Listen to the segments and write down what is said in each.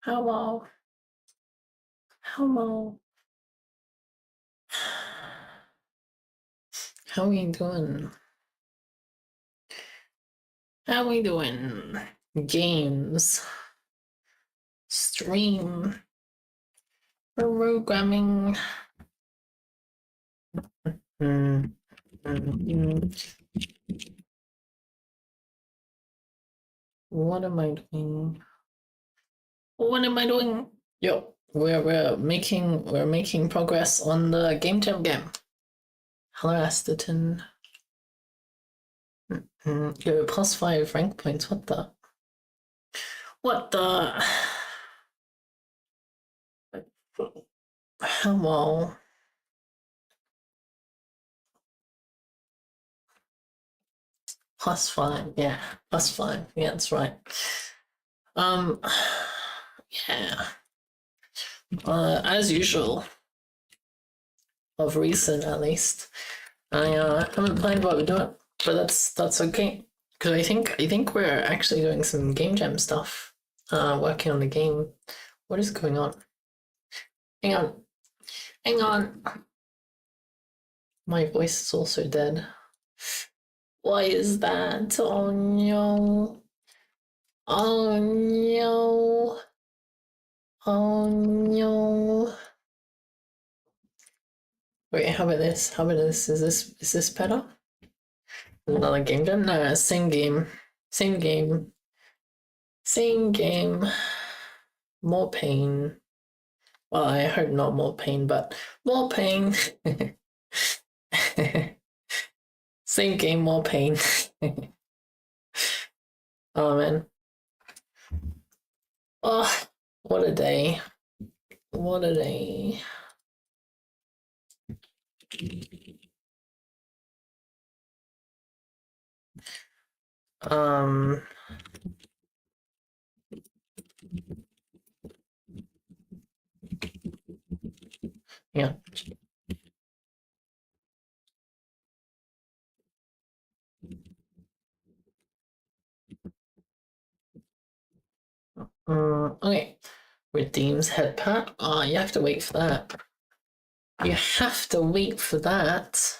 Hello. Hello. How we doing? How we doing? Games. Stream. Programming. What am I doing? What am I doing? Yo, we're making progress on the game jam game. Hello, Asterton. Yo, +5 rank points. What the? What the? Hello. +5, yeah, +5, yeah, that's right. Yeah. As usual, of recent at least, I haven't played what we're doing, but that's okay because I think we're actually doing some game jam stuff, working on the game. What is going on? Hang on, hang on. My voice is also dead. Why is that? Oh no! Oh no! Oh no! Wait, how about this? How about this? Is this better? Another game jam? No, same game. Same game. Same game. More pain. Well, I hope not more pain, but more pain. Same game, more pain. Oh man. Oh, what a day. What a day. Um yeah. Okay. Redeems head pat. Oh, you have to wait for that. You have to wait for that.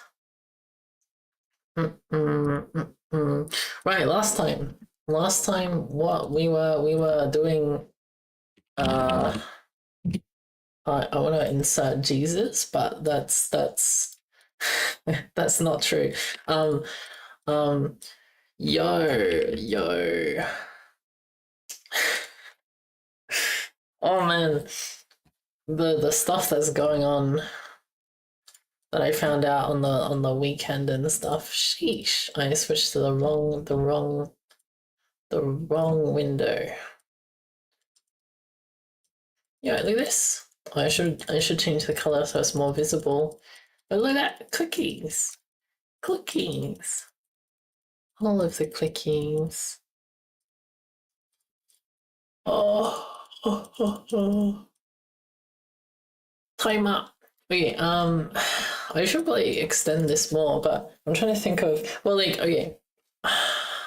Right, last time what we were doing I want to insert Jesus, but that's that's not true. Um um yo. Oh man, the stuff that's going on that I found out on the weekend and stuff. Sheesh, I switched to the wrong window. Yeah, look at this. I should change the color so it's more visible. But look at that, cookies. Cookies. All of the cookies. Oh. Time up. Okay, I should probably extend this more, but I'm trying to think of, well, like, okay.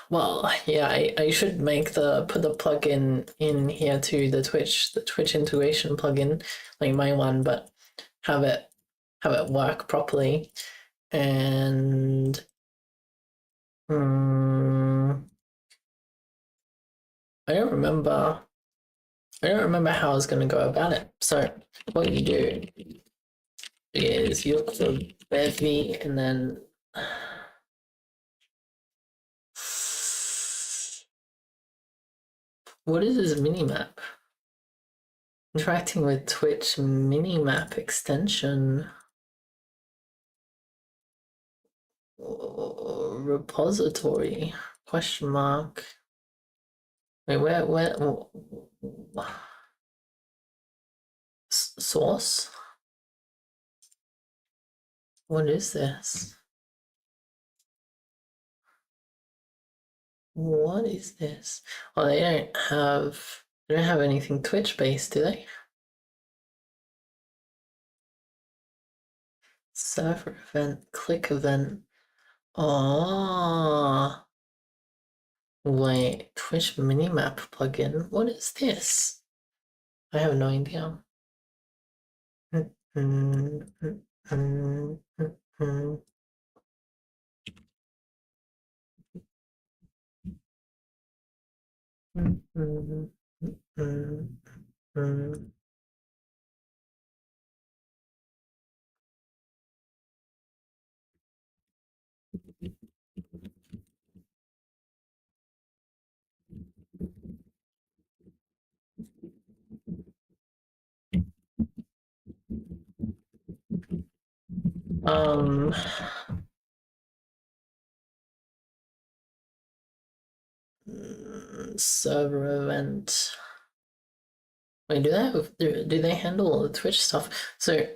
Well, yeah, I should make put the plugin in here too, the Twitch integration plugin, like my one, but have it work properly. And I don't remember how I was gonna go about it. So what you do is you look for Bevy and then what is this minimap? Interacting with Twitch minimap extension. Repository? Question mark. Wait, where source? What is this? What is this? Oh, they don't have anything Twitch based, do they? Server event, click event. Oh, wait, Twitch minimap plugin. What is this? I have no idea. Server event. Wait, do they handle all the Twitch stuff? So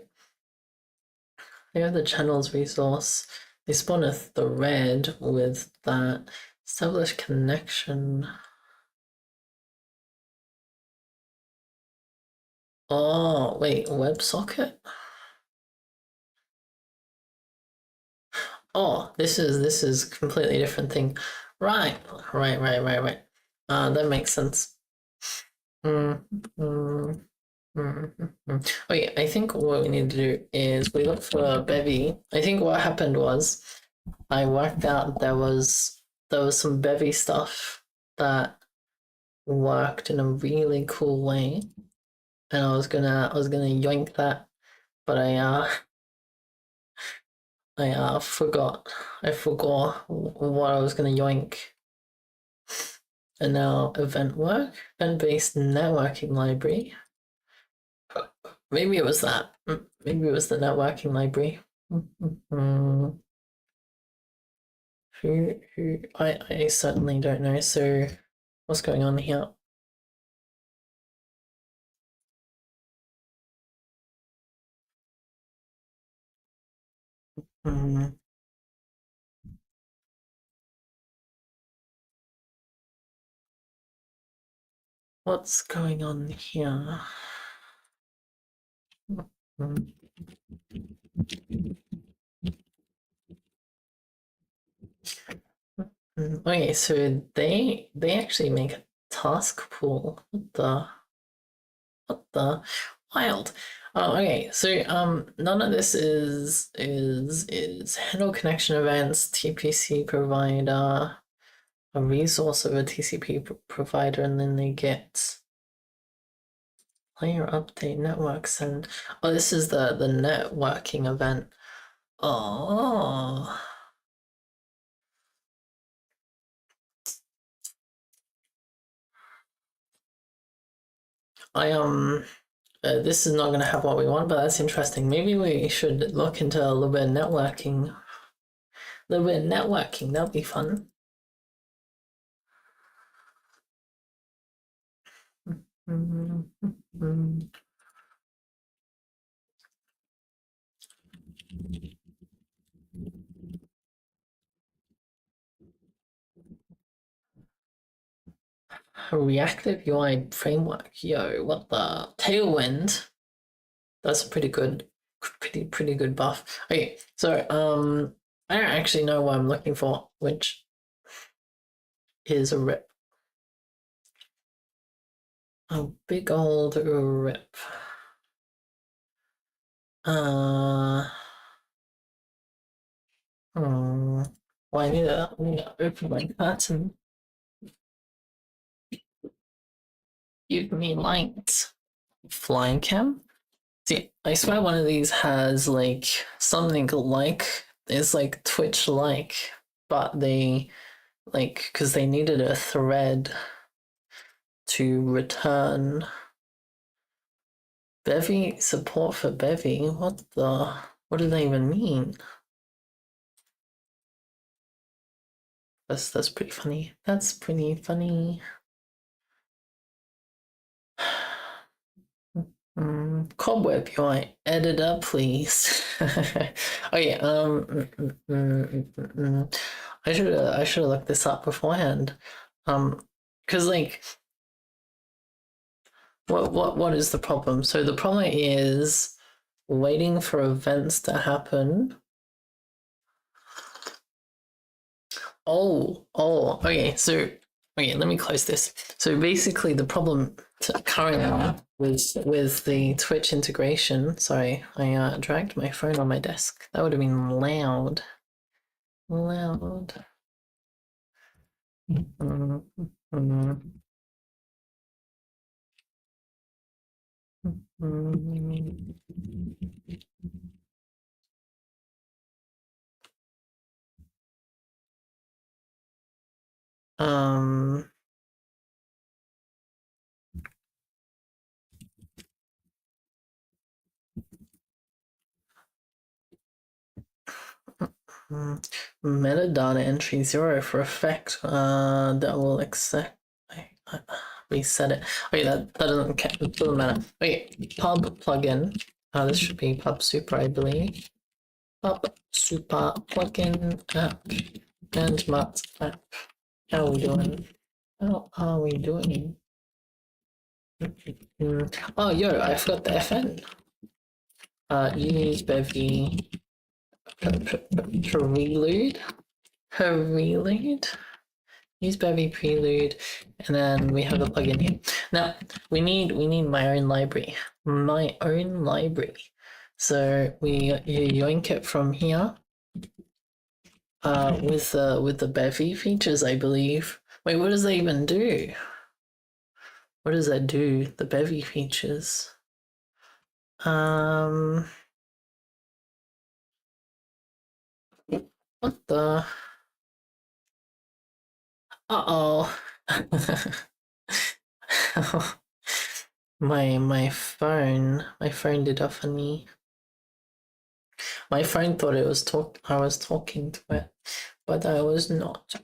they have the channels resource. They spawn a thread with that. Establish connection. Oh, wait, WebSocket? Oh, this is completely different thing. Right. That makes sense. Okay, I think what we need to do is we look for Bevy. I think what happened was I worked out there was some Bevy stuff that worked in a really cool way, and I was gonna yoink that, but I forgot what I was gonna yoink. And now event-based networking library. Maybe it was that. Maybe it was the networking library. I certainly don't know. So what's going on here? What's going on here? Okay, so they actually make a task pool. What the wild? Oh, okay. So none of this is handle connection events, TPC provider, a resource of a TCP provider, and then they get player update network send. Oh, this is the networking event. Oh. This is not going to have what we want, but that's interesting. Maybe we should look into a little bit of networking. That'll be fun. Reactive UI framework. Yo, what the Tailwind? That's a pretty good buff. Okay, so I don't actually know what I'm looking for, which is a rip. A big old rip. Well, I need to open my curtain. Give me light. Flying cam? See, I swear one of these has like something like it's like Twitch like, but they like because they needed a thread to return Bevy support for Bevy. What do they even mean? That's pretty funny. That's pretty funny. Cobweb UI editor, please. Oh yeah. I should have looked this up beforehand. Because like, what is the problem? So the problem is waiting for events to happen. Oh, okay. So okay, let me close this. So basically, the problem currently with the Twitch integration. Sorry, I dragged my phone on my desk. That would have been loud. Loud. Um. Metadata entry 0 for effect. That will accept. Reset it. Okay, that doesn't count. It doesn't matter. Okay, pub plugin. This should be pub super, I believe. Pub super plugin app and mat app. How are we doing? How are we doing? Oh, yo, I forgot the FN. Use Bevy prelude. Prelude. Use Bevy prelude, and then we have the plugin here. Now we need my own library. My own library. So you yoink it from here. With the Bevy features, I believe. Wait, what does that even do? What does that do? The Bevy features. What the? Uh-oh. my phone did a funny. My phone thought it was I was talking to it, but I was not.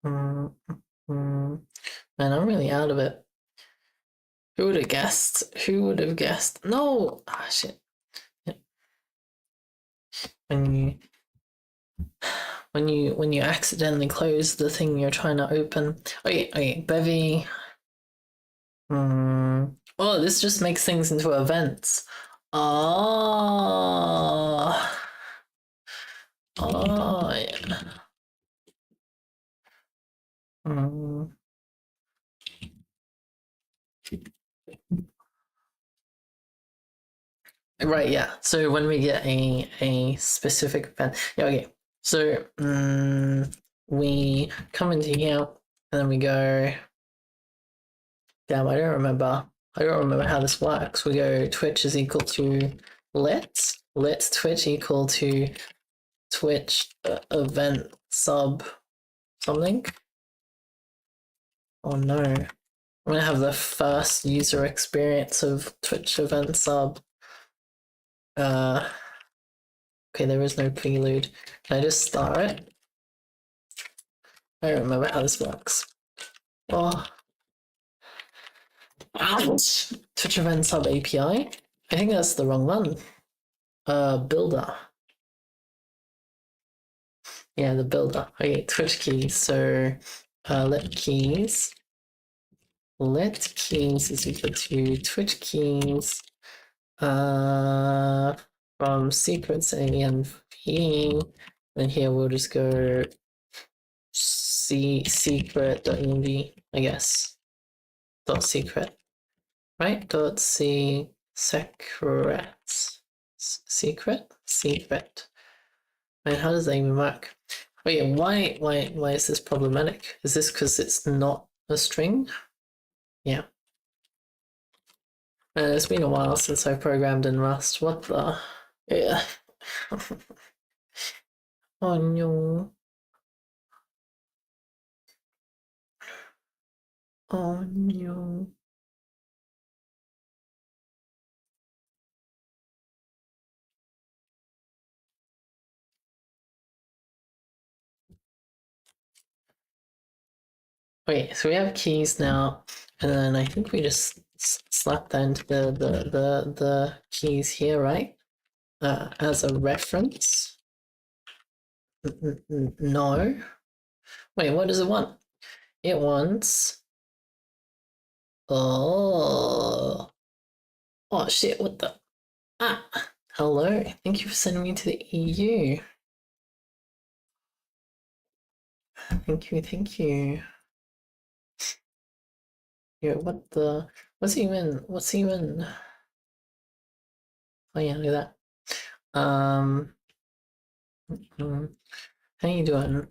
Man, I'm really out of it. Who would have guessed? Who would have guessed? No! Ah, shit. When you accidentally close the thing you're trying to open. Okay, Bevy. Oh, this just makes things into events. Oh. Oh, yeah. Right, yeah. So when we get a specific event, yeah, okay. So we come into here and then we go. Damn, I don't remember. I don't remember how this works. We go Twitch is equal to let's Twitch equal to Twitch event sub something. Oh no. I'm gonna have the first user experience of Twitch event sub. Okay, there is no prelude. Can I just start it? I don't remember how this works. Oh. Ouch! Twitch event sub API? I think that's the wrong one. Builder. Yeah, the builder. Okay, Twitch keys. So let keys is equal to Twitch keys from secrets env. And here we'll just go secret.env, I guess. Dot secret. Right? Dot secret. Secret. Man, how does that even work? Wait, why is this problematic? Is this because it's not a string? Yeah. Man, it's been a while since I programmed in Rust. What the? Yeah. Oh no. Oh no. Wait, so we have keys now, and then I think we just slap that into the keys here, right? As a reference. No. Wait, what does it want? It wants. Oh. Oh shit! What the? Ah. Hello. Thank you for sending me to the EU. Thank you, thank you. Yeah, what's even oh yeah, look at that. How you doing?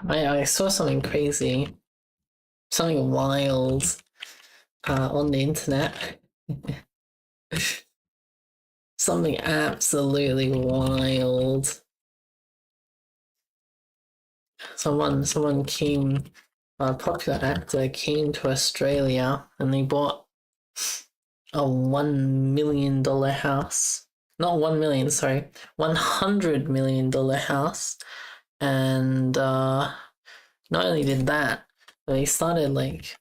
I saw something crazy, something wild on the internet. Something absolutely wild. Someone came, a popular actor came to Australia and they bought a $1 million house. Not 1 million, sorry, $100 million house. And not only did that, they started like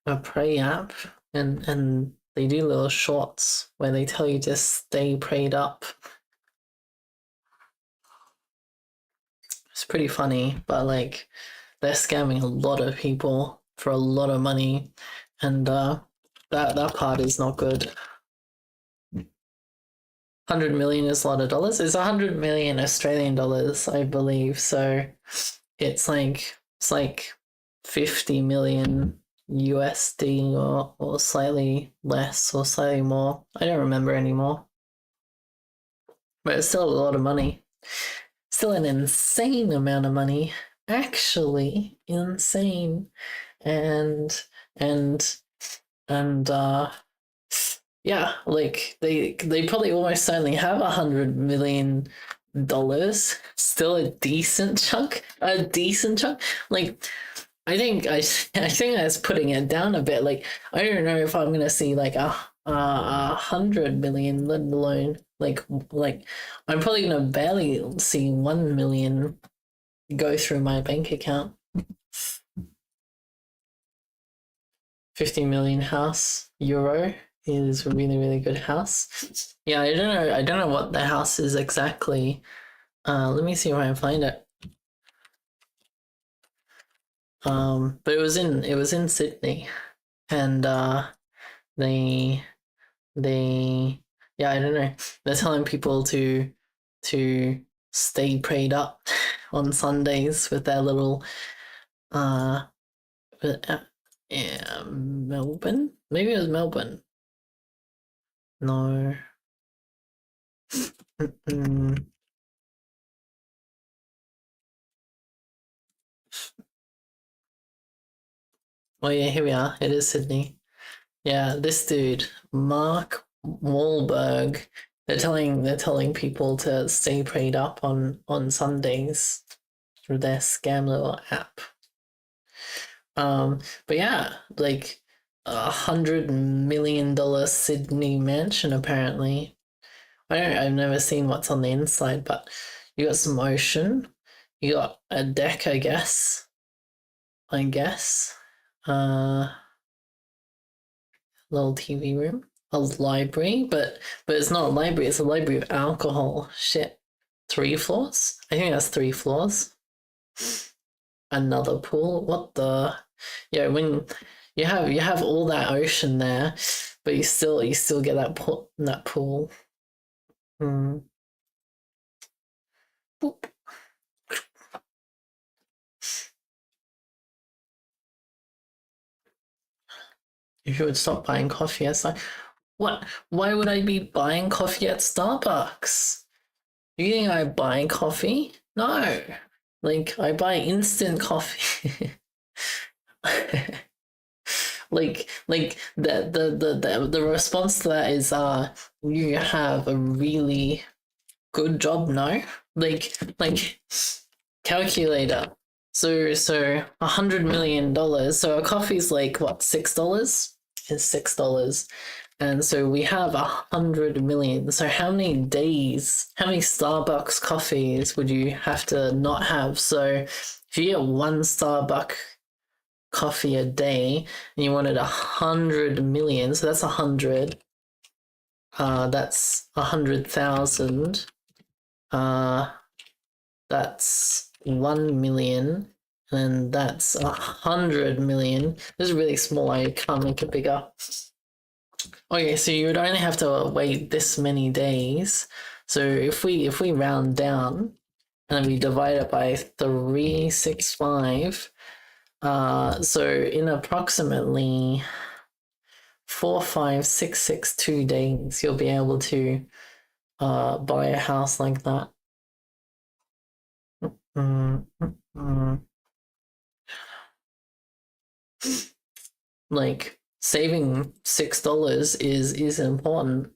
a pray app and they do little shorts where they tell you to stay prayed up. It's pretty funny, but like they're scamming a lot of people for a lot of money, and that part is not good. 100 million is a lot of dollars. It's 100 million Australian dollars, I believe. So it's like 50 million USD or slightly less or slightly more. I don't remember anymore. But it's still a lot of money. Still an insane amount of money. Actually insane. And and yeah, like they probably almost only have $100 million. Still a decent chunk. A decent chunk. Like I think that's putting it down a bit. Like I don't know if I'm gonna see like a 100 million, let alone like I'm probably gonna barely see 1 million go through my bank account. 50 million house euro is a really, really good house. Yeah, I don't know what the house is exactly. Let me see if I can find it. But it was in Sydney, and they yeah, I don't know. They're telling people to stay prayed up on Sundays with their little uh, yeah, Melbourne. Maybe it was Melbourne. No. Mm-mm. Oh yeah, here we are. It is Sydney. Yeah, this dude, Mark Wahlberg. They're telling people to stay prayed up on Sundays through their scam little app. But yeah, like $100 million Sydney mansion apparently. I've never seen what's on the inside, but you got some ocean, you got a deck, I guess. Uh, little TV room, a library, but it's not a library. It's a library of alcohol. Shit, 3 floors. I think that's 3 floors. Another pool. What the? Yeah, when you have all that ocean there, but you still get that pool. Hmm. Boop. If you would stop buying coffee at what? Why would I be buying coffee at Starbucks? You think I buy coffee? No. Like I buy instant coffee. like the response to that is you have a really good job, no? Like calculator. So $100 million. So a coffee's like what, $6? Is $6. And so we have 100 million. So how many days, how many Starbucks coffees would you have to not have? So if you get one Starbucks coffee a day and you wanted 100 million, so that's 100. That's 100,000. That's 1 million, and that's 100 million. This is really small. I can't make it bigger. Okay, so you would only have to wait this many days. So if we round down and then we divide it by 365. So in approximately 45662 days, you'll be able to buy a house like that. Like saving $6 is important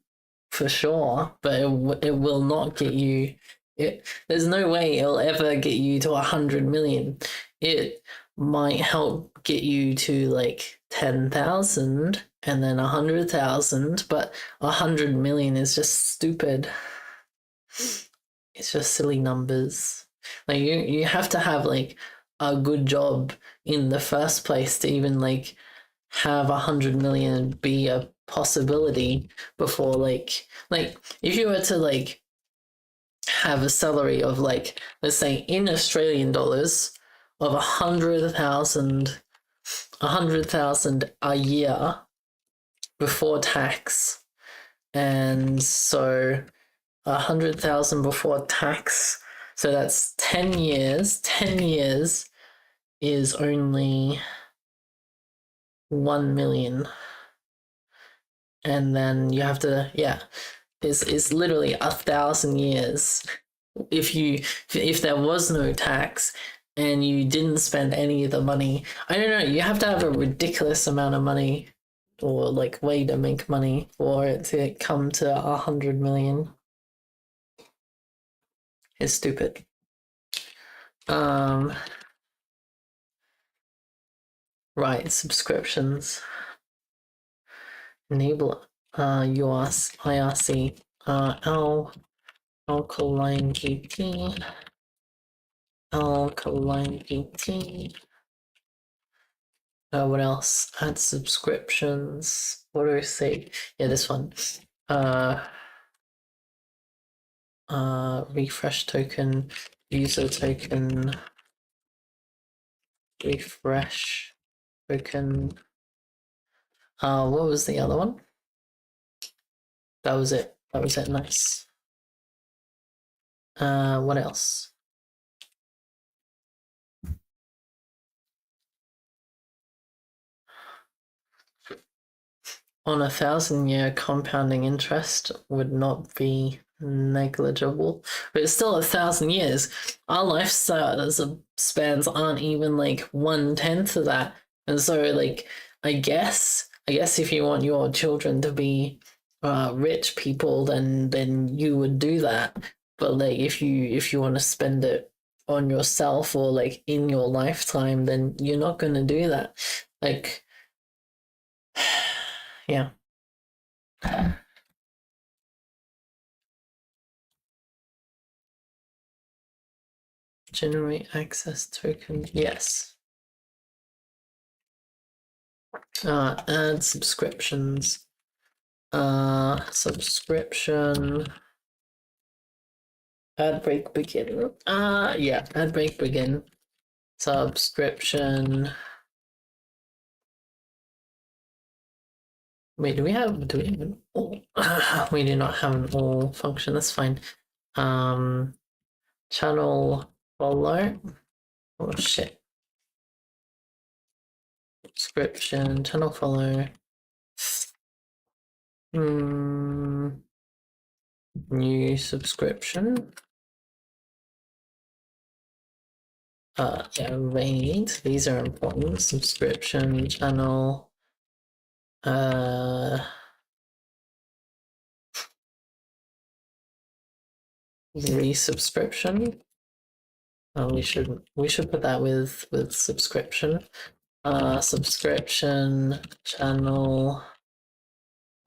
for sure, but it will not get you. There's no way it'll ever get you to 100 million. It might help get you to like 10,000 and then 100,000, but 100 million is just stupid. It's just silly numbers. Like you have to have like a good job in the first place to even like have 100 million be a possibility before like if you were to like have a salary of like, let's say in Australian dollars of 100,000 a year before tax, and so 100,000 before tax, so that's 10 years. 10 years is only 1 million, and then you have to it's literally 1,000 years if there was no tax and you didn't spend any of the money. I don't know, you have to have a ridiculous amount of money or like way to make money for it to come to 100 million. It's stupid. Right, subscriptions. Enable IRC. Owlkaline GT. Owlkaline GT. What else? Add subscriptions. What do I say? Yeah, this one. Refresh token, user token, refresh token. What was the other one? That was it. That was it. Nice. What else? On 1,000-year compounding interest would not be negligible, but it's still 1,000 years. Our lifespans aren't even like 1/10 of that, and so like I guess if you want your children to be rich people, then you would do that. But like if you want to spend it on yourself or like in your lifetime, then you're not going to do that. Like, yeah. Generate access token. Yes. Add subscriptions. Subscription. Ad break begin. Yeah. Ad break begin. Subscription. Wait, do we have an all? We do not have an all function. That's fine. Channel follow. Oh shit. Subscription. Channel follow. New subscription. Yeah, raid. These are important. Subscription, channel. Resubscription. We should put that with subscription. Subscription, channel.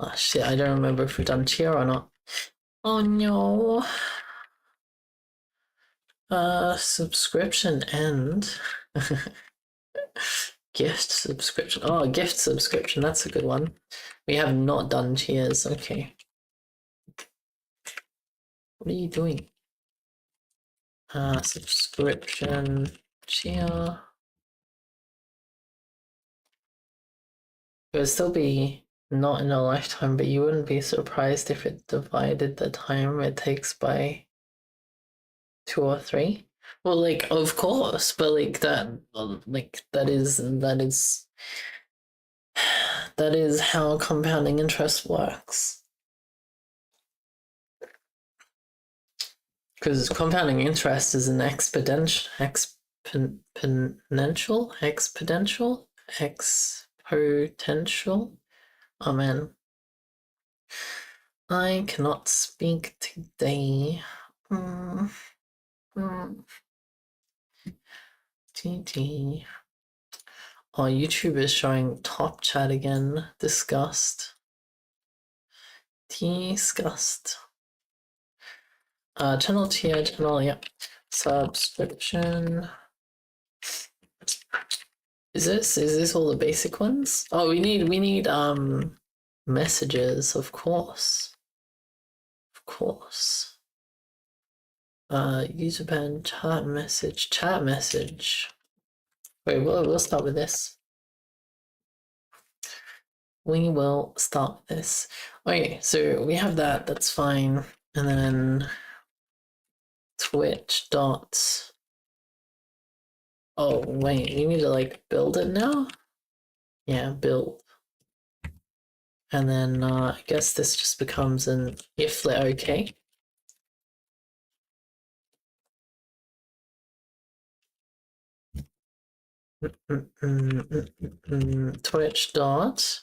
Oh shit, I don't remember if we've done tier or not. Oh no. Subscription and gift subscription. Oh, gift subscription, that's a good one. We have not done tiers, okay. What are you doing? Subscription tier. It would still be not in a lifetime, but you wouldn't be surprised if it divided the time it takes by 2 or 3. Well, like, of course, but like that is how compounding interest works. Because compounding interest is an exponential. Oh man, I cannot speak today. TT. Oh, YouTube is showing top chat again. Disgust. Disgust. Channel tier, channel, yeah. Subscription. Is this all the basic ones? Oh, we need messages, of course. Of course. User ban, chat message. Wait, we'll start with this. We will start with this. Okay, so we have that, that's fine. And then Twitch dot. Oh wait, we need to like build it now? Yeah, build. And then I guess this just becomes an iflet okay. Twitch dot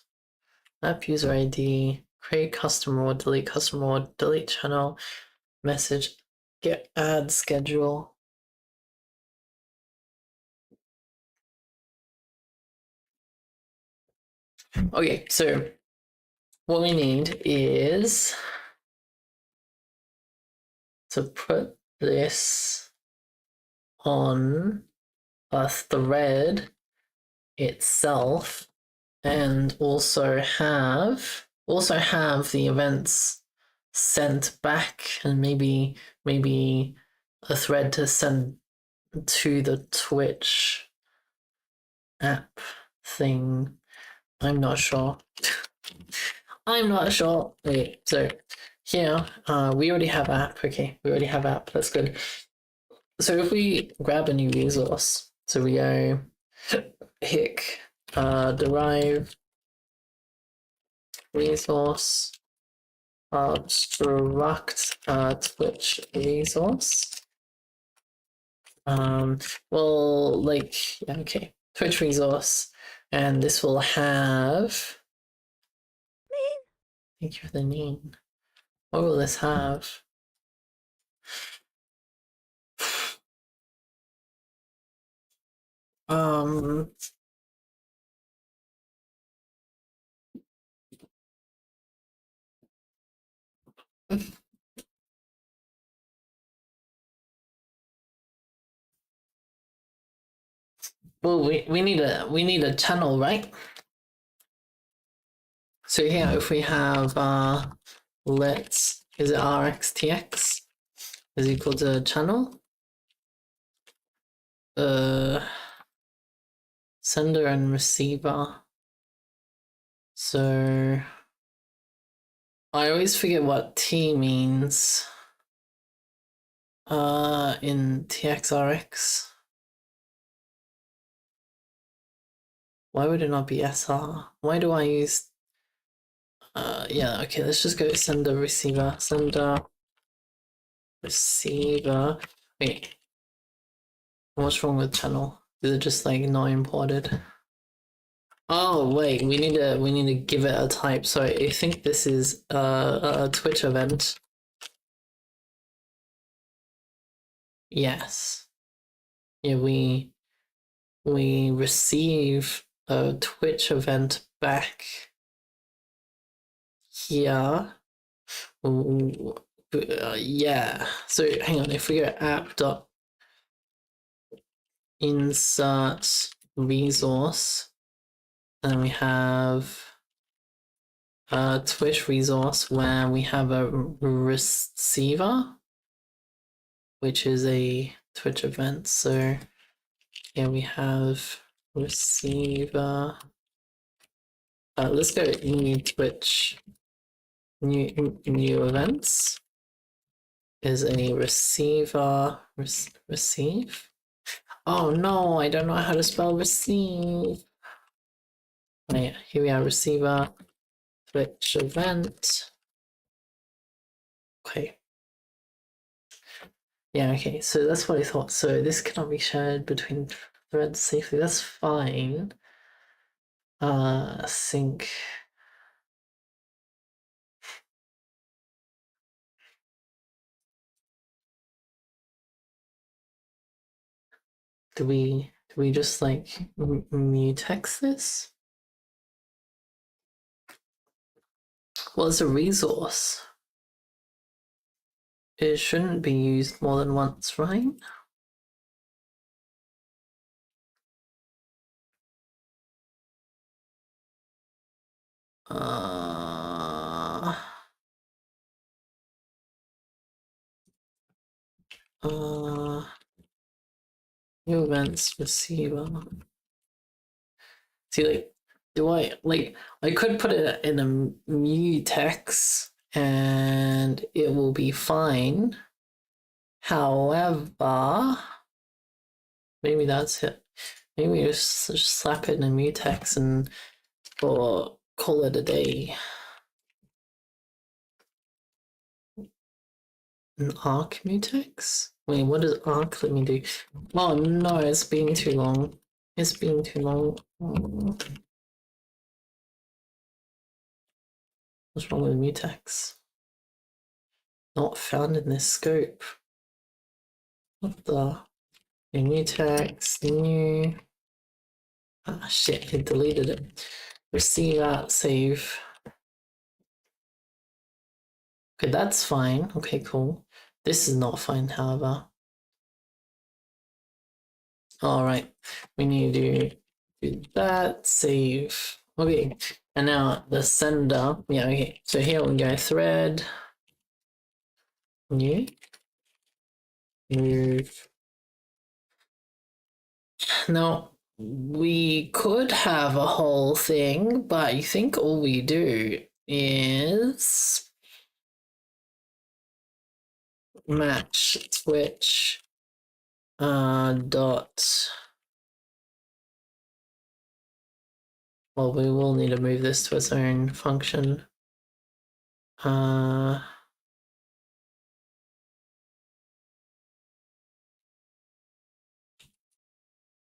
app user ID, create custom reward, delete channel, message, get ad schedule. Okay, so what we need is to put this on a thread itself and also have the events sent back, and maybe a thread to send to the Twitch app thing. I'm not sure. I'm not sure. Wait, so here, we already have app. Okay, we already have app. That's good. So if we grab a new resource, so we go hic derive resource struct Twitch resource. Well, like, yeah, okay, Twitch resource, and this will have. Thank you for the name. What will this have? Well, we need a channel, right? So here, if we have let's, is it rxtx is equal to channel, sender and receiver. So I always forget what T means in txrx. Why would it not be SR? Why do I use yeah, okay, let's just go sender receiver. Sender receiver. Wait. What's wrong with channel? Is it just like not imported? Oh wait, we need to give it a type. So I think this is a Twitch event. Yes. Yeah, we receive a Twitch event back here. Yeah. So hang on, if we go app dot insert resource, and we have a Twitch resource where we have a receiver, which is a Twitch event. So yeah, we have receiver. Let's go new Twitch, new events. is a receiver. Receive? Oh no, I don't know how to spell receive. Oh, yeah, here we are, receiver, switch event. Okay. Yeah, okay, so that's what I thought. So this cannot be shared between threads safely. That's fine. Sync. Do we just like mutex this? Well, it's a resource. It shouldn't be used more than once, right? Uh, new events receiver. See, like, do I like? I could put it in a mutex and it will be fine. However, maybe that's it. Maybe just slap it in a mutex and or call it a day. An arc mutex? Wait, what does arc let me do? Oh no, it's been too long. It's been too long. What's wrong with mutex? Not found in this scope. What the? Mutex, new. Ah shit, he deleted it. Receive that, save. Okay, that's fine. Okay, cool. This is not fine, however. Alright, we need to do that, save. Okay, and now the sender. Yeah, okay. So here we go, thread, new, move. Now, we could have a whole thing, but I think all we do is match switch dot. Well, we will need to move this to its own function.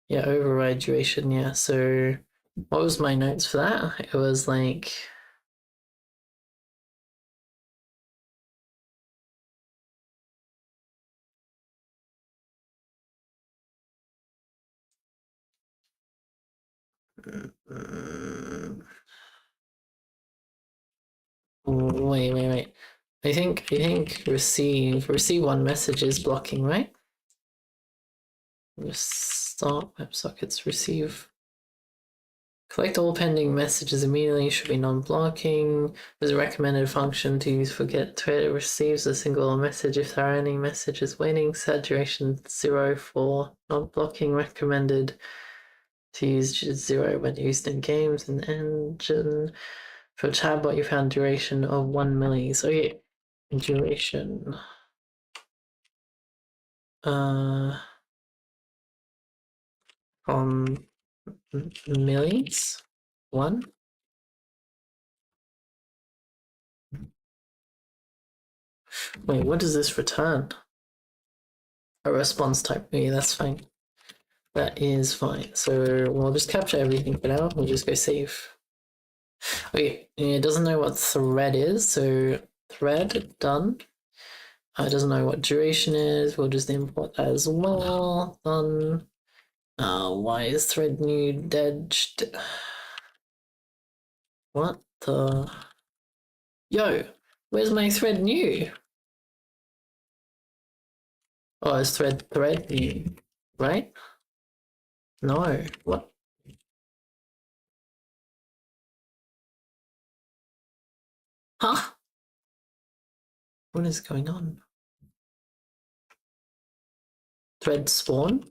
Yeah, override duration. Yeah, so what was my notes for that? It was like wait. I think receive one message is blocking, right? Start WebSockets receive. Collect all pending messages immediately, should be non-blocking. There's a recommended function to use for get thread. It receives a single message if there are any messages waiting. Set duration 0 for non-blocking. Recommended to use 0 when used in games and engine. For chatbot, you found duration of 1 milli. So yeah, duration. From millis. 1. Wait, what does this return? A response type. Yeah, that's fine. That is fine. So we'll just capture everything for now. We'll just go save. Okay, it doesn't know what thread is, so thread done. It doesn't know what duration is. We'll just import that as well. Done. Why is thread new dedged? What the? Yo, where's my thread new? Oh, it's thread new, right? No, what? Huh? What is going on? Thread spawn?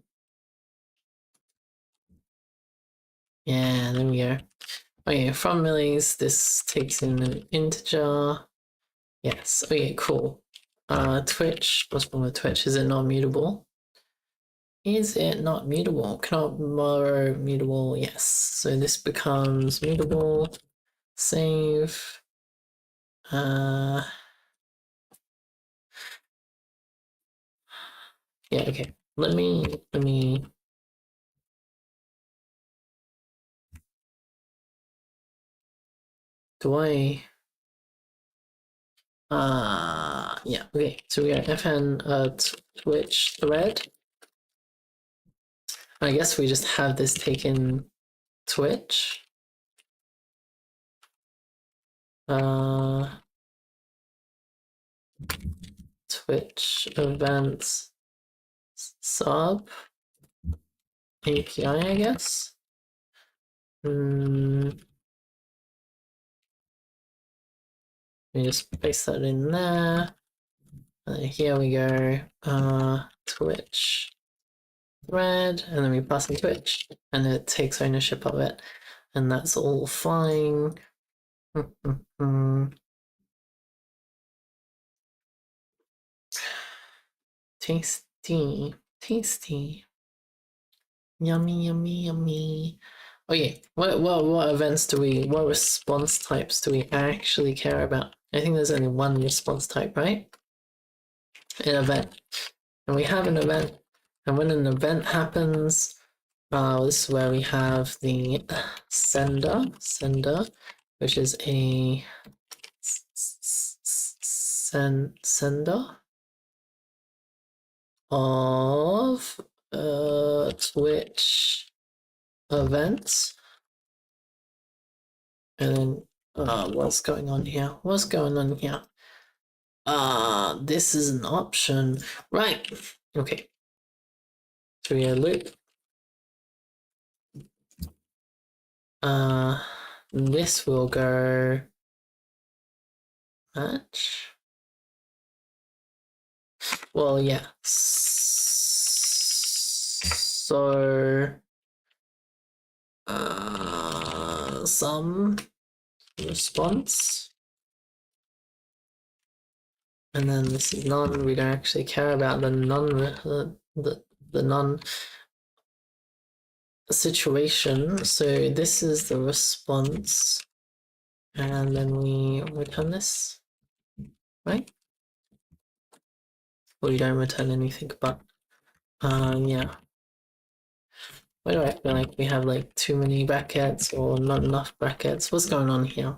Yeah, there we go. Okay, from millis, this takes in an integer. Yes, okay, cool. Twitch. What's wrong with Twitch? Is it not mutable? Is it not mutable? Cannot borrow mutable. Yes. So this becomes mutable. Save. Yeah. Okay. Let me. Do I? Yeah. Okay. So we got fn Twitch thread. I guess we just have this taken Twitch. Twitch events sub API, I guess. Let me just paste that in there. Here we go. Twitch thread, and then we pass in Twitch, and it takes ownership of it, and that's all fine. Tasty, tasty, yummy, yummy, yummy. Okay, what events do we? What response types do we actually care about? I think there's only one response type, right? An event, and we have an event, and when an event happens, this is where we have the sender, which is a sender of Twitch events, and then what's going on here? What's going on here? This is an option, right? Okay. So we loop. This will go match. Well, yeah. So some response, and then this is none. We don't actually care about the none the none situation. So this is the response, and then we return this, right? Well, you don't return anything, but yeah. Why do I feel like we have like too many brackets or not enough brackets? What's going on here?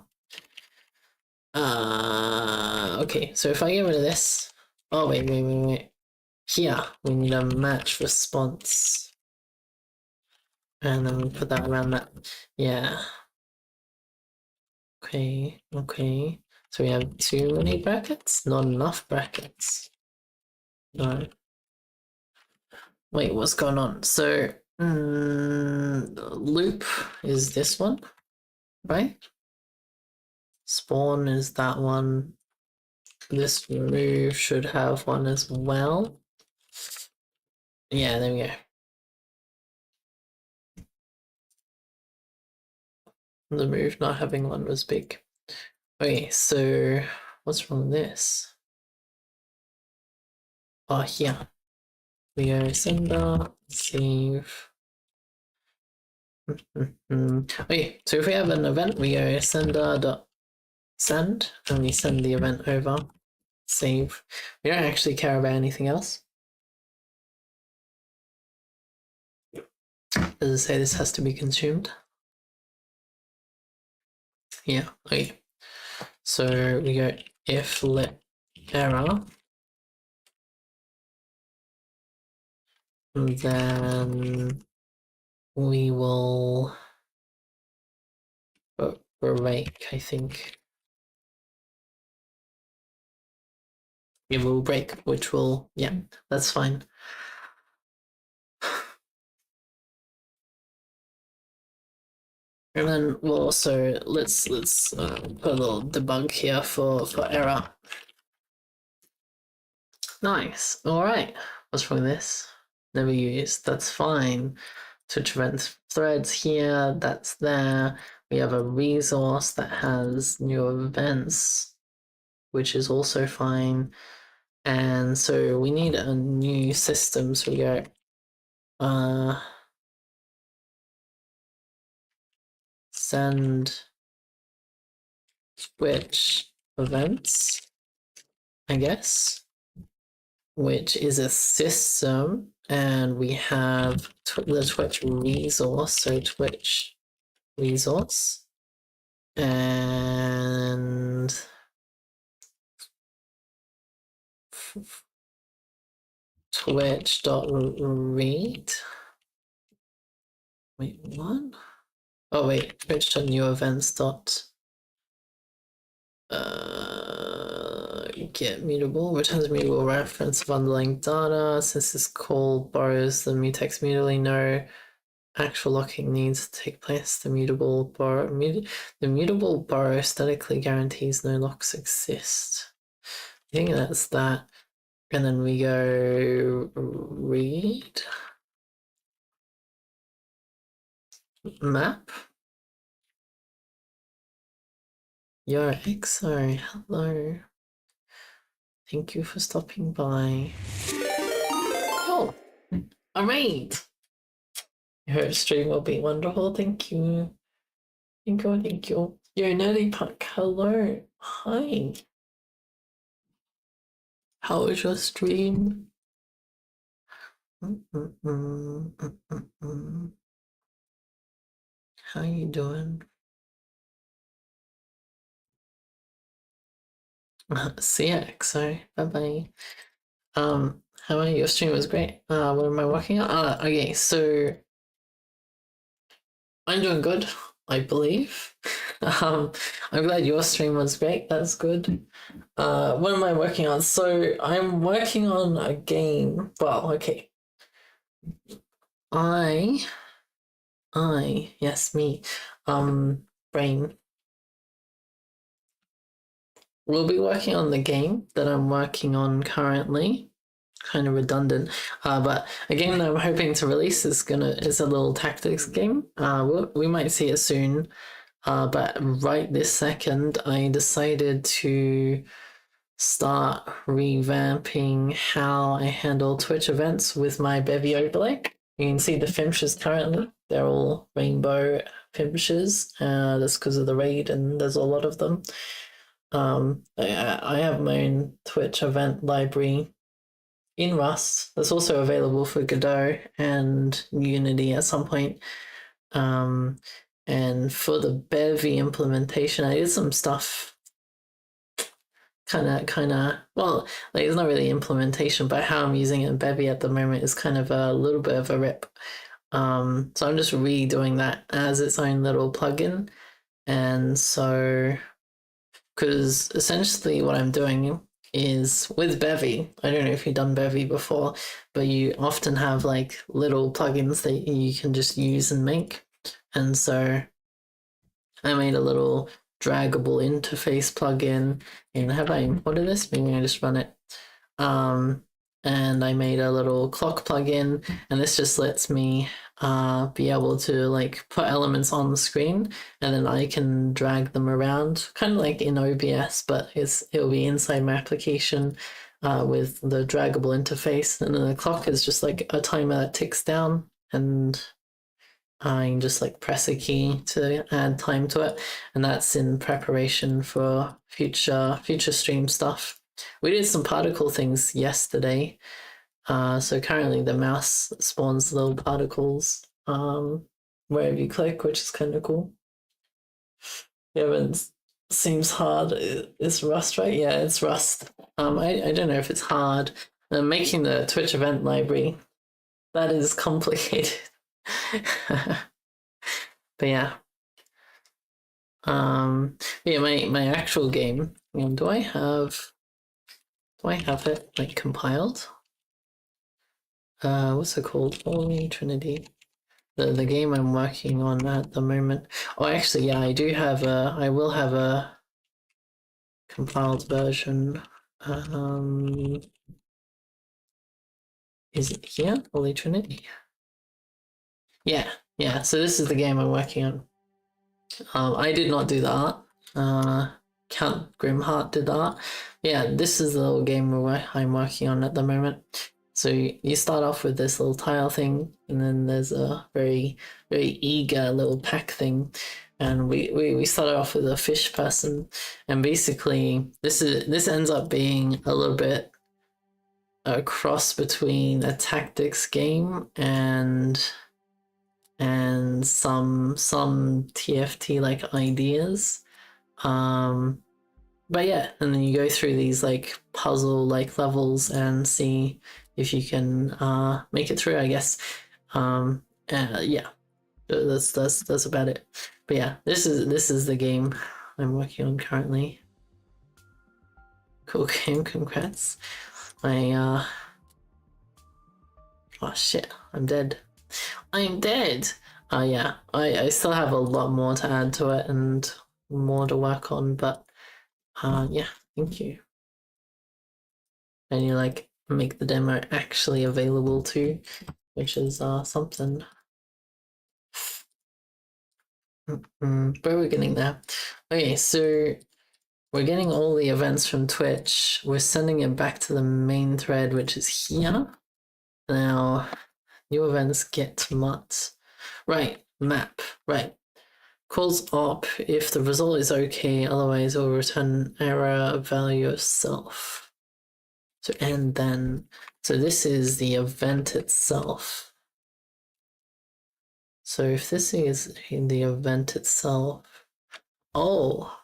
Okay, so if I get rid of this, oh wait. Here we need a match response, and then we put that around that. Yeah. Okay. So we have too many brackets, not enough brackets. No. Wait, what's going on? So loop is this one, right? Spawn is that one. This remove should have one as well. Yeah, there we go. The move not having one was big. Okay, so what's wrong with this? Oh, here. We go sender, save. Okay, so if we have an event, we go sender.send, and we send the event over. Save. We don't actually care about anything else. Does it say this has to be consumed? Yeah, okay. So we go if let error, and then we will break, I think. It will break, which will, yeah, that's fine. And then we'll also let's put a little debug here for error. Nice. All right. What's wrong with this? Never used. That's fine. Switch events threads here. That's there. We have a resource that has new events, which is also fine. And so we need a new system. So we go send Twitch events, I guess, which is a system, and we have the Twitch resource, so Twitch resource, and twitch.read. Wait, what? Oh wait, twitch.newevents dot get mutable, returns mutable reference of underlying data. Since this call borrows the mutex mutually, no actual locking needs to take place. The mutable borrow statically guarantees no locks exist. I think that's that. And then we go read map. Yo, XO, hello. Thank you for stopping by. Oh, a raid. Your stream will be wonderful. Thank you. Thank you. Thank you. Yo, Nerdy Puck, hello. Hi. How was your stream? How you doing? See ya, XO. Bye-bye. How are you? Your stream was great. What am I working on? Okay, so I'm doing good, I believe. I'm glad your stream was great. That's good. What am I working on? So I'm working on a game. Well, okay. Yes, me. Brain. We'll be working on the game that I'm working on currently. Kind of redundant, but a game that I'm hoping to release is a little tactics game. We might see it soon, but right this second, I decided to start revamping how I handle Twitch events with my Bevy overlay. You can see the fimshes currently; they're all rainbow fimshes. That's because of the raid, and there's a lot of them. I have my own Twitch event library in Rust. That's also available for Godot and Unity at some point. And for the Bevy implementation, I did some stuff kind of well, like it's not really implementation, but how I'm using it in Bevy at the moment is kind of a little bit of a rip. So I'm just redoing that as its own little plugin. And so, because essentially what I'm doing is with Bevy, I don't know if you've done Bevy before, but you often have like little plugins that you can just use and make. And so I made a little draggable interface plugin. And have I imported this? Maybe I just run it. And I made a little clock plugin, and this just lets me be able to like put elements on the screen, and then I can drag them around, kind of like in OBS, but it'll be inside my application with the draggable interface. And then the clock is just like a timer that ticks down, and I can just like press a key to add time to it, and that's in preparation for future stream stuff. We did some particle things yesterday. So currently the mouse spawns little particles wherever you click, which is kind of cool. Yeah, but it seems hard. It's Rust, right? Yeah, it's Rust. I don't know if it's hard. Making the Twitch event library, that is complicated. But yeah. Yeah, my actual game. Do I have it like compiled? What's it called? Holy Trinity. The game I'm working on at the moment. Oh, actually, yeah, I will have a compiled version. Is it here? Holy Trinity. Yeah. So this is the game I'm working on. I did not do the art. Count Grimheart did that, yeah, this is the little game I'm working on at the moment. So you start off with this little tile thing, and then there's a very, very eager little pack thing. And we started off with a fish person, and basically this ends up being a little bit a cross between a tactics game and some TFT like ideas. But yeah, and then you go through these like puzzle like levels and see if you can make it through, I guess. Yeah, that's about it. But yeah, this is the game I'm working on currently. Cool game, congrats. Oh shit, I'm dead. I'm dead. Yeah, I still have a lot more to add to it and more to work on, but yeah, thank you. And you like make the demo actually available too, which is something. But we're getting there. Okay, so we're getting all the events from Twitch. We're sending it back to the main thread, which is here. Now, new events get mut. Right, map. Right. Calls op if the result is okay, otherwise it will return error value of self. So and then, so this is the event itself. So if this is in the event itself, oh,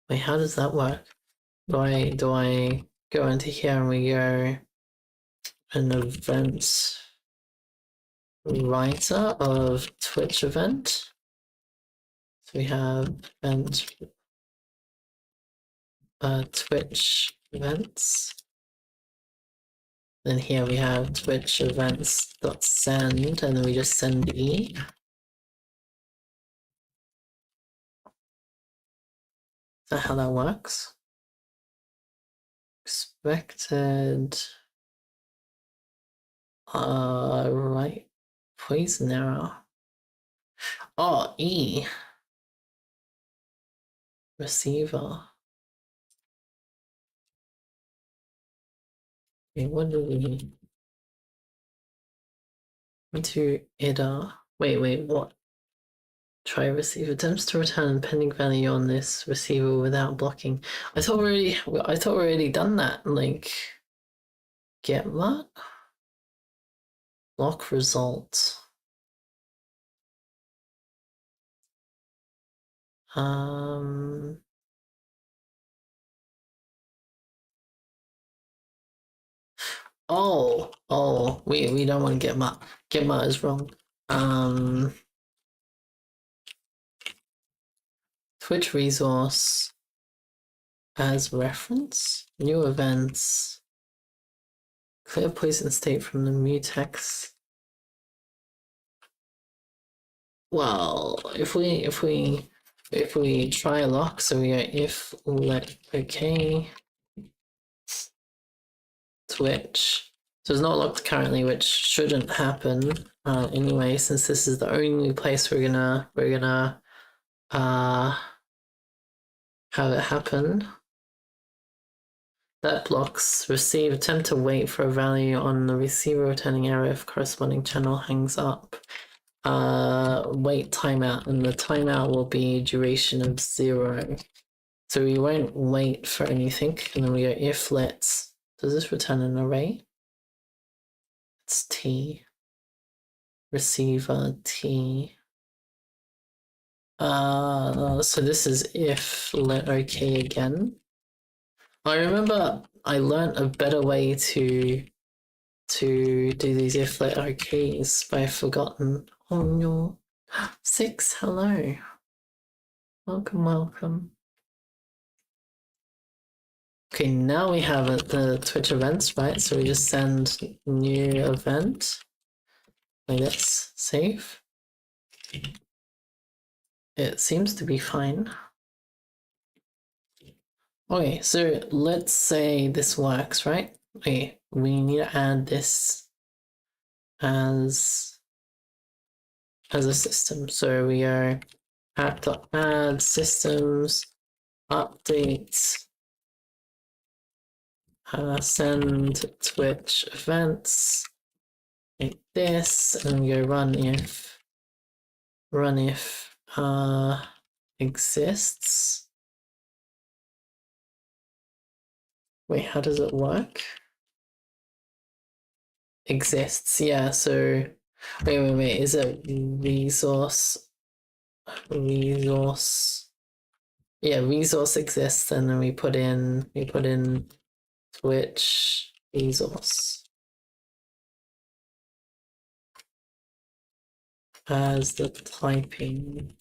wait, how does that work? Do I go into here and we go an event writer of Twitch event? So we have event Twitch events. Then here we have Twitch events.send, and then we just send E. Is that how that works? Expected. Right. Poison arrow. Oh, E. Receiver. Okay, what do we into ida? Wait, what? Try receive attempts to return pending value on this receiver without blocking. I thought we already done that. Like, get what? Block results. Um. Oh, we don't want to get Matt. Get Matt is wrong. Twitch resource as reference. New events. Clear poison state from the mutex. Well, if we try lock, so we go if let okay Twitch. So it's not locked currently, which shouldn't happen anyway, since this is the only place we're gonna have it happen. That blocks receive. Attempt to wait for a value on the receiver returning error if corresponding channel hangs up. Wait timeout, and the timeout will be duration of 0. So we won't wait for anything, and then we go if let's. Does this return an array? It's T. Receiver T. So this is if let okay again. I remember I learned a better way to do these if let okays, but I've forgotten. Oh no. 6, hello. Welcome. Okay, now we have the Twitch events, right? So we just send new event. Like this. Save. It seems to be fine. Okay, so let's say this works, right? Okay, we need to add this as as a system. So we go app.add systems updates send Twitch events like this, and we go run if exists. Wait, how does it work? Exists, yeah. So wait. Is it resource? Yeah, resource exists, and then we put in Twitch resource as the typing.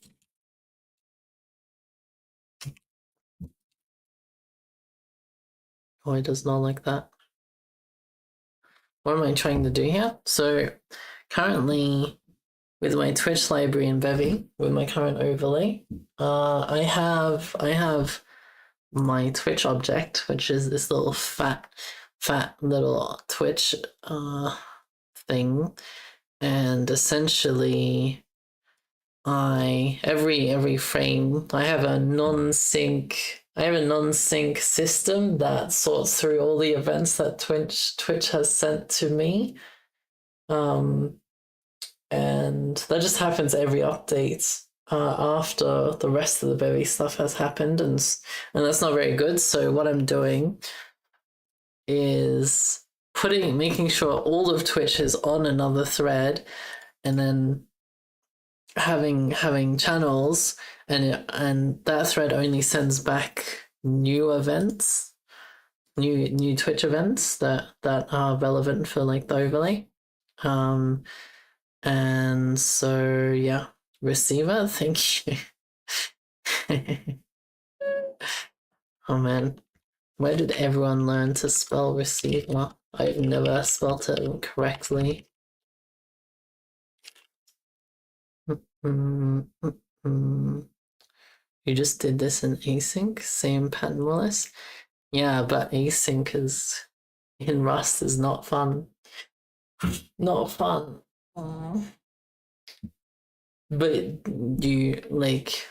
Oh, it does not like that. What am I trying to do here? So currently with my Twitch library in Bevy, with my current overlay, I have my Twitch object, which is this little fat little Twitch thing, and essentially every frame I have a non-sync system that sorts through all the events that Twitch has sent to me. And that just happens every update after the rest of the Bevy stuff has happened, and that's not very good. So what I'm doing is making sure all of Twitch is on another thread, and then having channels, and that thread only sends back new events, new Twitch events that are relevant for like the overlay. And so yeah, receiver, thank you. Oh man, where did everyone learn to spell receiver? I've never spelled it correctly. You just did this in async, same pattern, Willis. Yeah, but async is in Rust is not fun. Not fun. But you like,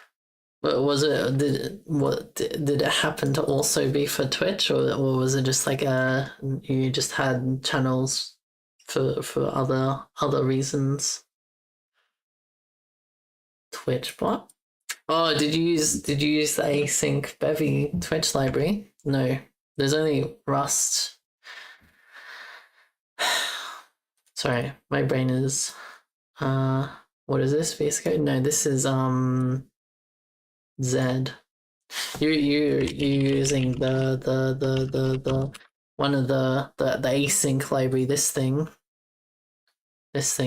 was it did it happen to also be for Twitch, or was it just like you just had channels for other reasons? Twitch bot. Oh, did you use the async Bevy Twitch library? No, there's only Rust. Sorry, my brain is what is this? VSCode? No, this is Z. You're using the one of the async library, this thing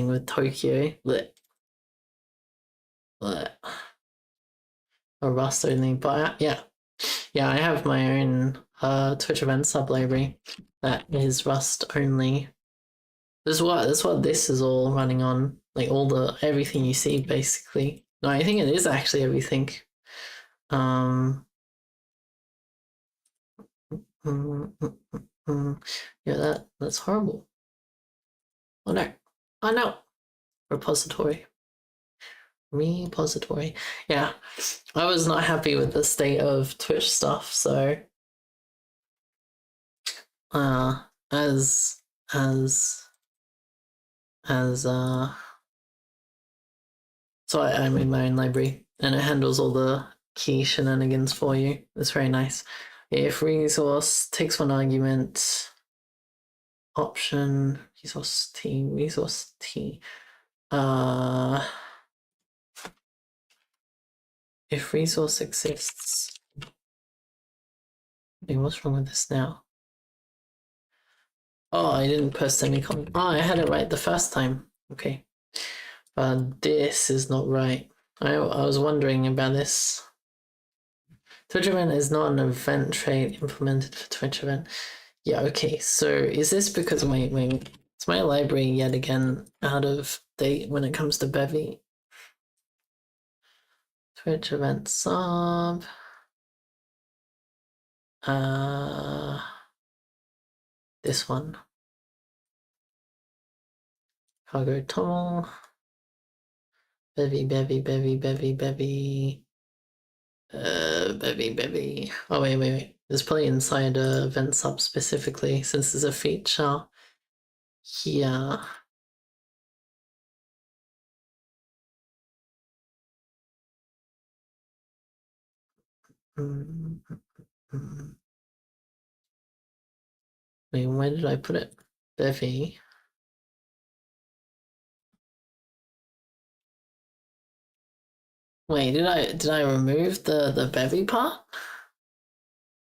with Tokyo. A Rust only, but yeah, I have my own Twitch event sub library that is Rust only. This is what this is all running on, like everything you see basically. No, I think it is actually everything. Yeah, that's horrible. Oh no. Oh no. Repository. Yeah. I was not happy with the state of Twitch stuff, so as so I made my own library, and it handles all the key shenanigans for you. It's very nice. If resource takes one argument, option resource T. If resource exists. Wait, what's wrong with this now? Oh, I didn't press semicolon. Oh, I had it right the first time. Okay. This is not right. I was wondering about this. Twitch event is not an event trait implemented for Twitch event. Yeah, okay. So is this because is my library yet again out of date when it comes to Bevy? Twitch event sub. This one. Cargo tunnel. Bevy, Bevy, Bevy, Bevy, Bevy. Bevy. Oh, wait. There's probably inside a event sub specifically, since there's a feature here. Wait, where did I put it? Bevy. Wait, did I remove the Bevy part?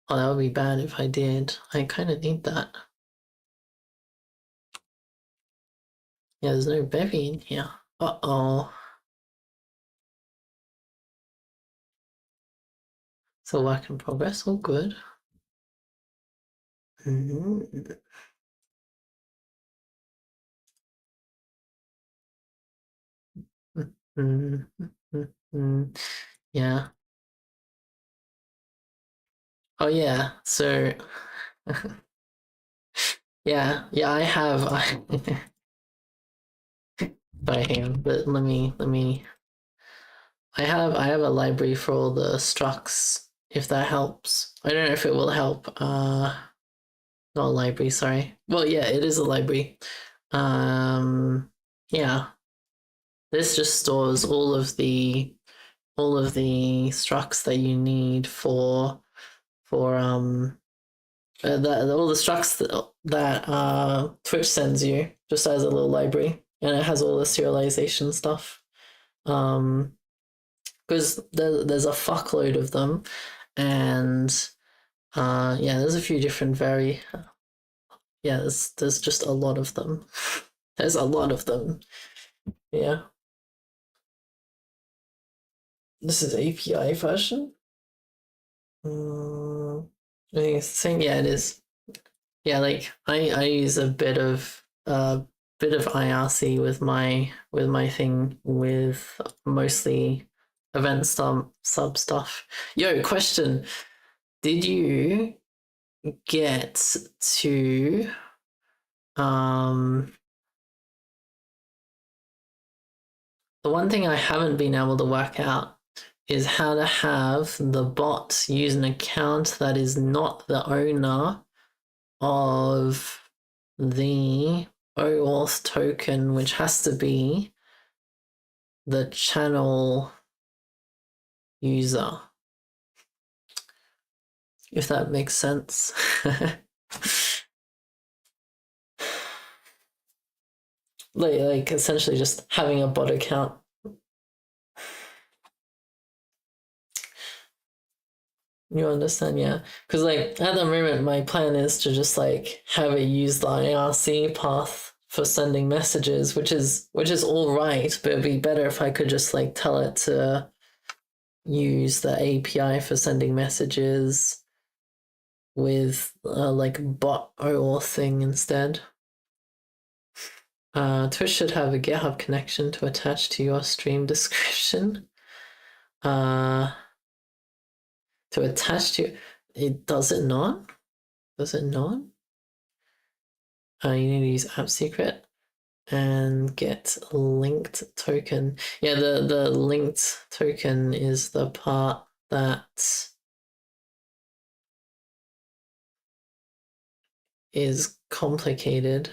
Oh, that would be bad if I did. I kind of need that. Yeah, there's no Bevy in here. Uh-oh. It's a work in progress. All good. Yeah. Oh yeah. So yeah, I have. Sorry, hang on. But let me. I have a library for all the structs. If that helps, I don't know if it will help. Not a library. Sorry. Well, yeah, it is a library. Yeah. This just stores all of the structs that you need for all the structs that Twitch sends you just as a little library, and it has all the serialization stuff. Because there's a fuckload of them, and yeah, there's a few different yeah, there's just a lot of them. There's a lot of them. Yeah. This is API version. I think it's the same. Yeah, it is. Yeah, like I use a bit of IRC with my thing with mostly event sub stuff. Yo, question. Did you get to the one thing I haven't been able to work out is how to have the bot use an account that is not the owner of the OAuth token, which has to be the channel user, if that makes sense. like essentially just having a bot account. You understand, yeah? Because like at the moment, my plan is to just like have it use the IRC path for sending messages, which is all right, but it'd be better if I could just like tell it to use the API for sending messages with like bot OAuth thing instead. Twitch should have a GitHub connection to attach to your stream description. To attach to it, does it not? Does it not? You need to use app secret and get linked token. Yeah, the linked token is the part that is complicated.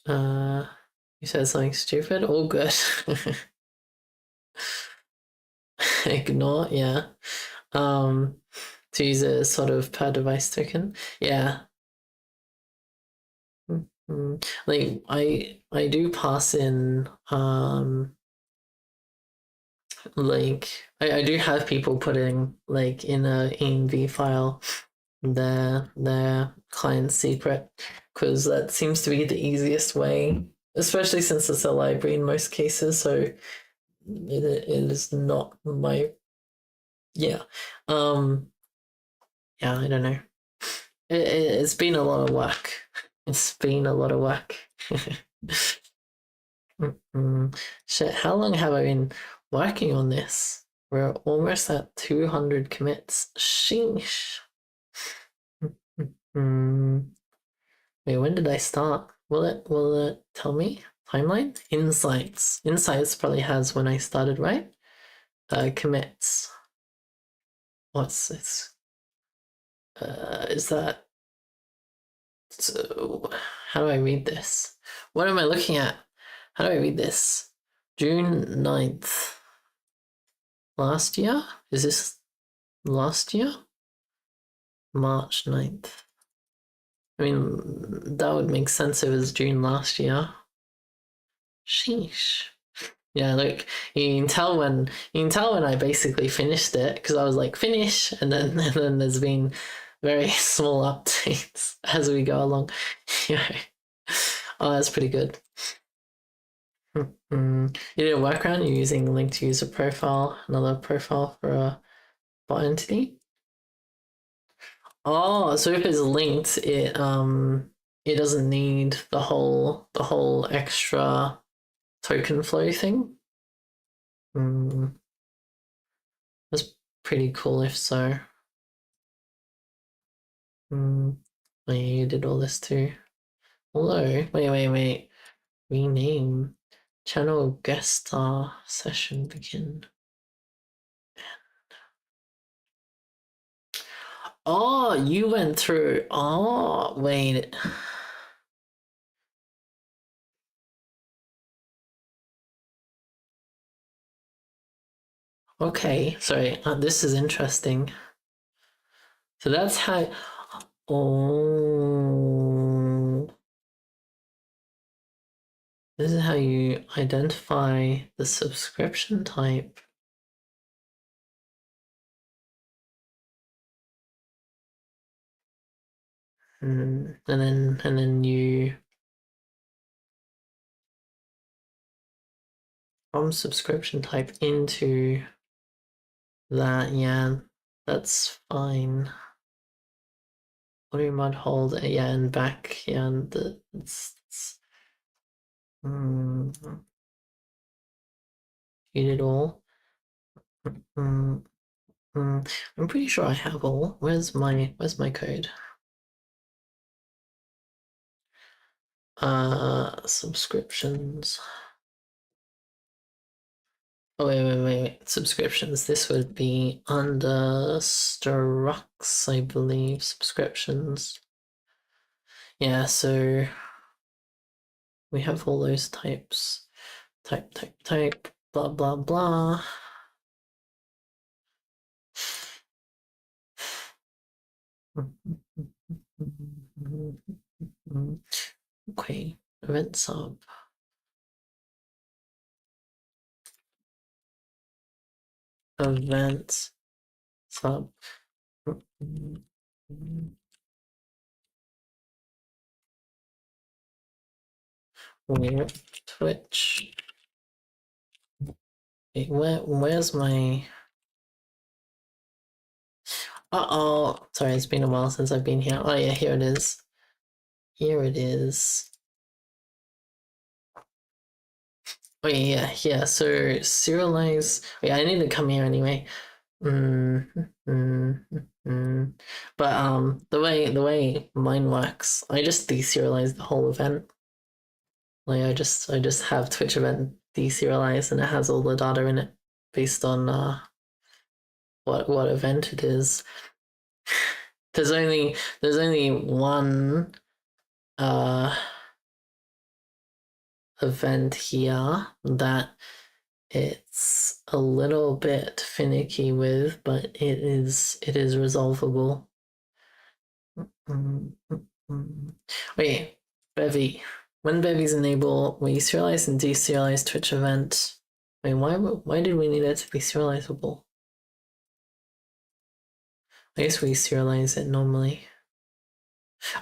You said something stupid? All good. Ignore, yeah. To use a sort of per device token. Yeah. Like I do pass in like I do have people putting like in a env file their client secret, because that seems to be the easiest way, especially since it's a library in most cases, so it is not my yeah yeah, I don't know. It's been a lot of work. It's been a lot of work. Shit, how long have I been working on this? We're almost at 200 commits. Sheesh. Wait, when did I start? Will it tell me? timeline. Insights probably has when I started, right? Commits. What's this? Is that so? How do I read this? What am I looking at? How do I read this? June 9th. Last year? Is this last year? March 9th. I mean, that would make sense if it was June last year. Sheesh. Yeah, look, you can tell when I basically finished it because I was like finish, and then there's been very small updates as we go along. Yeah. Oh, that's pretty good. You did a workaround. You're using linked user profile, another profile for a bot entity. Oh, so if it's linked, it doesn't need the whole extra token flow thing. That's pretty cool if so. Oh, yeah, you did all this too. Hello. Wait. Rename. Channel guest star session begin. Oh, you went through. Oh, wait. Okay, sorry. This is interesting. So that's how. Oh. This is how you identify the subscription type. And then you from subscription type into that, yeah, that's fine. Audio mod hold, yeah, and back, yeah, and it's you did all. I'm pretty sure I have all. Where's my code? Subscriptions. Oh, wait. Subscriptions. This would be under Strux, I believe. Subscriptions. Yeah, so we have all those types. Type, blah, blah, blah. Okay, event sub. Event sub. Twitch. Wait, where's my... Uh-oh. Sorry, it's been a while since I've been here. Oh yeah, here it is. Here it is. Oh yeah. So serialize. Wait, I need to come here anyway. But the way mine works, I just deserialize the whole event. Like I just have Twitch event deserialized and it has all the data in it based on what event it is. There's only one event here that it's a little bit finicky with, but it is resolvable. Wait, Bevy. When Bevy's enable, we serialize and deserialize Twitch event. Wait, why did we need it to be serializable? I guess we serialize it normally.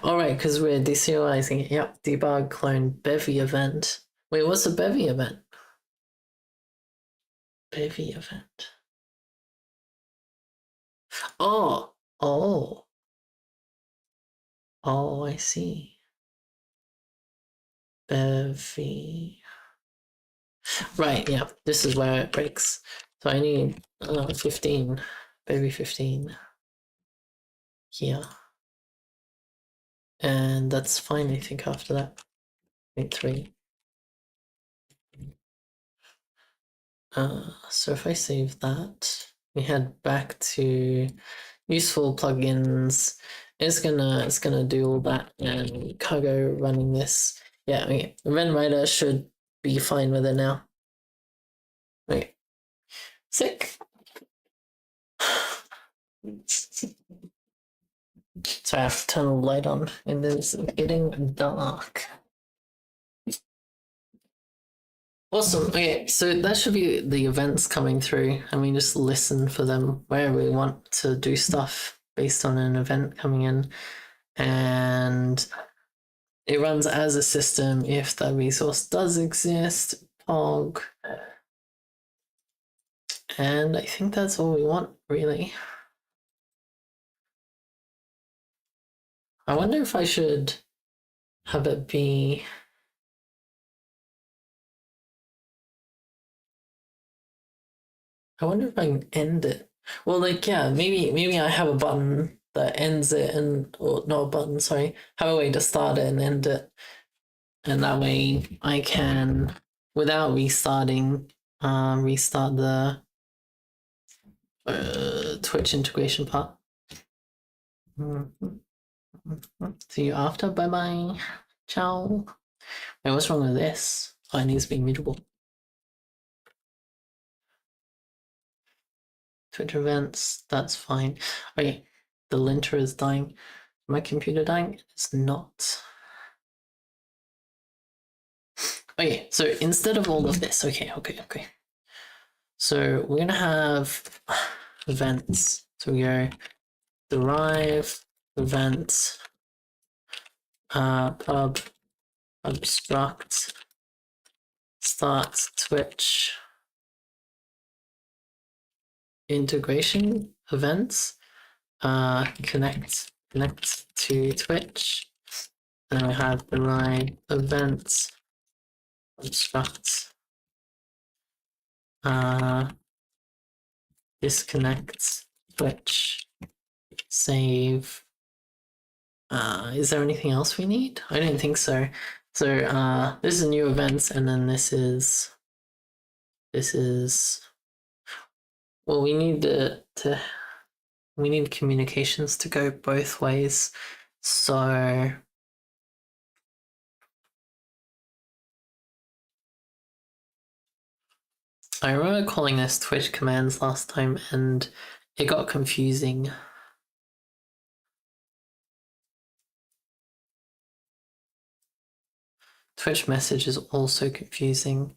All right, because we're deserializing it. Yep, debug clone Bevy event. Wait, what's a Bevy event? Bevy event. Oh, I see. Bevy. Right, yeah, this is where it breaks. So I need 15, Bevy 15 here. And that's fine, I think, after that. Wait, 3. So if I save that, we head back to useful plugins. It's gonna do all that, and cargo running this. Yeah, okay. Event Writer should be fine with it now. Okay. Sick. So I have to turn the light on, and it's getting dark. Awesome. Okay, so that should be the events coming through, and we just listen for them wherever we want to do stuff based on an event coming in, and it runs as a system if that resource does exist. Pog. And I think that's all we want, really. I wonder if I should have it be... I wonder if I can end it. Well, like, yeah, maybe I have a button that ends it, and or not a button, sorry, have a way to start it and end it, and that way I can, without restarting, restart the Twitch integration part. See you after. Bye bye. Ciao. Wait, what's wrong with this? Oh, it needs to be mutable. Twitch events, that's fine. Okay, the linter is dying. My computer dying? It's not. Okay, so instead of all of this, okay. So we're gonna have events. So we go derive events, pub obstruct start Twitch integration events, connect to Twitch. Then we have derive events obstruct disconnect Twitch save. Is there anything else we need? I don't think so. So this is new events, and then this is well, we need we need communications to go both ways. So I remember calling this Twitch commands last time, and it got confusing. Twitch message is also confusing.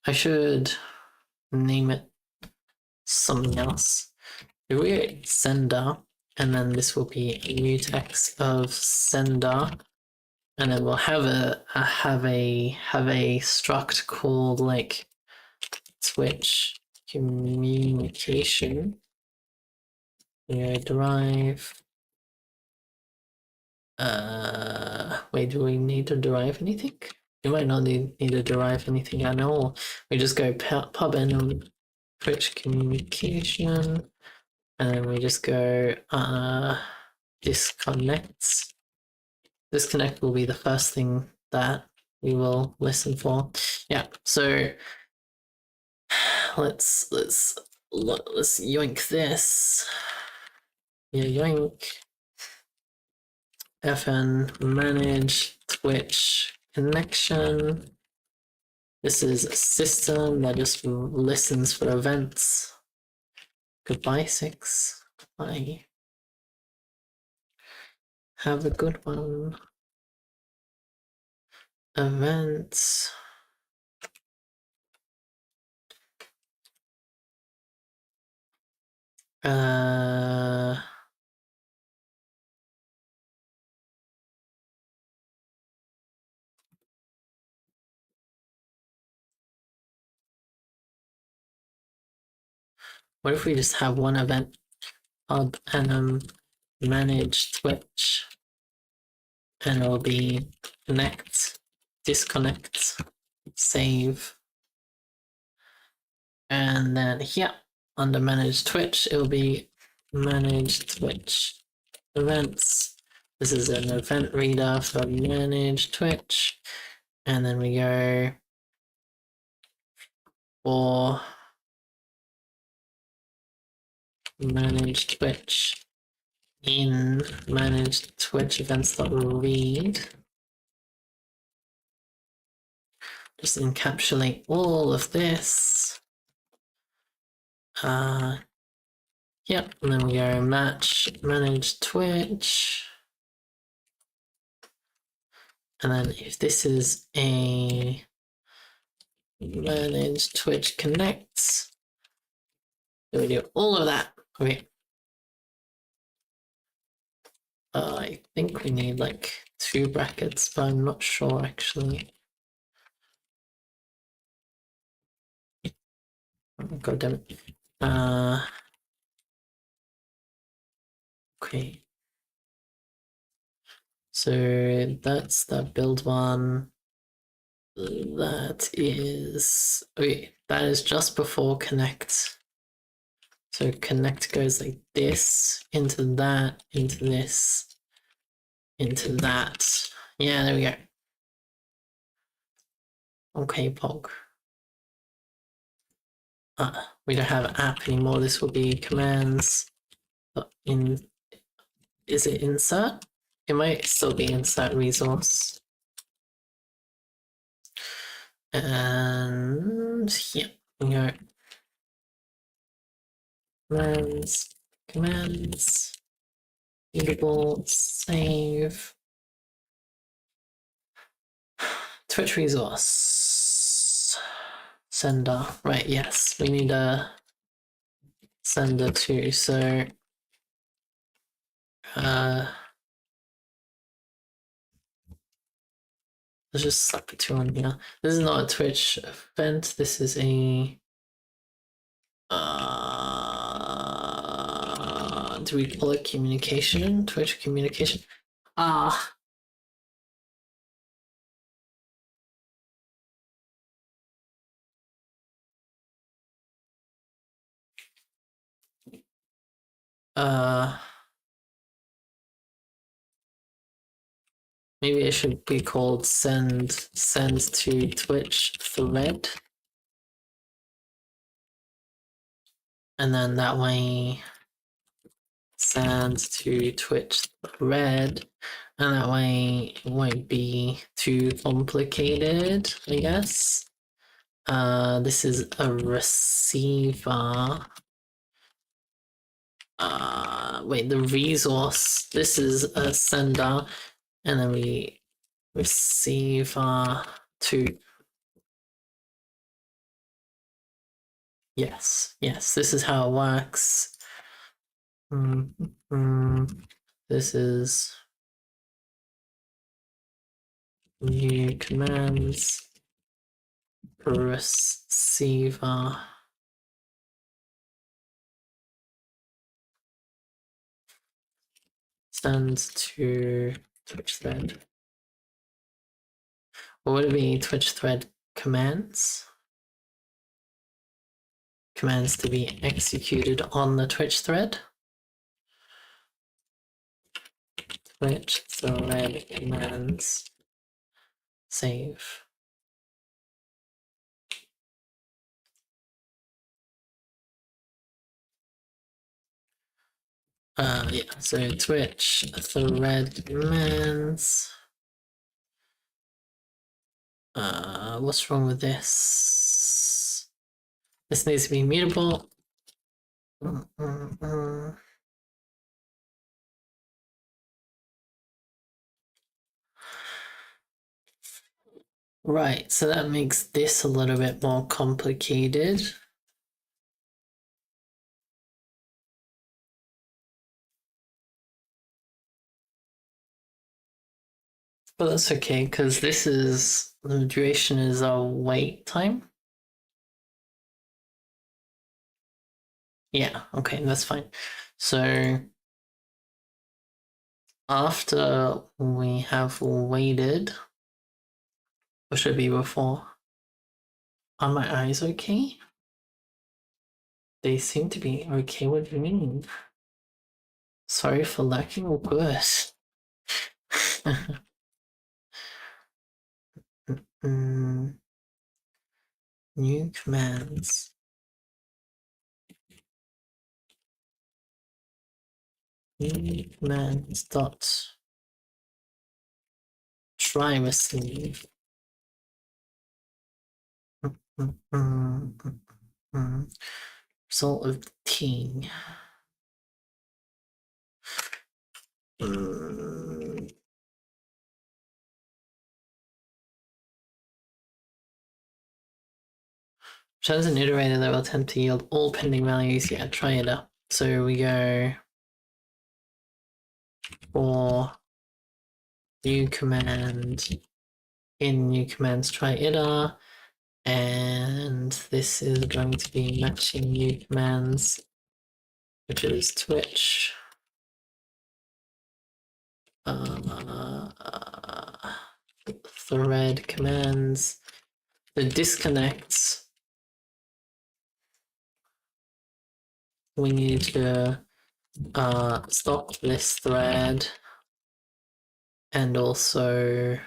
I should name it something else. If we sender, and then this will be a new text of sender, and then we'll have a struct called like Twitch communication. Derive. Wait, do we need to derive anything? We might not need to derive anything at all. We just go pub and Twitch communication, and then we just go disconnect. Disconnect will be the first thing that we will listen for. Yeah, so let's yoink this. Yeah, yoink. FN manage Twitch connection. This is a system that just listens for events. Goodbye, 6. Bye. Have a good one. Events. What if we just have one event pub and manage Twitch, and it'll be connect, disconnect, save, and then here under manage Twitch it will be manage Twitch events. This is an event reader for manage Twitch, and then we go or manage Twitch in manage Twitch events.read. Just encapsulate all of this. Yep, and then we go manage Twitch. And then if this is a manage Twitch connects, then we do all of that. Okay. I think we need like 2 brackets, but I'm not sure actually. Oh, God damn it. Okay. So that's the build one. That is that is just before connect. So connect goes like this into that, into this, into that. Yeah, there we go. Okay, Pog. We don't have an app anymore. This will be commands. Is it insert? It might still be insert resource. And yeah, we go commands, mutable, save, Twitch resource, sender. Right, yes, we need a sender too. So, let's just slap the 2 on here. This is not a Twitch event. This is a do we call it communication? Twitch communication? Maybe it should be called send to Twitch thread. And then that way send to Twitch thread. And that way it won't be too complicated, I guess. This is a receiver. Wait, the resource. This is a sender, and then we receiver to. Yes, this is how it works. This is new commands receiver. Send to Twitch thread. What would it be? Twitch thread commands? Commands to be executed on the Twitch thread. Twitch thread commands. Save. Yeah, so Twitch thread commands. What's wrong with this? This needs to be mutable. Right, so that makes this a little bit more complicated. But that's okay, because this is, the duration is our wait time. Yeah, okay, that's fine. So after we have waited, or should it be before? Are my eyes okay? They seem to be okay. What do you mean? Sorry for lacking or good? New commands. New commands dot try receive. Result of T. Shows an iterator that will attempt to yield all pending values. Yeah, try it up. So we go for new command in new commands try iter, and this is going to be matching new commands, which is Twitch. Thread commands. The disconnects. We need to stop this thread, and also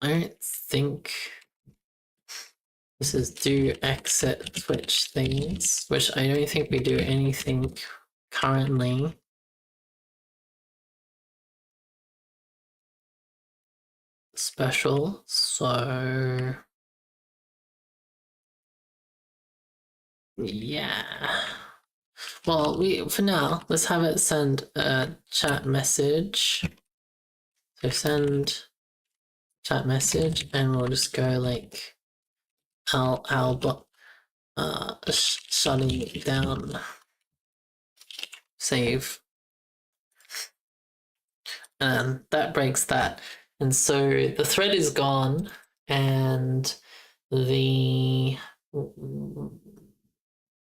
I don't think this is do exit Twitch things, which I don't think we do anything currently. Special, so yeah. Well, for now, let's have it send a chat message. So send chat message, and we'll just go like owl shutting down. Save. And that breaks that. And so the thread is gone, and the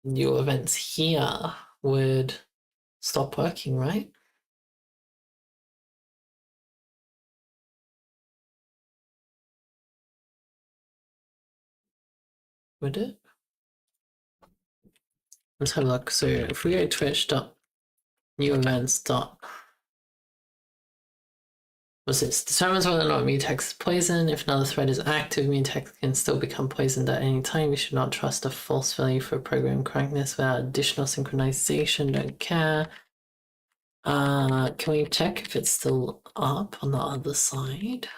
new events here would stop working, right? Would it? Let's have a look. So if we go twitch.new events was it determines whether or not mutex is poison. If another thread is active, mutex can still become poisoned at any time. We should not trust a false value for program correctness without additional synchronization. Don't care. Can we check if it's still up on the other side?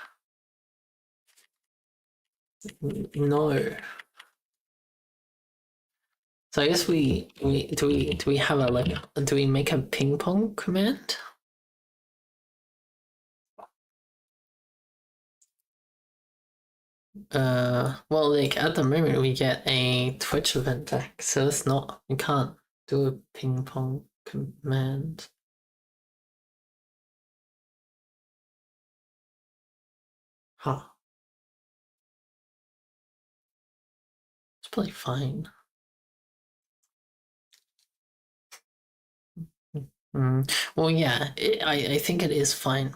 No. So I guess we have do we make a ping pong command? Well, like at the moment we get a Twitch event deck, so it's not, we can't do a ping pong command. Huh. It's probably fine. Well, yeah, I think it is fine.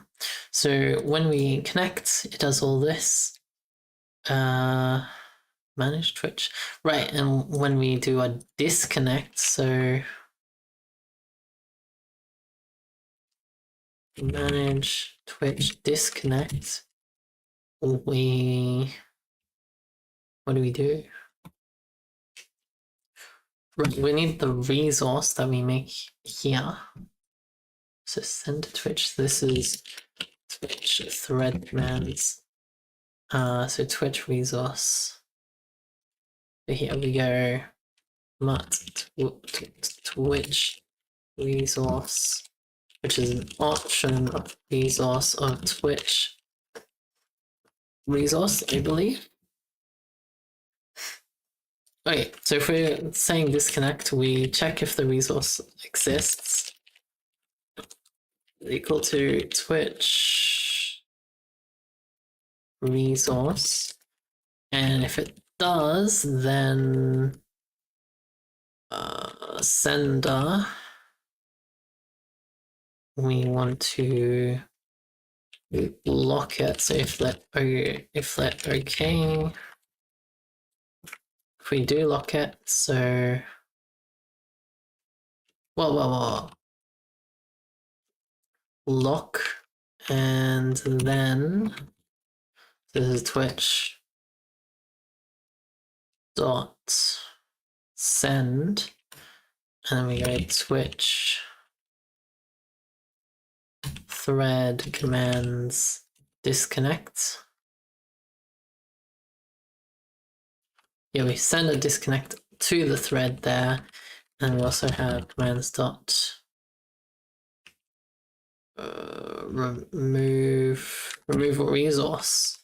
So when we connect, it does all this. Manage Twitch. Right, and when we do a disconnect, so manage Twitch disconnect, what do we do? Right, we need the resource that we make here. So send to Twitch. This is Twitch thread commands. So Twitch resource. So here we go. Twitch resource, which is an option of resource of Twitch resource, I believe. Okay, so if we're saying disconnect, we check if the resource exists. Equal to Twitch resource, and if it does, then sender, we want to lock it. So if let okay, if we do lock it, so well, lock, and then this is Twitch dot send, and then we go switch thread commands disconnect. Yeah, we send a disconnect to the thread there, and we also have commands dot remove a resource,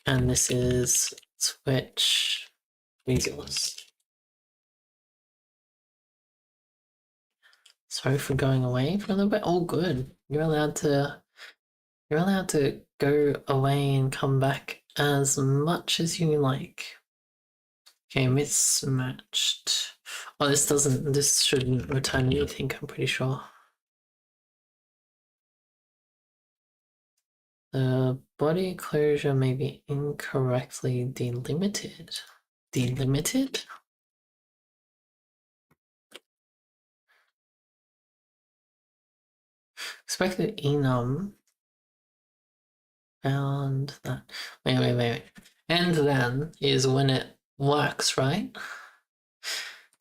and this is switch resource. Sorry for going away for a little bit. Oh, good. You're allowed to go away and come back as much as you like. Okay, mismatched. Oh, this shouldn't return anything, I'm pretty sure. The body closure may be incorrectly delimited. Delimited? Expected enum found that. Wait. And then is when it works, right?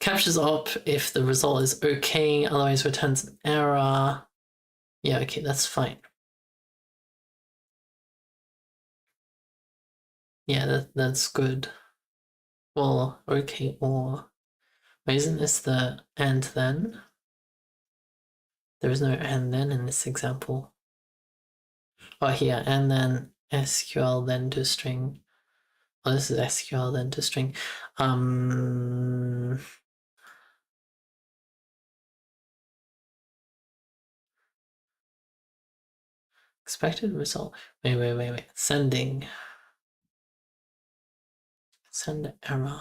Captures op if the result is okay, otherwise returns an error. Yeah, okay, that's fine. Yeah, that's good. Well, okay, or wait, isn't this the and then? There is no and then in this example. Oh, here, and then SQL then to string. Oh, this is SQL then to string. Expected result. Wait. Sending. Send error.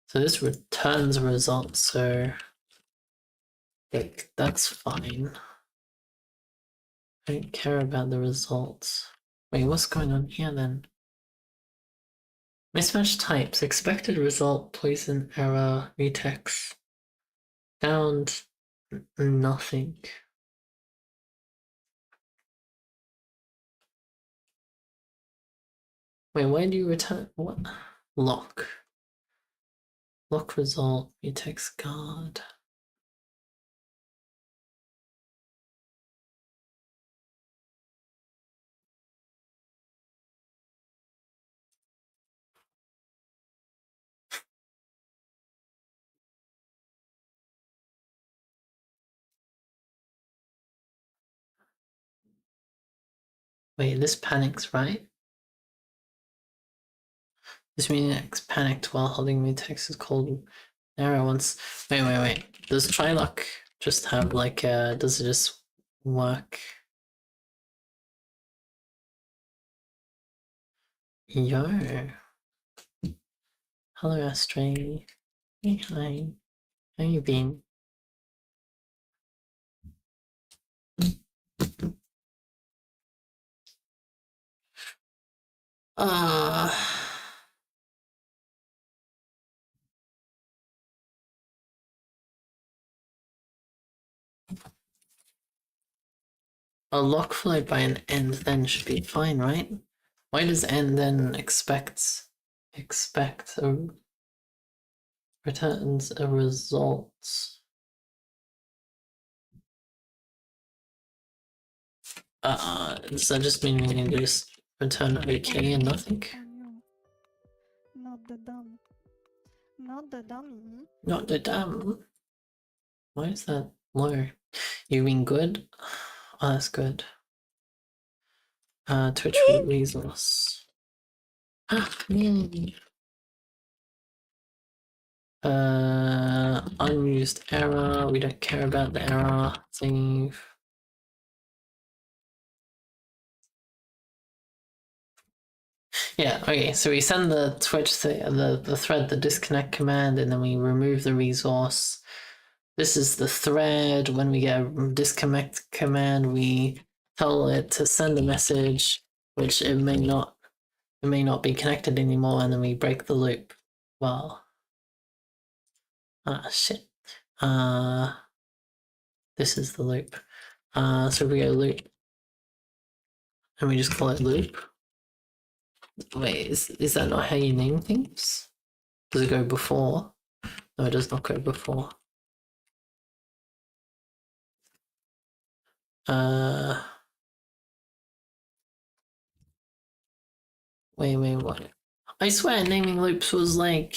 So this returns a result, so like that's fine. I don't care about the results. Wait, what's going on here then? Mismatch types. Expected result, poison, error, retext. Found nothing. Wait, why do you return what? Lock. Lock result, retext guard. Wait, this panics, right? This Maniacs panicked while holding mutex is called error once. Wait. Does Trylock just have like does it just work? Yo. Hello Astray. Hey hi. How you been? Uh a lock followed by an end then should be fine, right? Why does end then expect a returns a result? Does that just mean we can just return okay and nothing? Not the dumb. Not the dummy. Not the dumb. Why is that low? You mean good? Oh, that's good. Twitch resource. Unused error. We don't care about the error. Save. Yeah, okay, so we send the Twitch the thread, the disconnect command, and then we remove the resource. This is the thread. When we get a disconnect command, we tell it to send a message, which it may not be connected anymore, and then we break the loop. Well, shit. This is the loop. So we go loop, and we just call it loop. Wait, is that not how you name things? Does it go before? No, it does not go before. Wait, what? I swear naming loops was like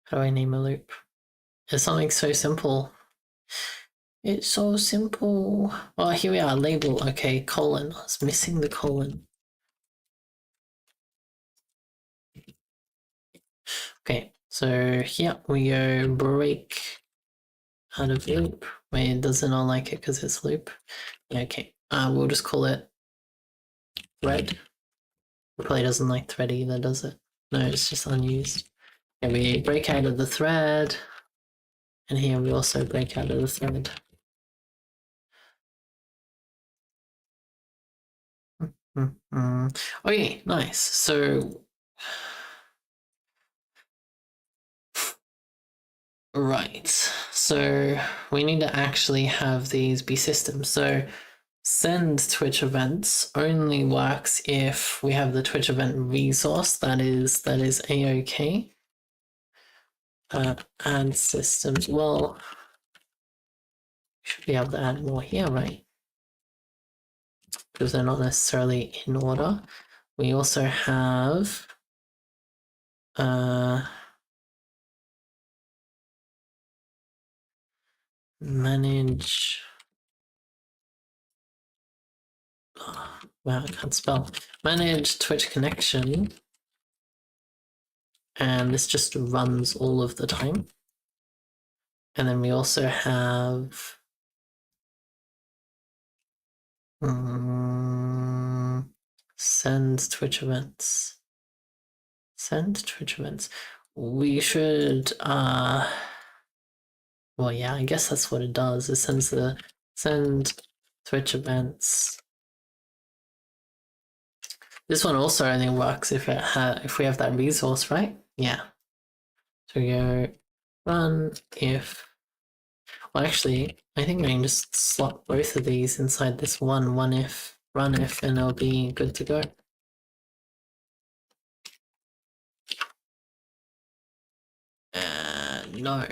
how do I name a loop? It's something so simple. It's so simple. Oh, here we are, label. Okay, colon. I was missing the colon. Okay, so here we go, break out of loop. Wait, does it not like it because it's loop? Yeah, okay. We'll just call it thread. It probably doesn't like thread either, does it? No, it's just unused. Okay, we break out of the thread. And here we also break out of the thread. Okay, nice. So, right. So we need to actually have these be systems. So send Twitch events only works if we have the Twitch event resource. That is a-okay. Add systems. Well, should be able to add more here, right? Because they're not necessarily in order. We also have manage. Wow, I can't spell. Manage Twitch connection, and this just runs all of the time. And then we also have send Twitch events. Send Twitch events. We should well, yeah, I guess that's what it does. It sends the send Twitch events. This one also only works if we have that resource, right? Yeah. So we go run if. Well, actually, I think I can just slot both of these inside this one if, run if, and it'll be good to go. No.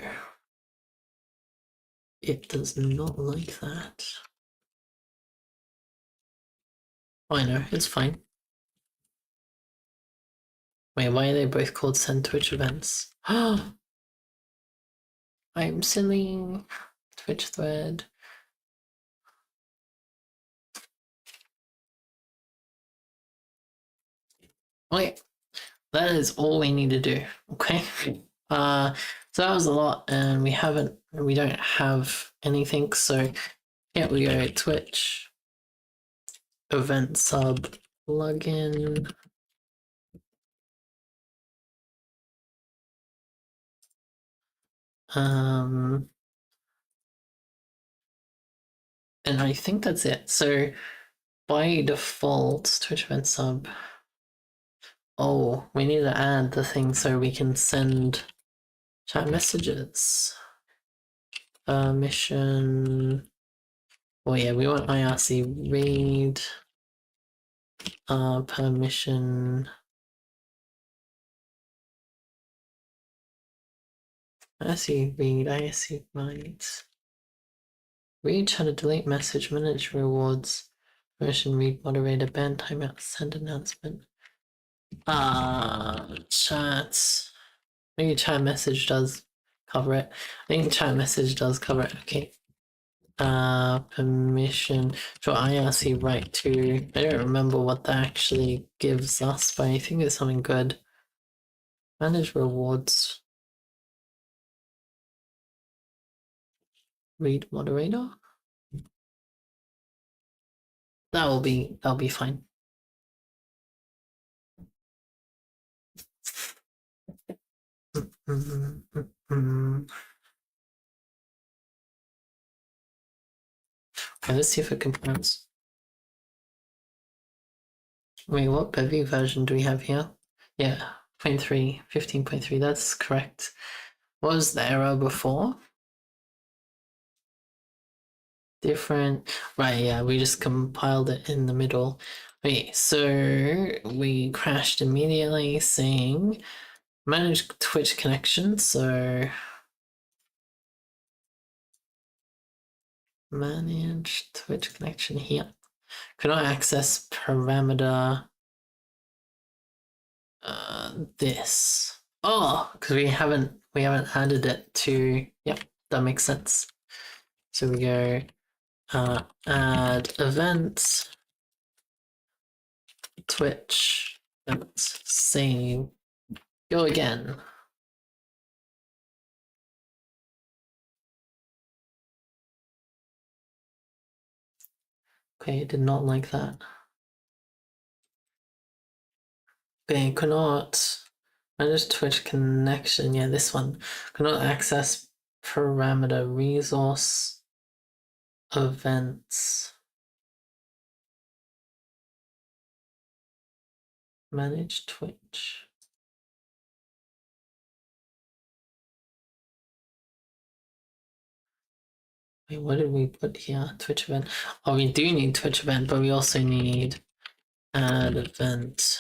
It does not like that. Oh, I know, it's fine. Wait, why are they both called send Twitch events? I'm silly. Twitch thread. Wait, that is all we need to do. Okay. So that was a lot, and we don't have anything. So here we go. Twitch event sub plugin. And I think that's it. So by default, Twitch event sub. Oh, we need to add the thing so we can send chat messages. Permission. Oh yeah, we want IRC read. Permission. IRC read, IRC write. Read, how to delete message, manage rewards. Permission read, moderator, ban timeout, send announcement. Chat. Maybe chat message does cover it. I think chat message does cover it. Okay. Permission. So IRC right to. I don't remember what that actually gives us, but I think it's something good. Manage rewards. Read moderator. That'll be fine. Okay, let's see if it complies. Wait, what Bevy version do we have here? Yeah, 15.3, 15.3, that's correct. What was the error before? Different, right? Yeah, we just compiled it in the middle. Okay, so we crashed immediately saying manage Twitch connection. So manage Twitch connection here. Cannot access parameter this. Oh, because we haven't added it to. Yep, that makes sense. So we go add events, Twitch, let's save, go again. Okay, did not like that. Okay, cannot manage Twitch connection. Yeah, this one. Cannot access parameter resource events. Manage Twitch. Wait, what did we put here? Twitch event. Oh, we do need Twitch event, but we also need add event.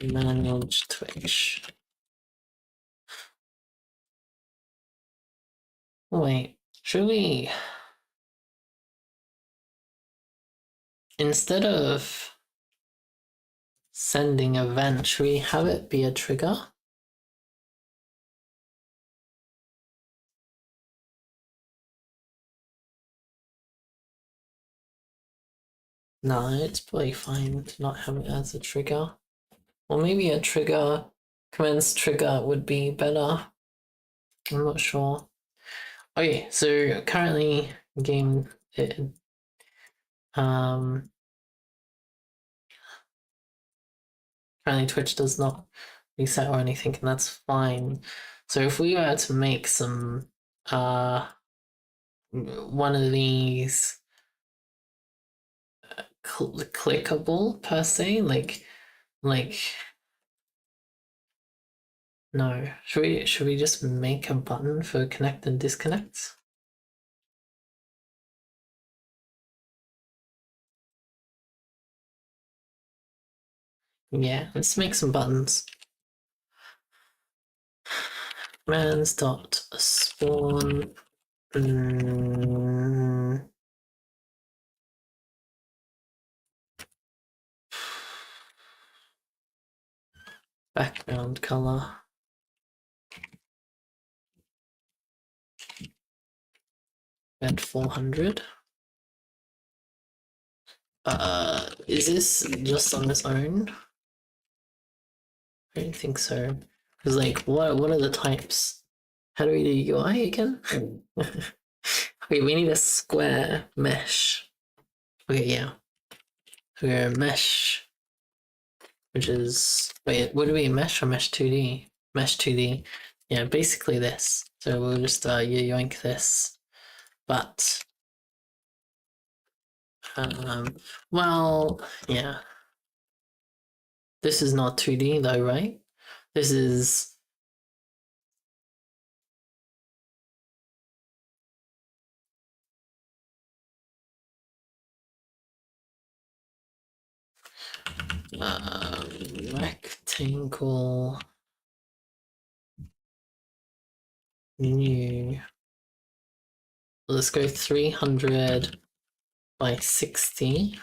Manage Twitch. Wait, should we, instead of sending event, should we have it be a trigger? No, it's probably fine to not have it as a trigger. Or maybe a trigger, commence trigger would be better. I'm not sure. Okay, so currently game currently Twitch does not reset or anything, and that's fine. So if we were to make some one of these clickable per se, like no, should we just make a button for connect and disconnect? Yeah, let's make some buttons. Mans dot spawn background color red 400. Is this just on its own? I don't think so. Cause like, what are the types? How do we do UI again? Okay, we need a square mesh. Okay, yeah. Square mesh, which is, wait, would it be mesh or mesh 2D? Mesh 2D. Yeah, basically this. So we'll just yoink this. But well, yeah. This is not 2D though, right? This is rectangle new. Let's go 300 by 60.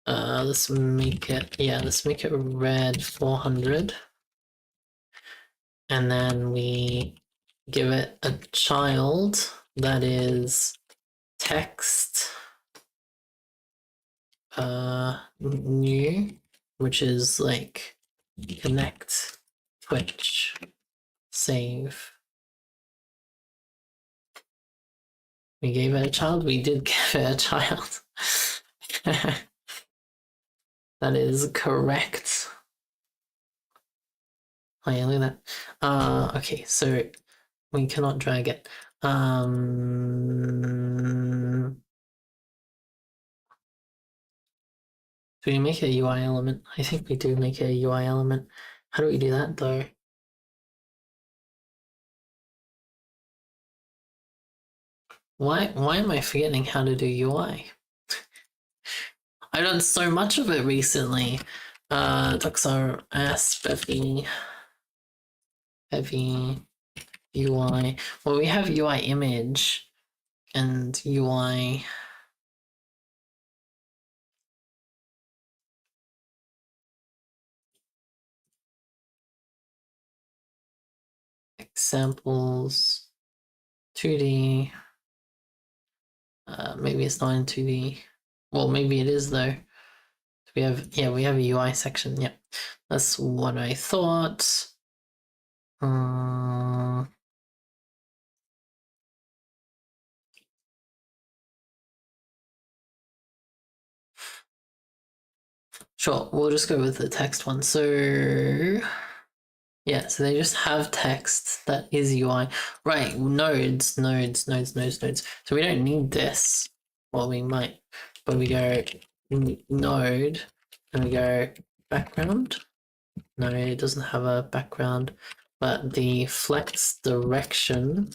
Let's make it red 400. And then we give it a child that is text new, which is like connect Twitch save. We gave it a child. We did give it a child. That is correct. Oh yeah, look at that. Okay, so we cannot drag it. Do Do we make a UI element? I think we do make a UI element. How do we do that though? Why am I forgetting how to do UI? I've done so much of it recently. Doxar S Bevy UI. Well, we have UI image and UI. Examples, 2D. Maybe it's not in 2D. Well, maybe it is though. We have a UI section. Yep, that's what I thought. Sure, we'll just go with the text one. So yeah, so they just have text that is UI. Right, nodes. So we don't need this. Well, we might, but we go node and we go background. No, it doesn't have a background, but the flex direction,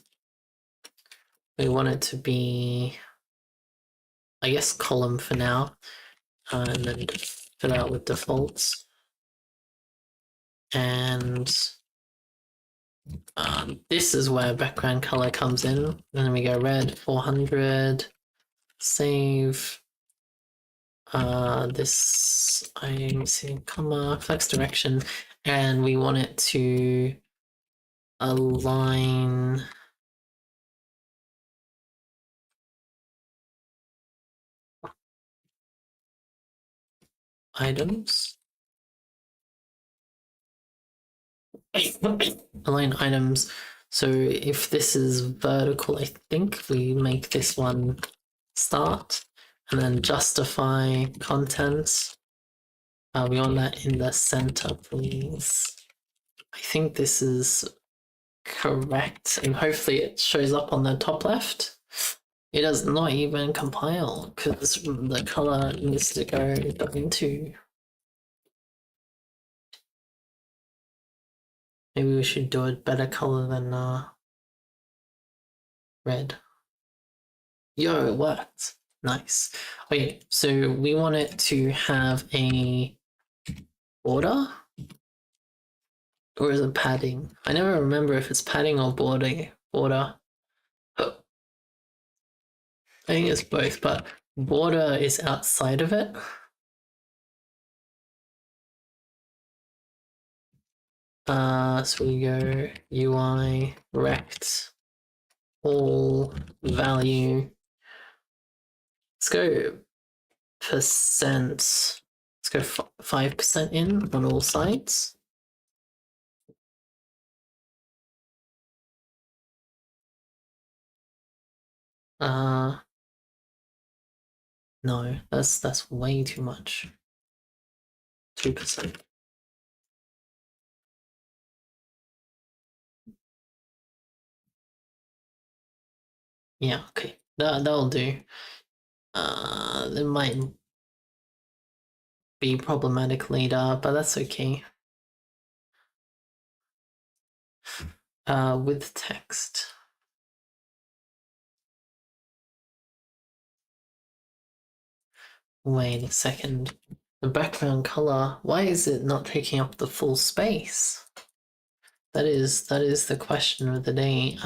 we want it to be, I guess, column for now, and then fill out with defaults. And this is where background color comes in. And then we go red 400, save. This I'm seeing comma flex direction, and we want it to align items. Align items. So if this is vertical, I think we make this one start and then justify content. We want that in the center, please. I think this is correct, and hopefully it shows up on the top left. It does not even compile because the color needs to go into. Maybe we should do a better color than red. Yo, it worked. Nice. Okay, so we want it to have a border, or is it padding? I never remember if it's padding or border. I think it's both, but border is outside of it. So we go UI rect all value. Let's go percent. Let's go 5% in on all sides. No, that's way too much. 2%. Yeah, okay. That'll do. It might be problematic later, but that's okay. With text. Wait a second. The background color, why is it not taking up the full space? That is the question of the day.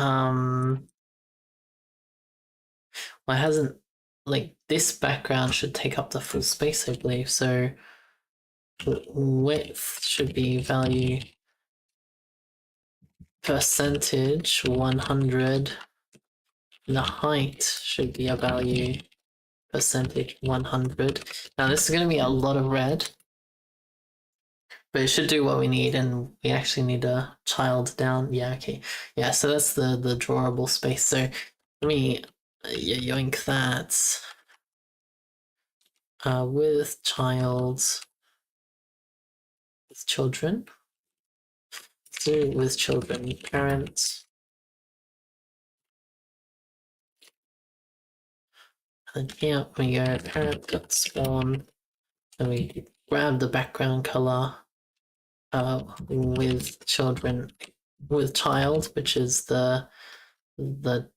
Why hasn't, like, this background should take up the full space, I believe. So width should be value percentage 100. The height should be a value percentage 100. Now this is going to be a lot of red, but it should do what we need, and we actually need a child down. Yeah, okay. Yeah, so that's the drawable space. So let me yoink that. With child, with children. So with children, parents. And here we go, parent.spawn and we grab the background color with children, with child, which is the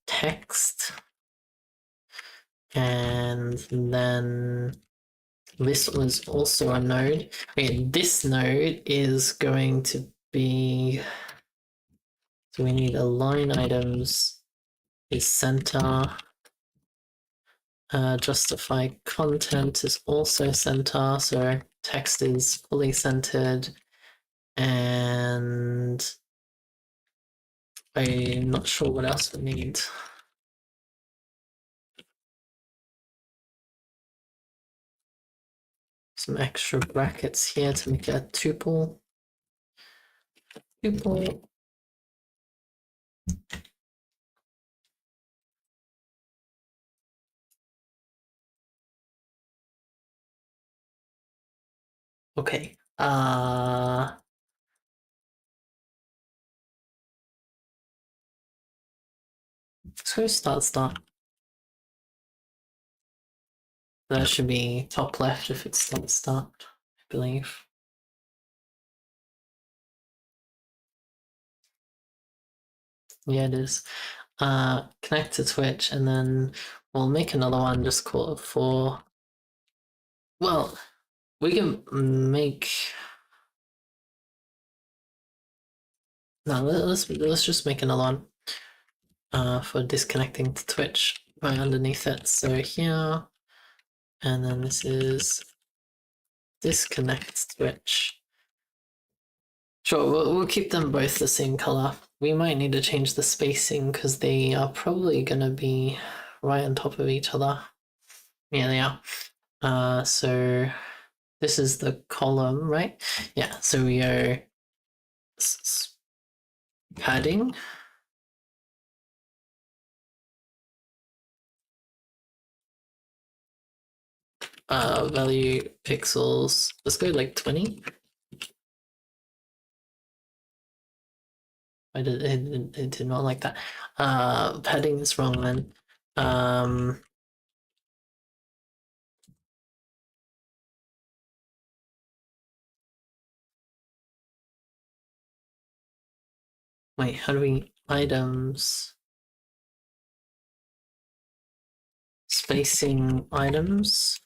text, and then this was also a node. Okay, this node is going to be, so we need align items is center. Justify content is also center, so text is fully centered, and I'm not sure what else we need. Some extra brackets here to make a tuple. Okay. So start. That should be top left if it's start, I believe. Yeah, it is. Connect to Twitch, and then we'll make another one. Just call it for. Well, we can make. No, let's just make another one. For disconnecting to Twitch right underneath it. So here, and then this is disconnect Twitch. Sure, we'll keep them both the same color. We might need to change the spacing because they are probably going to be right on top of each other. Yeah, they are. So this is the column, right? Yeah, so we are padding. Value pixels. Let's go like 20. It did not like that. Padding is wrong then. Wait, how do we items? Spacing items.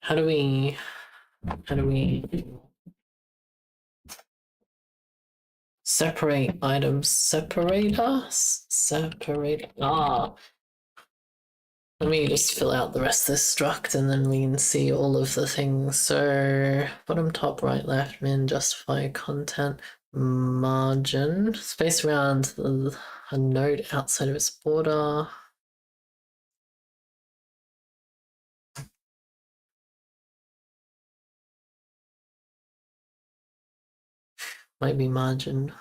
How do we separate items? Separate. Let me just fill out the rest of this struct and then we can see all of the things. So bottom, top, right, left, min, justify, content, margin, space around a node outside of its border. Might be margin.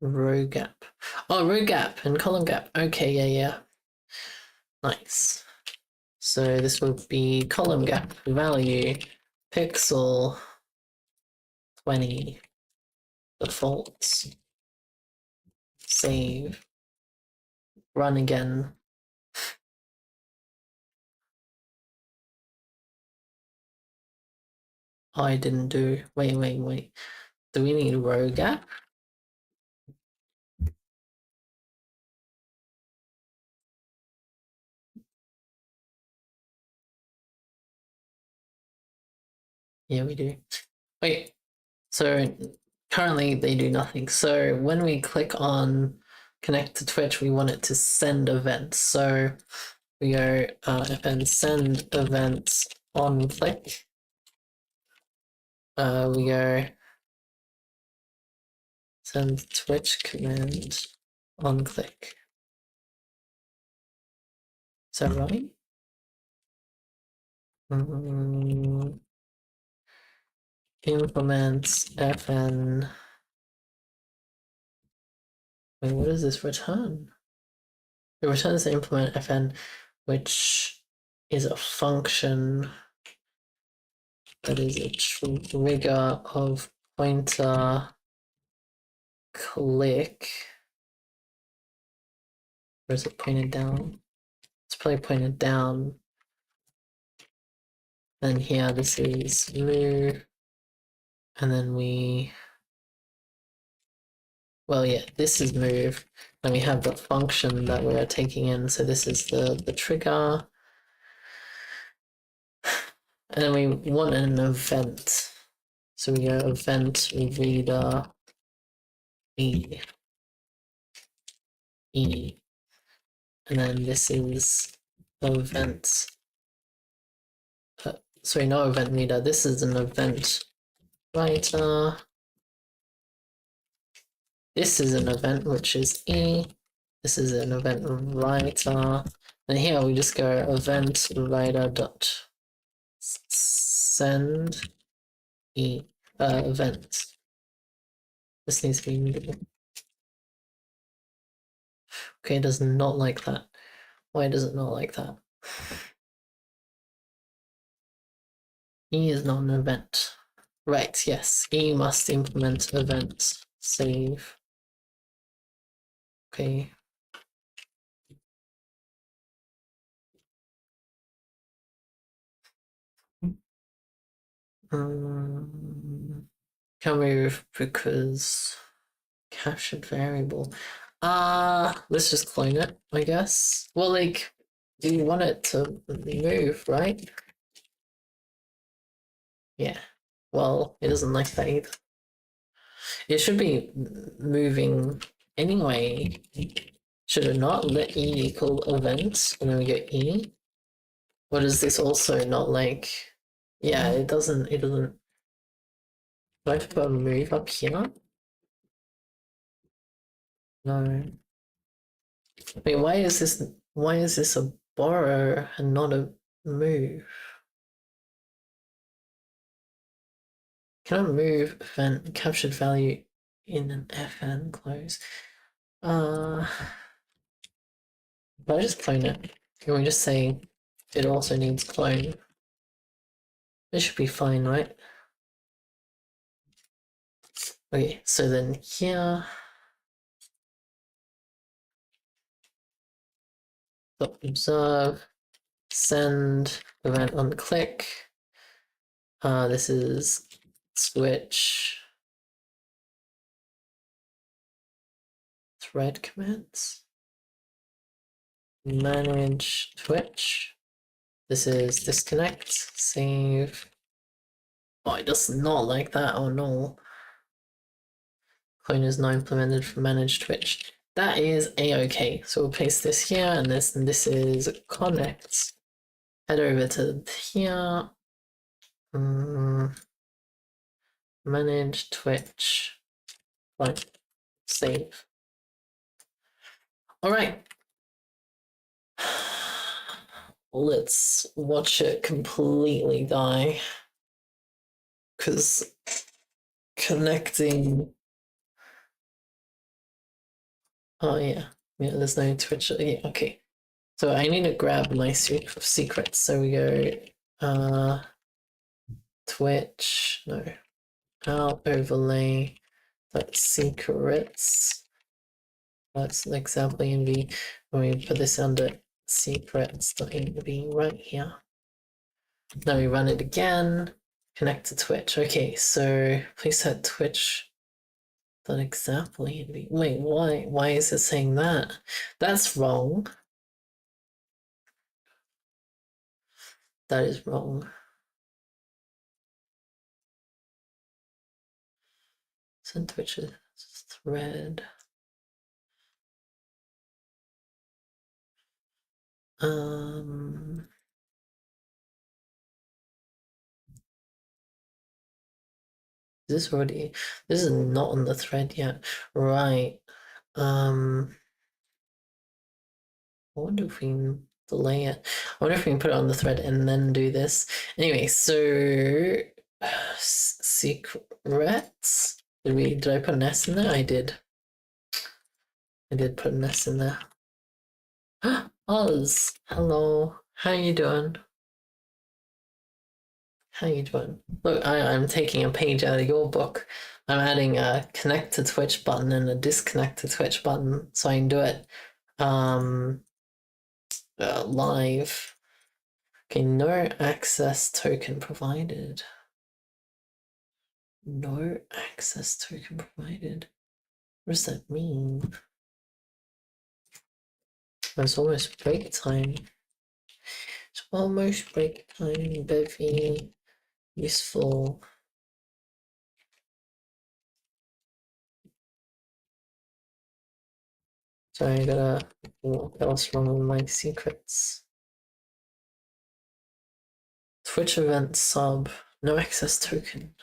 Row gap. Oh, row gap and column gap. Okay, yeah. Nice. So this would be column gap value pixel 20 defaults. Save. Run again. I didn't do. Wait. Do we need row gap? Yeah, we do. Wait. So currently they do nothing. So when we click on connect to Twitch, we want it to send events. So we go and send events on click. We go send Twitch command on click. Is that right? Implements fn. Wait, what does this return? It returns the implement fn, which is a function. that is a trigger of pointer click. Or is it pointed down? It's probably pointed down. And here this is move. And then well, yeah, this is move. And we have the function that we're taking in. So this is the trigger. And then we want an event. So we go event reader E. And then this is event. Sorry, no event reader. This is an event writer. This is an event, which is E. This is an event writer. And here we just go event writer dot send E event. This needs to be mutable. Okay, it does not like that. Why does it not like that? E is not an event. Right, yes. E must implement event. Save. Okay. Can move because captured variable. Let's just clone it, I guess. Well, like, do you want it to move, right? Yeah. Well, it doesn't like that either. It should be moving anyway. Should it not? Let E equal event, and then we get E. What is this also not like? Yeah, it doesn't. Do I have to put a move up here? No. Wait, why is this a borrow and not a move? Can I move event captured value in an FN close? But I just clone it. Can we just say it also needs clone? It should be fine, right? Okay, so then here, observe, send event on click. This is switch thread commands. Manage Twitch. This is disconnect, save. Oh, it does not like that. Oh no. Clone is not implemented for manage Twitch. That is a-okay. So we'll paste this here and this is connect. Head over to here. Manage Twitch. Right. Save. Alright. Let's watch it completely die. Because connecting. Oh yeah, there's no Twitch. Yeah, okay. So I need to grab my secrets. So we go Twitch, no, out overlay, that's secrets. That's an example env. And we put this under secrets.env right here. Now we run it again, connect to Twitch. Okay, so please set Twitch. That example env. Wait, why is it saying that? That's wrong. That is wrong. Send Twitch a thread. Is this already? This is not on the thread yet, right? I wonder if we can delay it. I wonder if we can put it on the thread and then do this. Anyway, so secrets. Did I put an S in there? I did. I did put an S in there. Oz, hello. How you doing? How you doing? Look, I'm taking a page out of your book. I'm adding a connect to Twitch button and a disconnect to Twitch button so I can do it live. Okay, no access token provided. No access token provided. What does that mean? It's almost break time. It's almost break time. Bevy, useful. Sorry, I gotta. What else wrong with my secrets? Twitch event sub. No access token.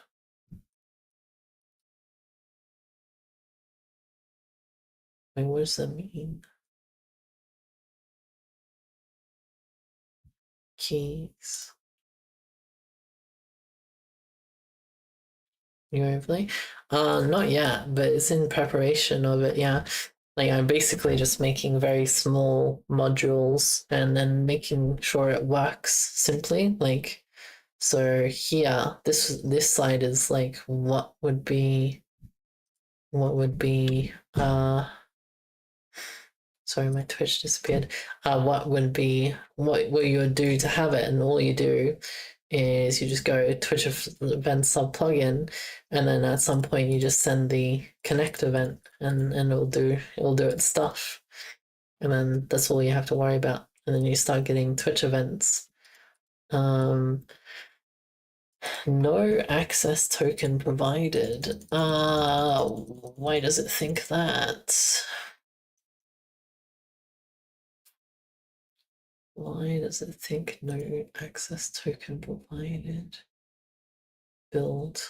Wait, what does that mean? Keys. New overlay? Not yet, but it's in preparation of it, yeah. Like I'm basically just making very small modules and then making sure it works simply. Like so here, this slide is like what would be sorry, my Twitch disappeared. What would be what you would do to have it, and all you do is you just go Twitch event sub plugin, and then at some point you just send the connect event, and it'll do its stuff, and then that's all you have to worry about, and then you start getting Twitch events. No access token provided. Why does it think that? Why does it think no access token provided? Build.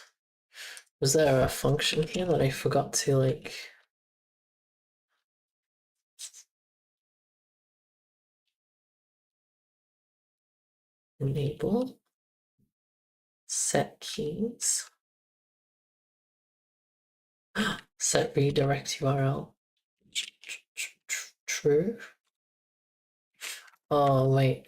Was there a function here that I forgot to like? Enable. Set keys. Set redirect URL. True. Oh wait.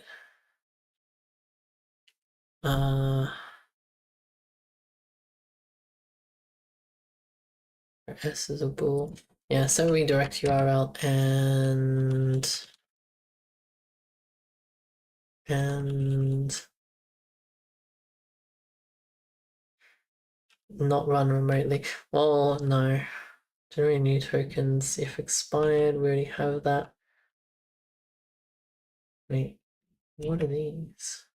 S is a bool. Yeah, set redirect URL and not run remotely. Oh no. Generate new tokens if expired. We already have that. Wait, what are these?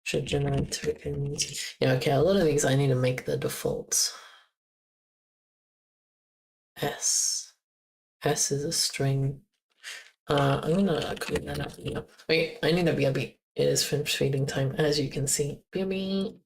Should generate tokens. Yeah, okay, a lot of these I need to make the defaults. S. S is a string. I'm gonna clean that up. Yeah. Wait, I need a BRB. It is fimsh feeding time, as you can see. BRB.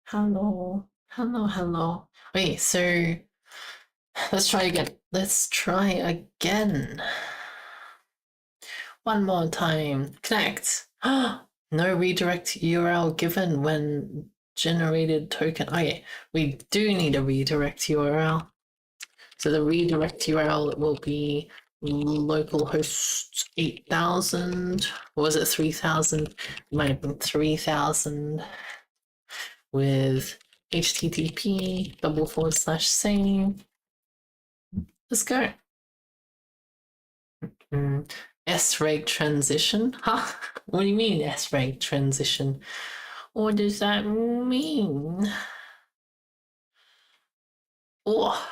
Hello. Hello, hello. Wait, so let's try again. Let's try again. One more time. Connect. No redirect URL given when generated token. Okay, we do need a redirect URL. So the redirect URL will be localhost 8000. Or was it 3000? It might have been 3000 with http://same. Let's go. S-reg transition? Huh? What do you mean S-reg transition? What does that mean? Oh,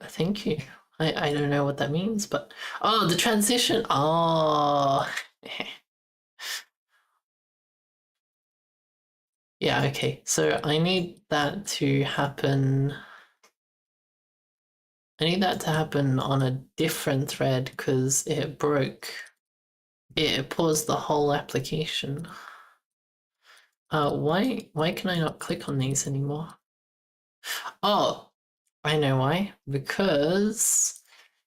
thank you. I don't know what that means, but oh, the transition. Oh, yeah. Okay, so I need that to happen. I need that to happen on a different thread because it broke. It paused the whole application. Why can I not click on these anymore? Oh, I know why. Because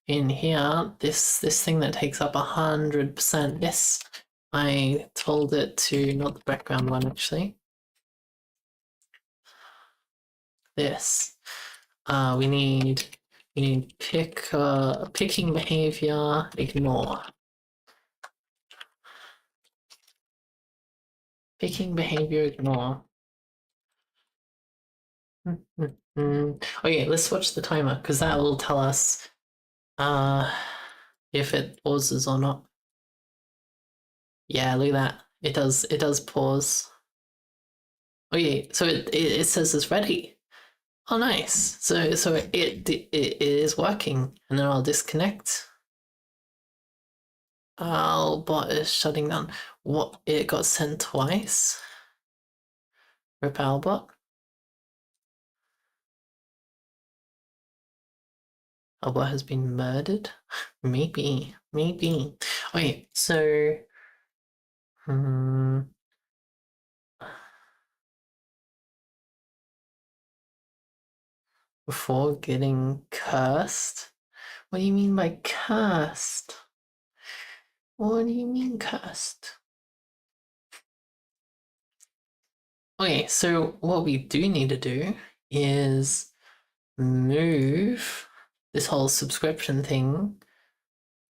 in here, this thing that takes up 100%, this, I told it to, not the background one actually. This. We need picking behavior, ignore. Picking behavior, ignore. Okay, let's watch the timer because that will tell us if it pauses or not. Yeah, look at that. It does pause. Okay, so it says it's ready. Oh, nice. So it is working, and then I'll disconnect. Owlbot is shutting down. What? It got sent twice. Rip Owlbot. Owlbot has been murdered. Maybe. Wait. So. Before getting cursed. What do you mean by cursed? What do you mean cursed? Okay, so what we do need to do is move this whole subscription thing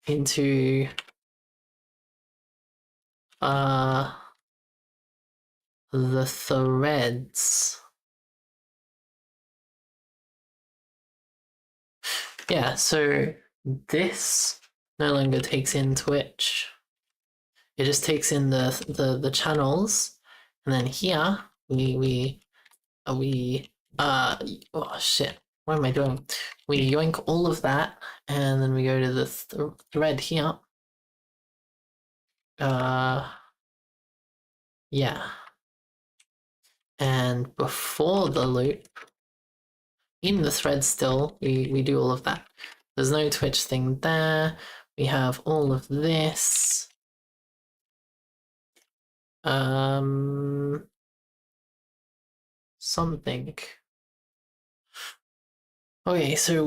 into the threads. Yeah, so this no longer takes in Twitch. It just takes in the channels, and then here oh shit, what am I doing? We yoink all of that, and then we go to the thread here. Yeah. And before the loop, in the thread still, we do all of that. There's no Twitch thing there. We have all of this. Something. Okay, so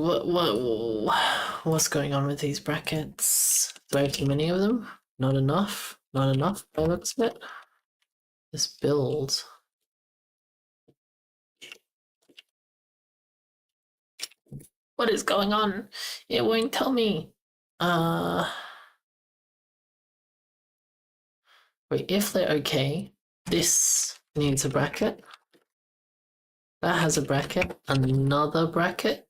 what's going on with these brackets? Do I have too many of them? Not enough? Not enough by the looks of it? This build. What is going on? It won't tell me. Wait, if they're okay, this needs a bracket. That has a bracket. Another bracket.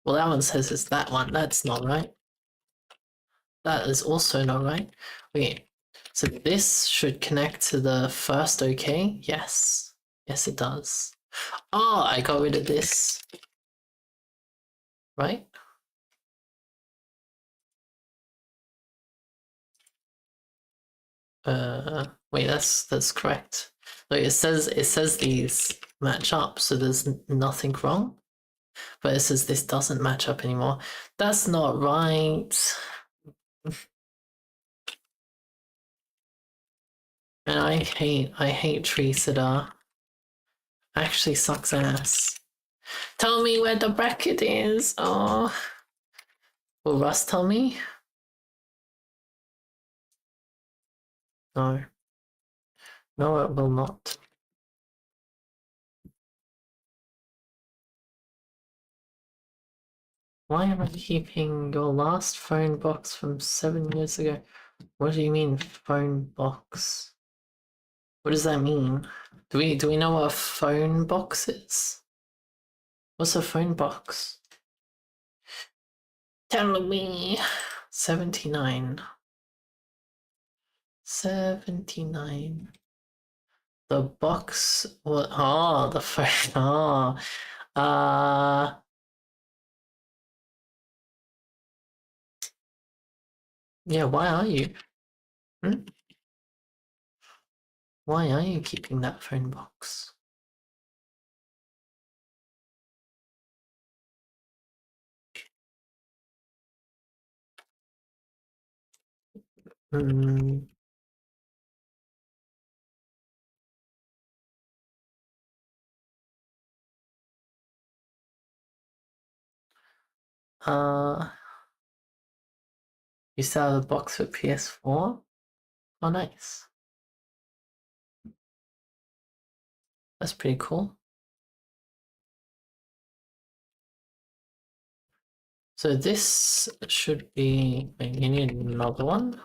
Well, that one says it's that one. That's not right. That is also not right. Okay, so this should connect to the first okay. Yes. Yes, it does. Oh, I got rid of this. Right? Wait, that's correct. Like it says these match up, so there's nothing wrong. But it says this doesn't match up anymore. That's not right. And I hate tree sitter. Actually sucks ass. Tell me where the bracket is. Oh. Will Russ tell me? No. No, it will not. Why am I keeping your last phone box from 7 years ago? What do you mean, phone box? What does that mean? Do we know what a phone box is? What's a phone box? Tell me. 79. 79. The box. What? Oh, the phone. Oh. Yeah, why are you? Hmm? Why are you keeping that phone box? Hmm. Uh, you sell the box for PS4? Oh, nice. That's pretty cool. So this should be. Wait, you need another one?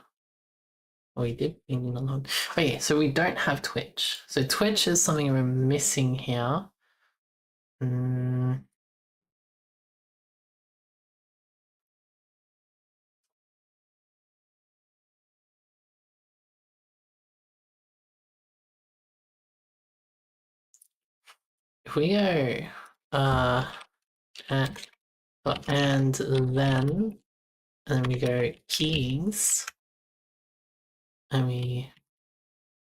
Oh, we did. We need another one. Okay, so we don't have Twitch. So Twitch is something we're missing here. Mm. If we go at, and then we go keys and we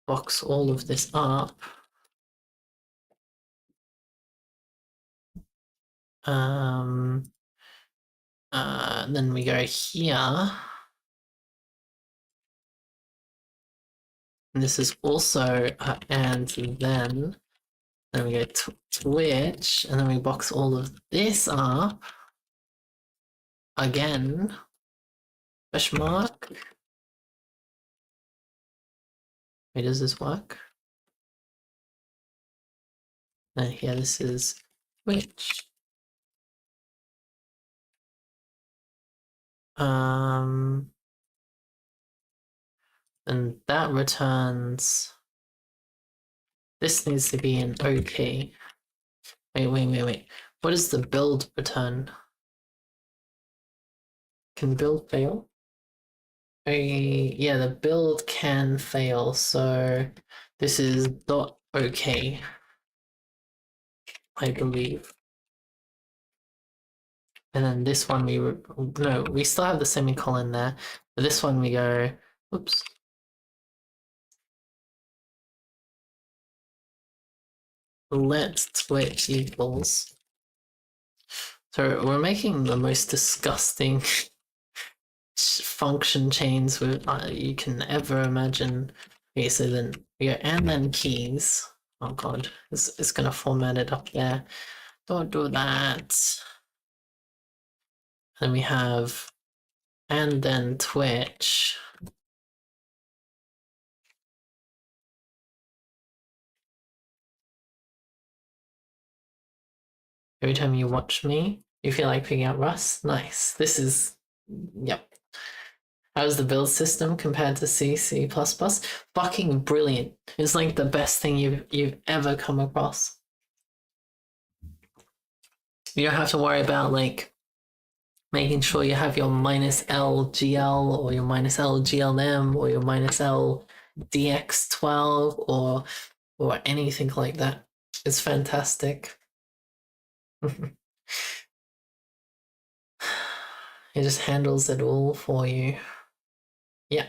box all of this up. Then we go here. And this is also and then we go to Twitch, and then we box all of this up again. Question mark. Wait, does this work? And here, this is Twitch. And that returns. This needs to be an OK. Wait. What does the build return? Can build fail? Yeah, the build can fail. So this is .OK, I believe. And then this one we still have the semicolon there. But this one we go, oops. Let Twitch equals. So we're making the most disgusting function chains you can ever imagine. Okay, so then we go and then keys. Oh god, it's gonna format it up there. Don't do that. Then we have and then Twitch. Every time you watch me, you feel like picking up Rust. Nice. This is, yep. How's the build system compared to C++? Fucking brilliant. It's like the best thing you've ever come across. You don't have to worry about like making sure you have your -LGL or your -LGLM or your -LDX12 or anything like that. It's fantastic. It just handles it all for you. Yeah.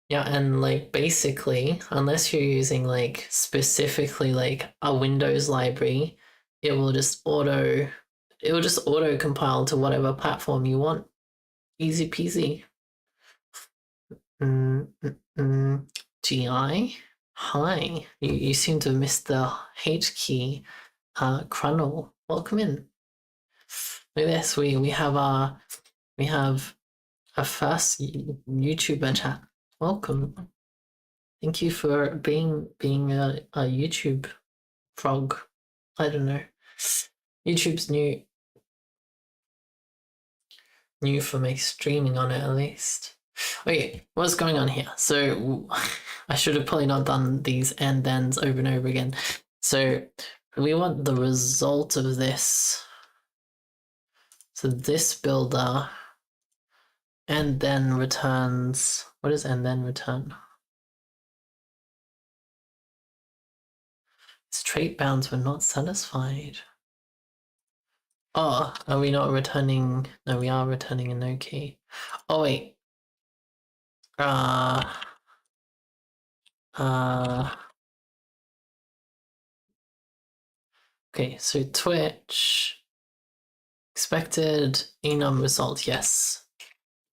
Yeah, and like basically, unless you're using like specifically like a Windows library, it will just auto compile to whatever platform you want. Easy peasy. GI? Hi. You seem to have missed the H key. Crunnel, welcome in. Look at this. We have our first YouTuber chat. Welcome. Thank you for being a YouTube frog. I don't know. YouTube's new for me, streaming on it at least. Okay, what's going on here? So I should have probably not done these and thens over and over again. So we want the result of this. So this builder and then returns. What does and then return? Its trait bounds were not satisfied. Oh, are we not returning? No, we are returning a no key. Oh wait. Okay, so Twitch expected enum result, yes.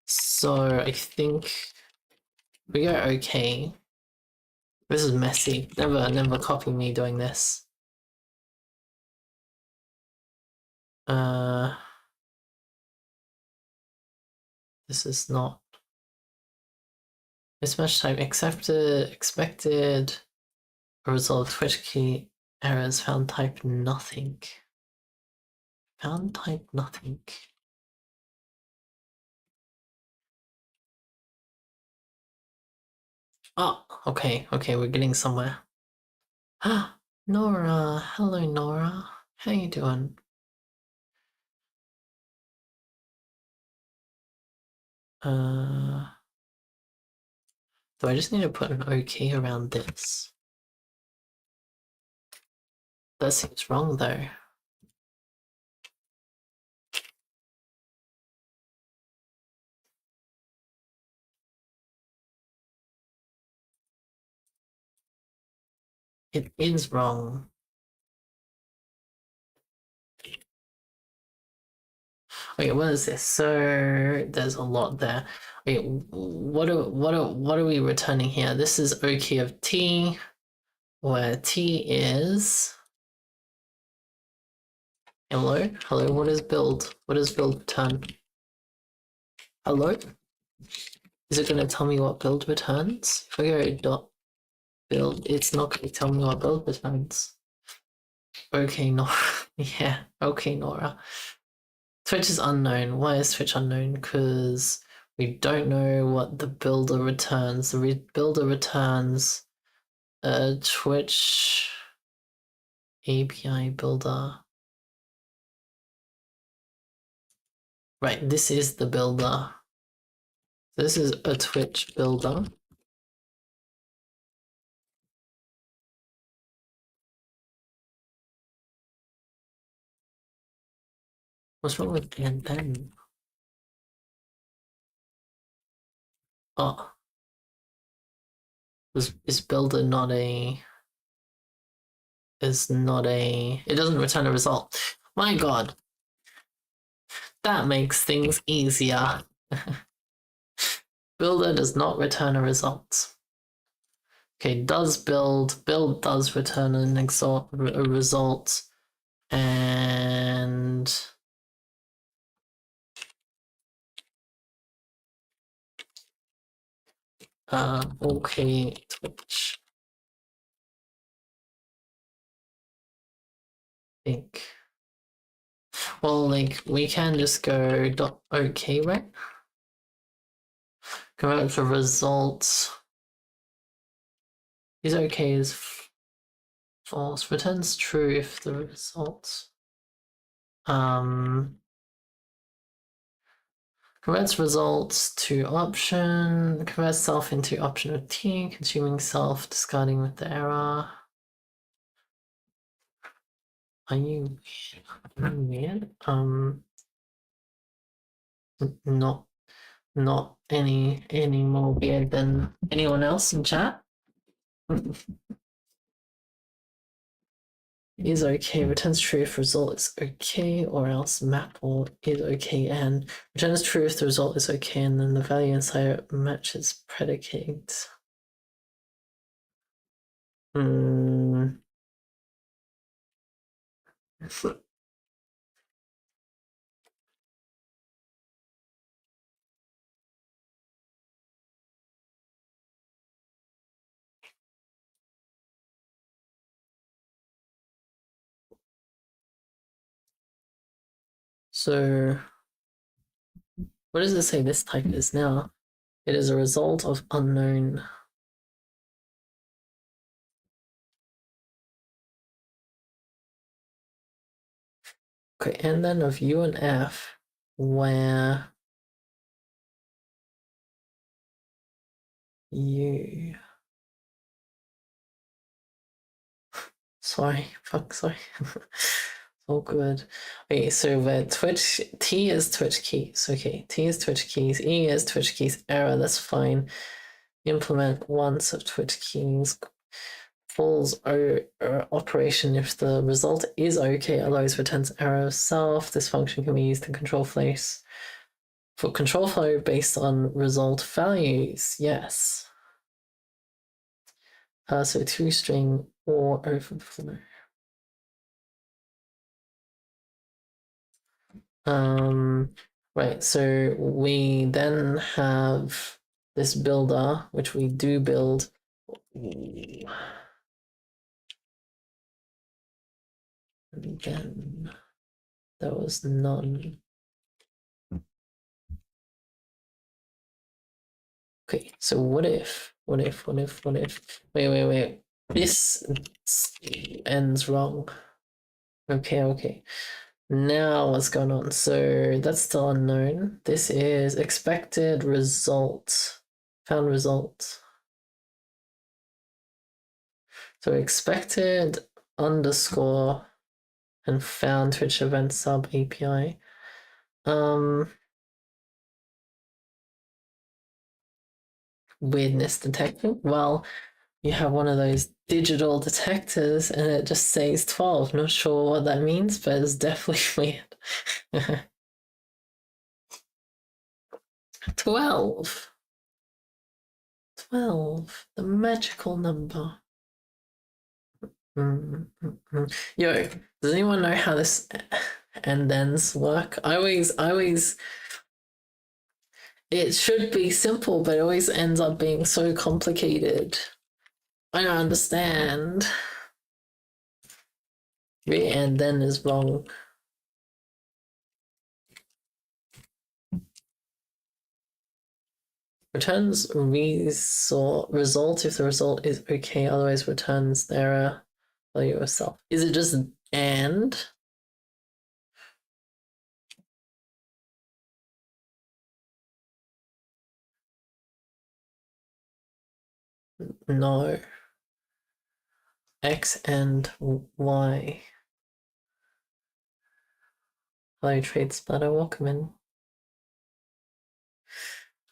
So I think we go okay. This is messy. Never copy me doing this. This is not mismatch type expected result Twitch key errors found type nothing. Found type nothing. Oh, okay, we're getting somewhere. Nora, hello Nora. How you doing? So I just need to put an OK around this. That seems wrong though. It is wrong. Okay, what is this? So there's a lot there. Okay, what are we returning here? This is OK of T, where T is hello. What is build? What does build return? Hello? Is it gonna tell me what build returns? If I go dot build, it's not gonna tell me what build returns. Okay, Nora. Yeah, okay, Nora. Twitch is unknown. Why is Twitch unknown? Because we don't know what the builder returns. The builder returns Twitch API builder. Right, this is the builder. This is a Twitch builder. What's wrong with and then? Oh. Is builder not a... Is not a... It doesn't return a result. My god. That makes things easier. Builder does not return a result. Okay, does build does return a result, and okay, Twitch. I think. Well, like we can just go dot okay, right? Convert for results. Is okay is false. Returns true if the results. Converts results to option. Converts self into option of T. Consuming self. Discarding with the error. Are you weird? Not any more weird than anyone else in chat. is okay, returns true if result is okay, or else map all is okay and returns true if the result is okay, and then the value inside it matches predicate. So what does it say this type is now? It is a result of unknown. Okay, and then of U and F, where U. Sorry, sorry. All good. Okay, so where Twitch T is Twitch keys. Okay, T is Twitch keys. E is Twitch keys. Error. That's fine. Implement once of Twitch keys. Falls operation if the result is okay. Otherwise, returns error self. This function can be used to control flows. For control flow based on result values. Yes. So toString or overflow. Right, so we then have this builder, which we do build. And then there was none. Okay, so what if? Wait. This ends wrong. Okay. Now what's going on? So that's still unknown. This is expected result. Found result. So expected underscore and found Twitch event sub API. Weirdness detection. Well, you have one of those digital detectors and it just says 12. Not sure what that means, but it's definitely weird. 12. 12. The magical number. Yo, does anyone know how this and thens work? I always it should be simple, but it always ends up being so complicated. I don't understand. And then is wrong. Returns result if the result is okay, otherwise returns the error value itself. Is it just and? No. X and Y. Hello, Trade Splatter, welcome in.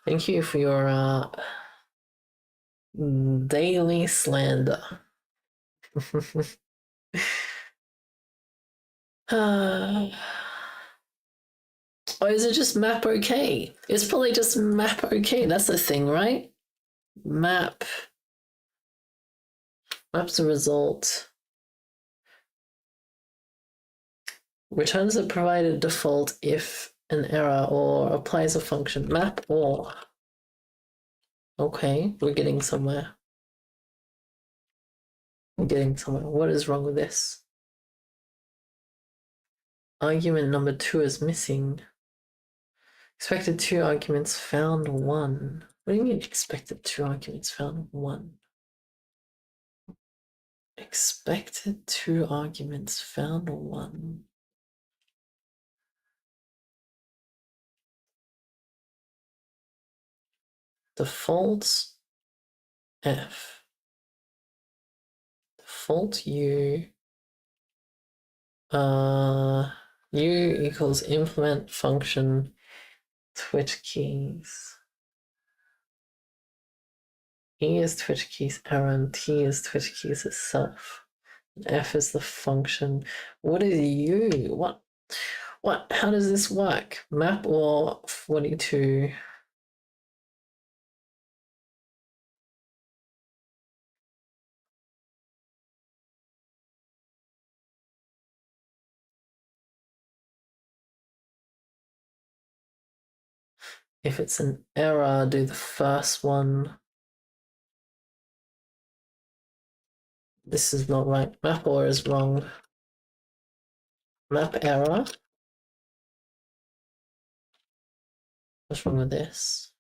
Thank you for your daily slander. Or is it just map okay? It's probably just map okay. That's the thing, right? Maps the result. Returns the provided default if an error or applies a function. Map or. Okay, we're getting somewhere. What is wrong with this? Argument number 2 is missing. Expected 2 arguments found 1. What do you mean expected 2 arguments found 1? Expected 2 arguments found 1. Default F. Default U. U equals implement function Twitch keys. E is Twitch keys error and T is Twitch keys itself. F is the function. What is U? What? How does this work? Map or 42? If it's an error, do the first one. This is not right. Map or is wrong. Map error. What's wrong with this?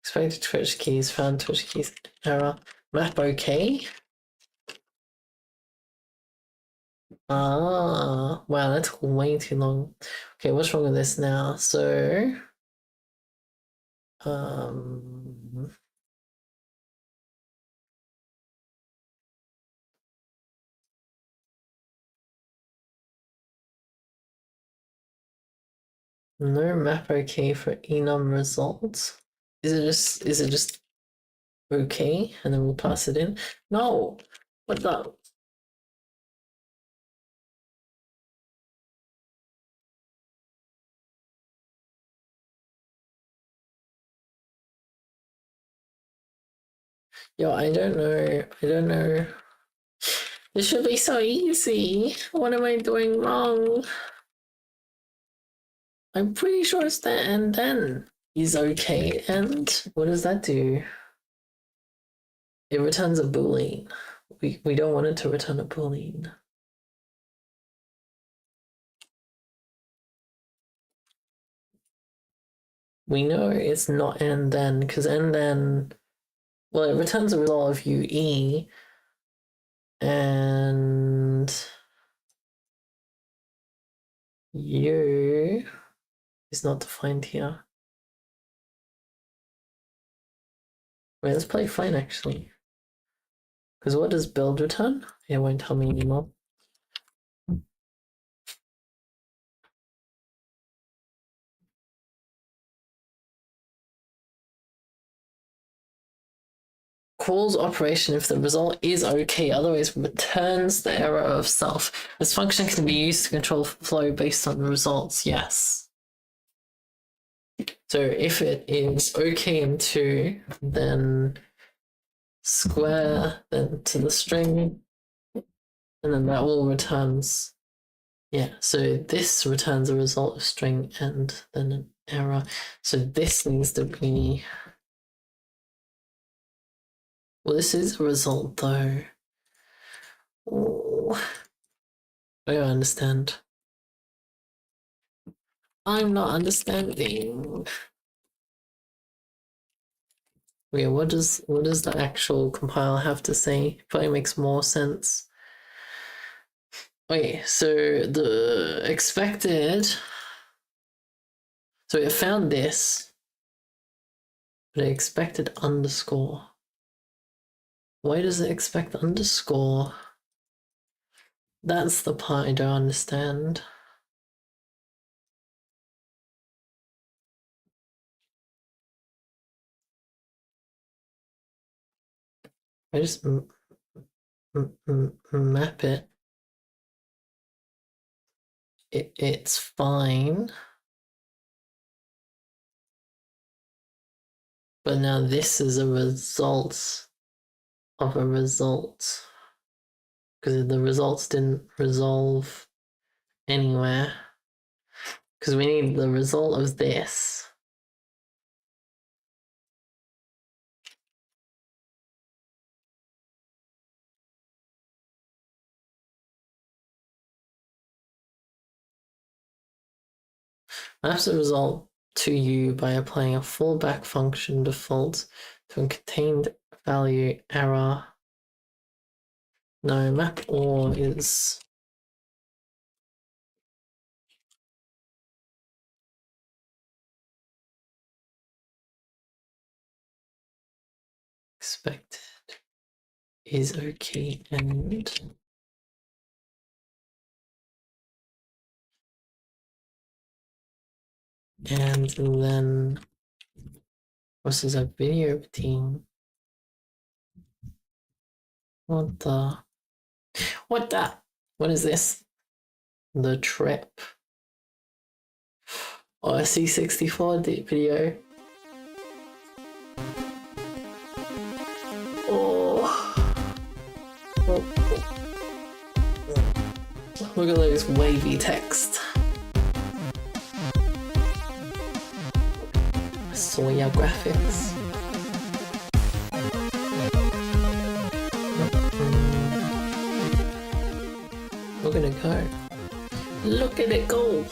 Expected Twitch keys, found Twitch keys, error. Map okay? Ah, wow, that took way too long. Okay, what's wrong with this now? So, no map okay for enum results. Is it just okay? And then we'll pass it in? No! What the? Yo, I don't know. I don't know. This should be so easy. What am I doing wrong? I'm pretty sure it's the and then is okay. And what does that do? It returns a boolean. We don't want it to return a boolean. We know it's not and then because and then, well, it returns a result of UE and U is not defined here. Wait, let's play fine actually. Because what does build return? It won't tell me anymore. Calls operation if the result is okay, otherwise returns the error of self. This function can be used to control flow based on the results, yes. So if it is okay in 2, then square, then to the string, and then that all returns. Yeah, so this returns a result of string and then an error. So this needs to be. Well, this is a result though. Oh, I don't understand. I'm not understanding. Wait, what does the actual compile have to say? Probably makes more sense. Wait, so the expected. So it found this, but it expected underscore. Why does it expect underscore? That's the part I don't understand. I just map it. It's fine. But now this is a result of a result. Because the results didn't resolve anywhere. Because we need the result of this. Maps the result to you by applying a fallback function default to a contained value error. No, map or is expected is okay and then this is a video routine. What the? What the? What is this? The trip. Oh, a C64 video. Oh. Oh. Look at those wavy text. Soya graphics. Look at it go. Look at it go.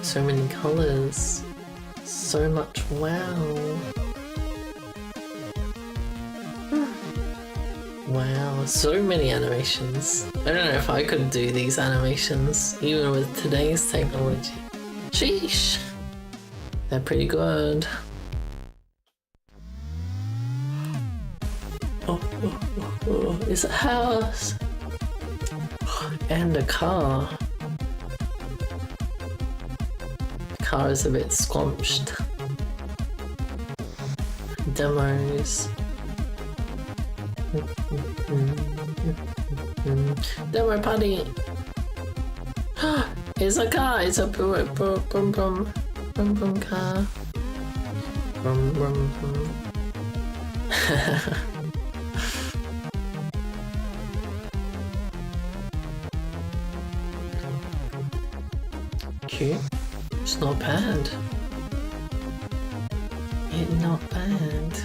So many colors. So much wow. Wow, so many animations. I don't know if I could do these animations, even with today's technology. Sheesh! They're pretty good. Oh, it's a house! And a car. The car is a bit squanched. Demos. Demo party! It's a car! It's a boom car. Brum brum brum. Cute. It's not bad. It's not bad.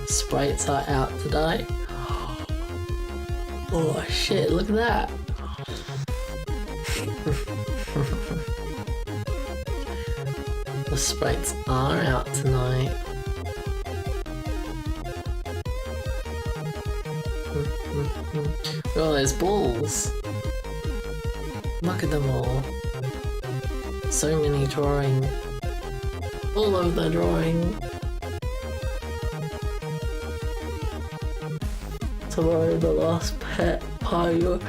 Sprites are out today. Oh shit, look at that. The sprites are out tonight. Look at all those balls. Look at them all. So many drawing. All of the drawing. Tomorrow the last pet pile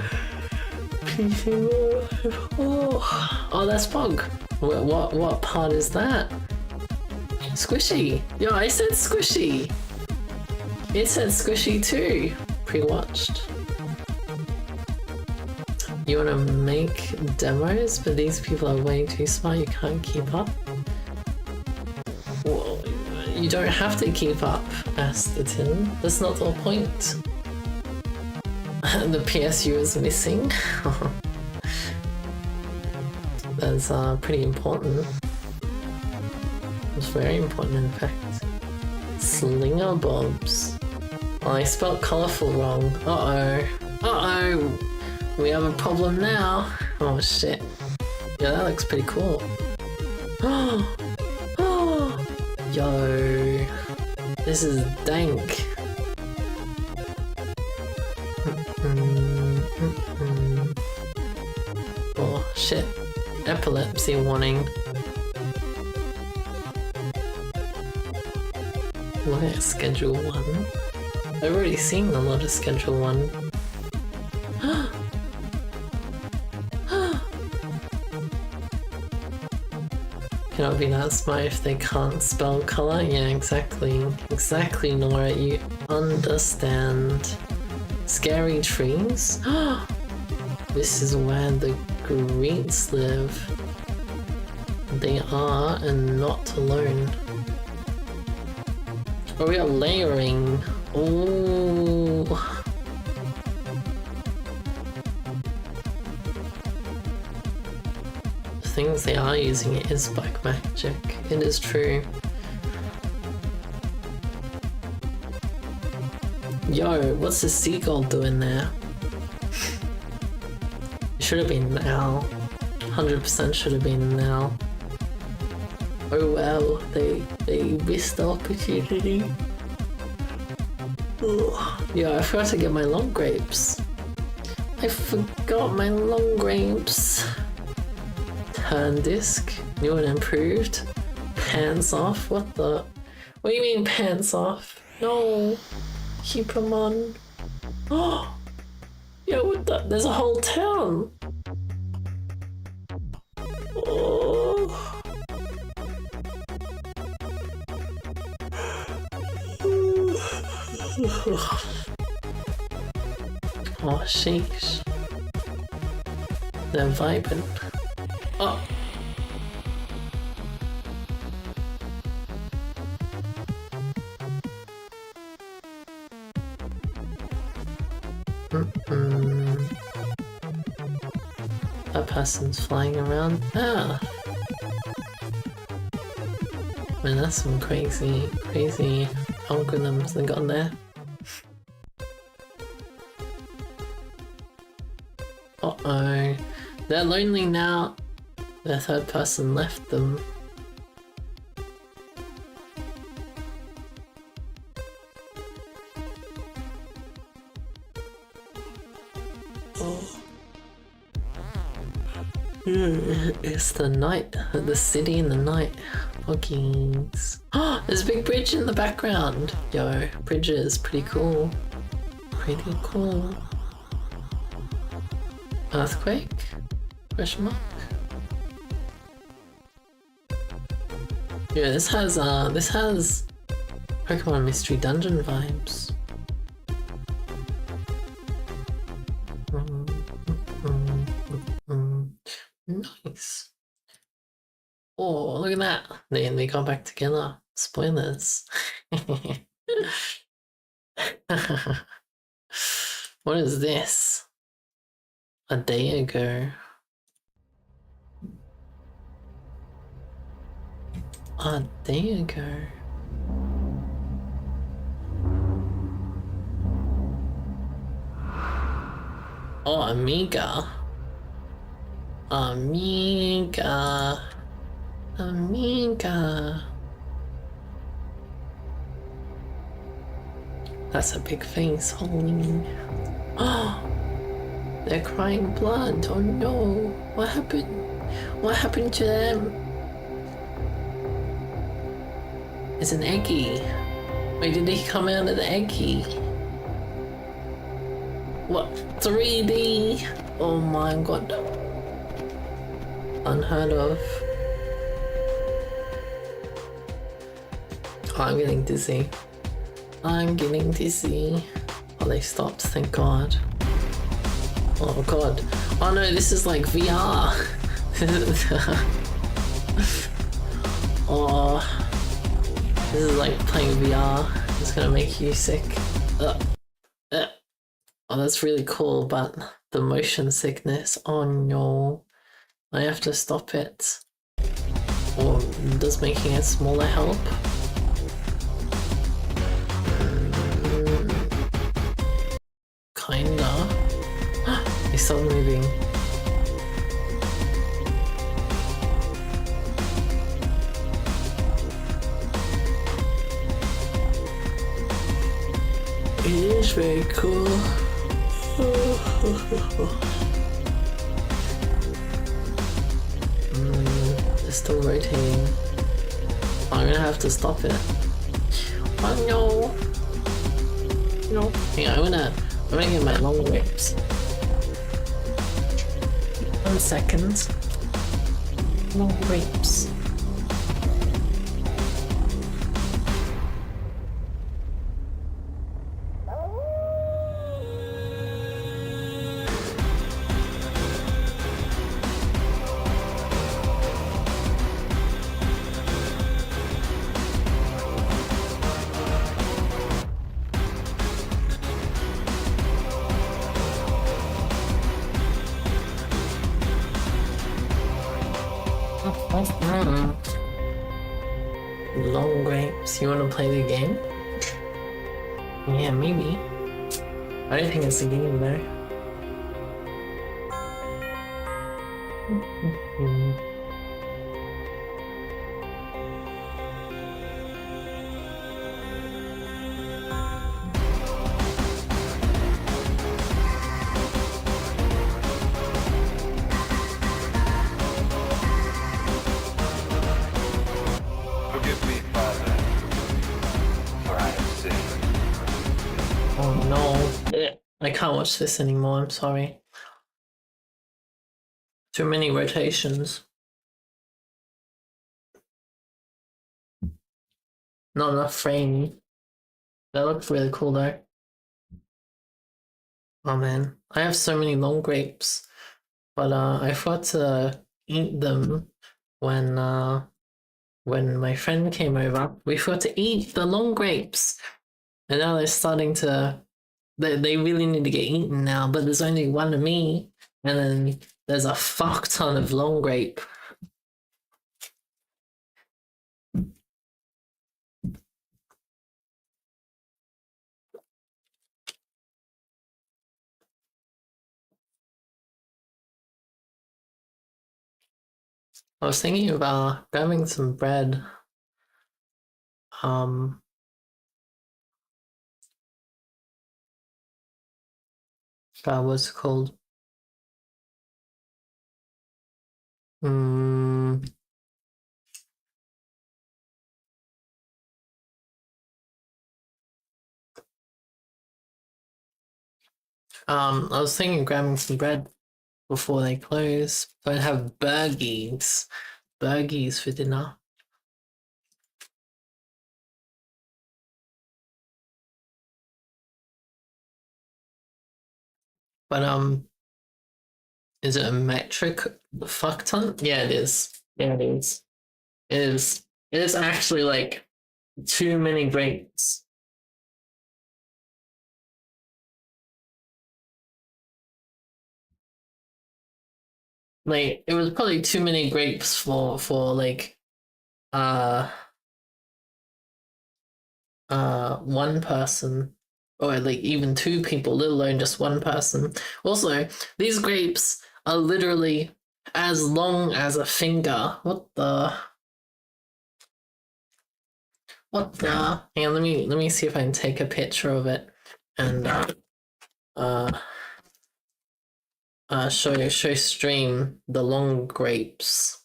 piecing alive. Oh, that's Bug. What part is that? Squishy. Yo, I said squishy. It said squishy too. Pre-watched. You wanna make demos, but these people are way too smart, you can't keep up? Well, you don't have to keep up, asked the tin. That's not the point. The PSU is missing. That's pretty important. It's very important, in fact. Slinger bobs. Oh, I spelled colourful wrong. Uh-oh. Uh-oh. We have a problem now. Oh shit. Yeah, that looks pretty cool. Oh, yo. This is dank. Oh shit. Epilepsy warning. Look at Schedule 1. I've already seen a lot of Schedule 1. Cannot be that smart if they can't spell colour. Yeah, exactly. Exactly, Nora. You understand. Scary trees? This is where the Greets live. They are, and not alone. Oh, we are layering. Oh. The things they are using is black magic. It is true. Yo, what's the seagull doing there? It should have been an owl. 100% should have been an owl. Oh well, they missed the opportunity. Ugh. Yeah, I forgot to get my long grapes. I forgot my long grapes. Turn disc, new and improved. Pants off, what the? What do you mean pants off? No, keep them on. Oh, yeah, what the? There's a whole town. Oh. Oh, sheesh. They're vibing. Oh. That person's flying around. Ah. Man, that's some crazy algorithms they got there. Uh-oh. They're lonely now. The third person left them. Oh. It's the night, the city in the night. Huggies. Oh, there's a big bridge in the background. Yo, bridges, pretty cool. Pretty cool. Earthquake? Question mark? Yeah, this has Pokemon Mystery Dungeon vibes. Nice. Oh, look at that. They got back together. Spoilers. What is this? A day ago. A day ago. Oh, Amiga. Amiga. Amiga. That's a big face, holy. Oh, they're crying blood. Oh no. What happened? What happened to them? It's an eggie. Wait, did he come out of the eggie? What? 3D? Oh my god. Unheard of. Oh, I'm getting dizzy. I'm getting dizzy. Oh, they stopped, thank god. Oh god. Oh no, this is like VR. Oh, this is like playing VR. It's gonna make you sick. Oh, that's really cool, but the motion sickness. Oh no. I have to stop it. Or does making it smaller help? Kinda. They stop moving. It is very cool. It's still rotating. I'm gonna have to stop it. Oh no! No. Hang on, I'm gonna get my long whips. 1 second. Long whips. Long grapes. You wanna play the game? Yeah, maybe. I don't think it's a game though. Forgive me, Father, for I have sinned. Oh no. I can't watch this anymore, I'm sorry. Too many rotations. Not enough frame. That looks really cool though. Oh man, I have so many long grapes, but I forgot to eat them when my friend came over. We forgot to eat the long grapes, and now they're starting to. They really need to get eaten now, but there's only one of me, and then there's a fuck ton of long grape. I was thinking of grabbing some bread. What's it called? I was thinking of grabbing some bread before they close, but have burgies for dinner. But is it a metric fuck ton? Yeah, it is. Yeah, it is. It is. It is actually like too many grapes. Like it was probably too many grapes for like uh one person, or like even two people, let alone just one person. Also, these grapes are literally as long as a finger. What the hang on, let me see if I can take a picture of it and show stream the long grapes.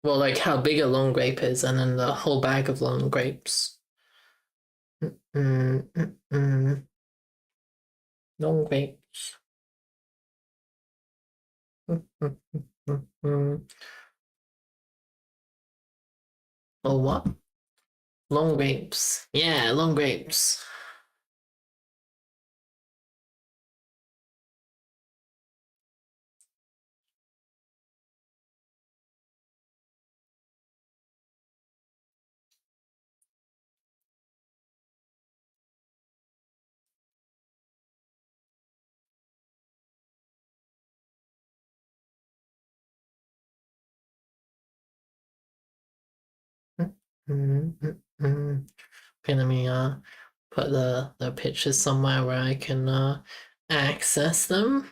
Well, like how big a long grape is, and then the whole bag of long grapes. Long grapes. Oh, what? Long grapes. Yeah, long grapes. Okay, let me put the pictures somewhere where I can access them.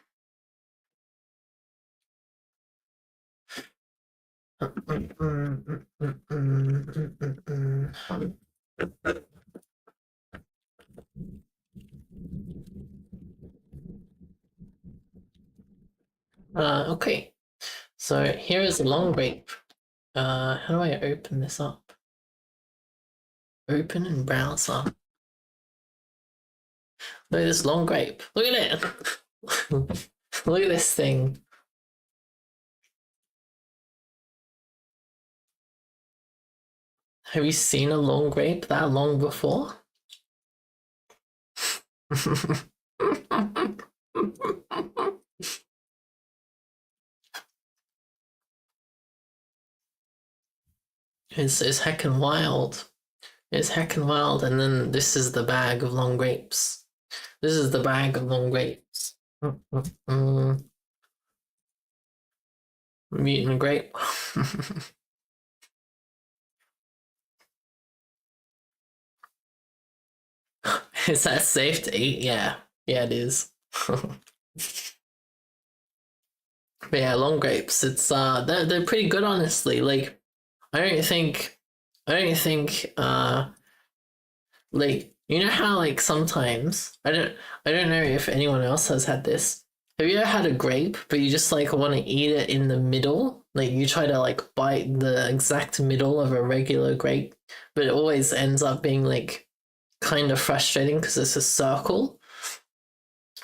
Okay, so here is a long grape. How do I open this up? Open in browser. Look at this long grape. Look at it. Look at this thing. Have you seen a long grape that long before? It's heckin' wild. It's heckin' wild, and then this is the bag of long grapes. This is the bag of long grapes. Mutant grape. Is that safe to eat? Yeah. Yeah, it is. But yeah, long grapes. It's they're pretty good, honestly. Like I don't think like you know how like sometimes I don't know if anyone else has had this. Have you ever had a grape but you just like want to eat it in the middle? Like you try to like bite the exact middle of a regular grape, but it always ends up being like kind of frustrating because it's a circle.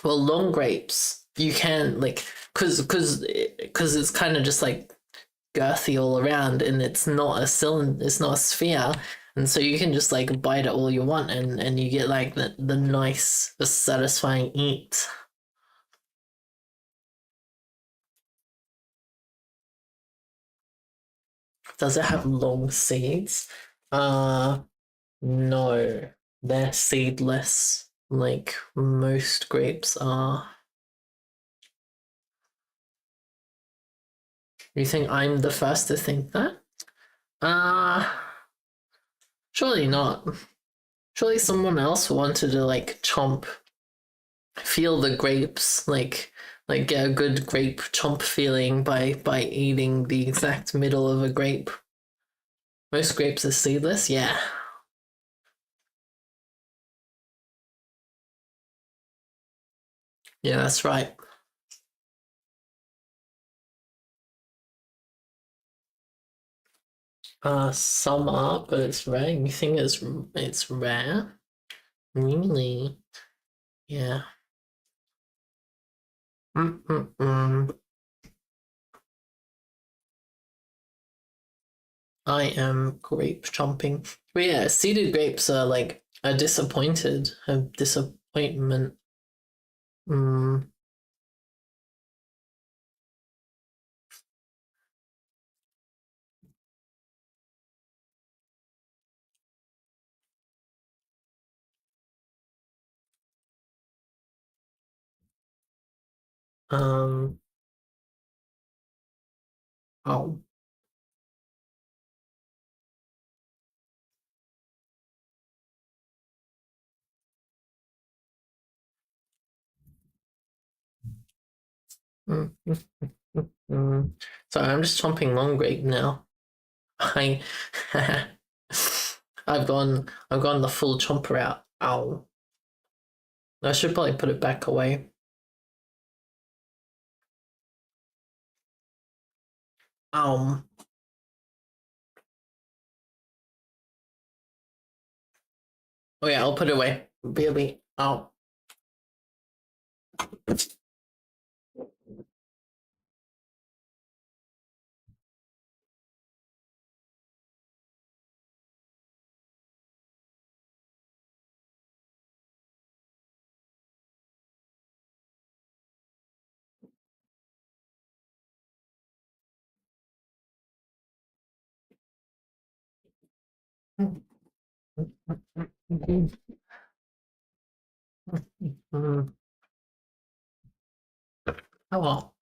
Well, long grapes you can like because it's kind of just like girthy all around and it's not a cylinder, it's not a sphere, And so you can just like bite it all you want, and you get like the nice, the satisfying eat. Does it have long seeds? No. They're seedless, like most grapes are. You think I'm the first to think that? Uh, surely not. Surely someone else wanted to like feel the grapes, like get a good grape chomp feeling by eating the exact middle of a grape. Most grapes are seedless, yeah. Yeah, that's right. Some are, but it's rare. You think it's rare? Really? Yeah. Mm-mm-mm. I am grape chomping. But yeah, seeded grapes are like a disappointment. Mm, um, oh. Mm, mm, mm, mm. Sorry, I'm just chomping long grape now. I, I've gone the full chomper out. Ow. I should probably put it back away. Ow. Oh yeah, I'll put it away. Baby. Ow. Mm. Oh well.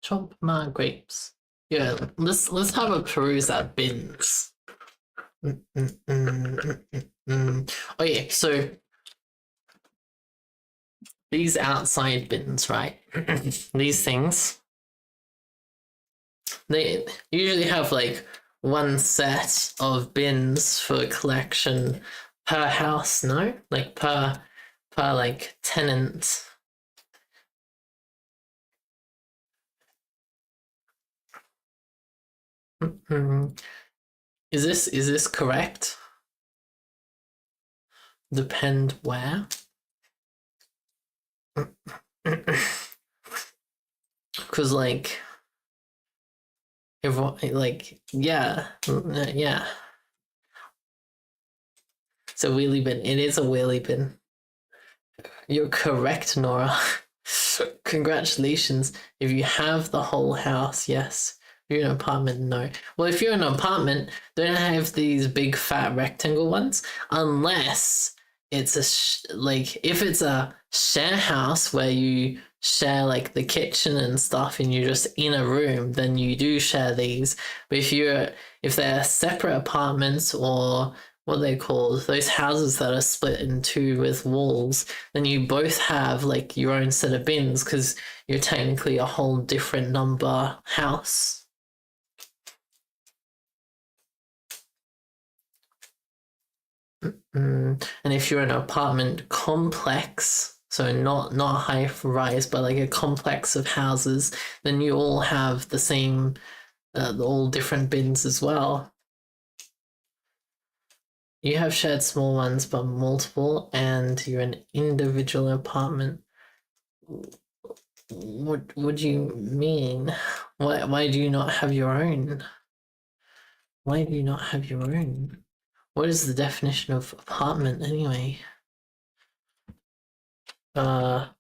Chomp my grapes. Yeah, let's have a peruse at bins. Oh yeah, so these outside bins, right? These things, they usually have like one set of bins for collection per house, no? Like per like tenant. Is this correct? Depend where? Because like everyone like yeah. It's a wheelie bin. It is a wheelie bin. You're correct, Nora. Congratulations. If you have the whole house, yes. If you're in an apartment, no. Well, if you're in an apartment, they don't have these big fat rectangle ones unless it's like if it's a share house where you share like the kitchen and stuff and you're just in a room, then you do share these. But if they're separate apartments or what they call those houses that are split in two with walls, then you both have like your own set of bins because you're technically a whole different number house. And if you're an apartment complex, so not high rise, but like a complex of houses, then you all have the same, all different bins as well. You have shared small ones, but multiple, and you're an individual apartment. What do you mean? Why do you not have your own? Why do you not have your own? What is the definition of apartment anyway? Apartment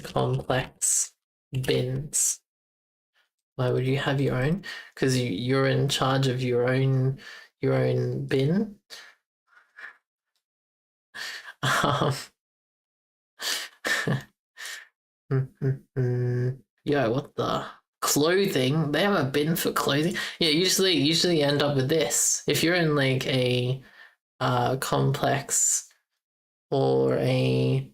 complex bins. Why would you have your own? Because you're in charge of your own bin. Yo, what the clothing? They have a bin for clothing. Yeah, usually end up with this. If you're in like a complex or a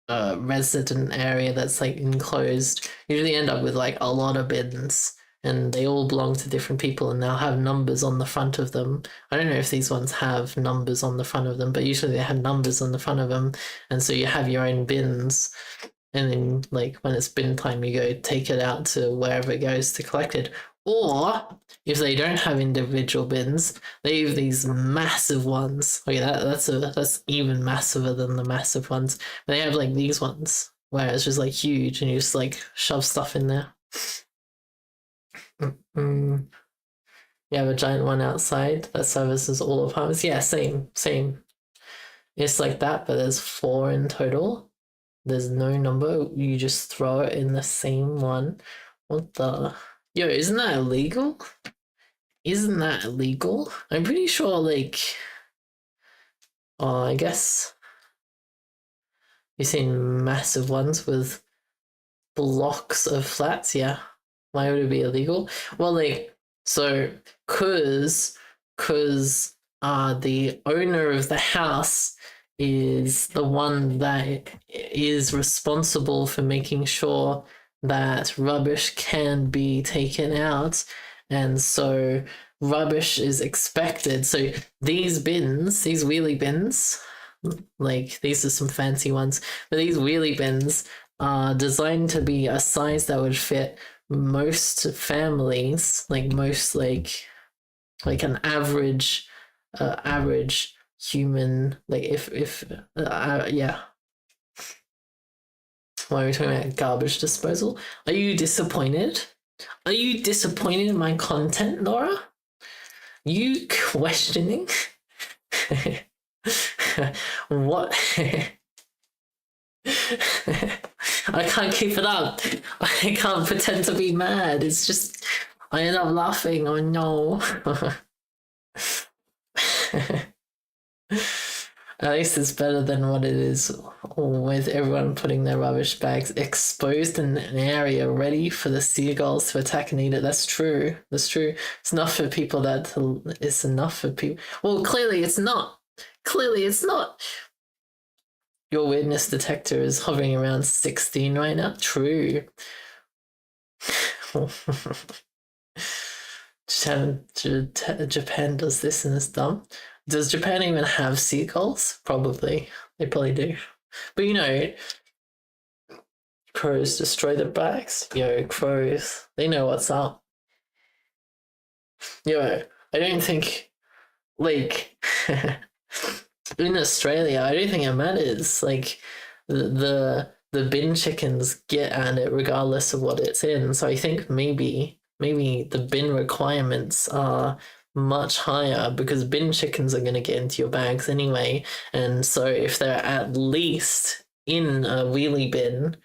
resident area that's like enclosed, usually end up with like a lot of bins, and they all belong to different people, and they'll have numbers on the front of them. I don't know if these ones have numbers on the front of them, but usually they have numbers on the front of them, and so you have your own bins. And then, like, when it's bin time, you go take it out to wherever it goes to collect it. Or if they don't have individual bins, they have these massive ones. Okay, that's even massiver than the massive ones. But they have like these ones where it's just like huge, and you just like shove stuff in there. You have a giant one outside that services all apartments. Yeah, same. It's like that, but there's 4 in total. There's no number. You just throw it in the same one. What the? Yo, isn't that illegal? Isn't that illegal? I'm pretty sure, like... I guess... You've seen massive ones with blocks of flats, yeah. Why would it be illegal? Well, like, so, cause the owner of the house is the one that is responsible for making sure that rubbish can be taken out, and so rubbish is expected. So these bins, these wheelie bins, like these are some fancy ones, but these wheelie bins are designed to be a size that would fit most families, like most like an average human, like if yeah. Why are we talking about garbage disposal? Are you disappointed? Are you disappointed in my content, Laura? You questioning? What? I can't keep it up. I can't pretend to be mad. It's just I end up laughing. Oh no. At least it's better than what it is with everyone putting their rubbish bags exposed in an area ready for the seagulls to attack and eat it. That's true. That's true. It's enough for people it's enough for people. Well, clearly it's not. Clearly it's not. Your witness detector is hovering around 16 right now. True. Japan does this and it's dumb. Does Japan even have seagulls? Probably. They probably do. But you know, crows destroy the bags. Yo, crows. They know what's up. Yo, I don't think, like, in Australia, I don't think it matters. Like, the bin chickens get at it regardless of what it's in. So I think maybe the bin requirements are much higher because bin chickens are going to get into your bags anyway, and so if they're at least in a wheelie bin,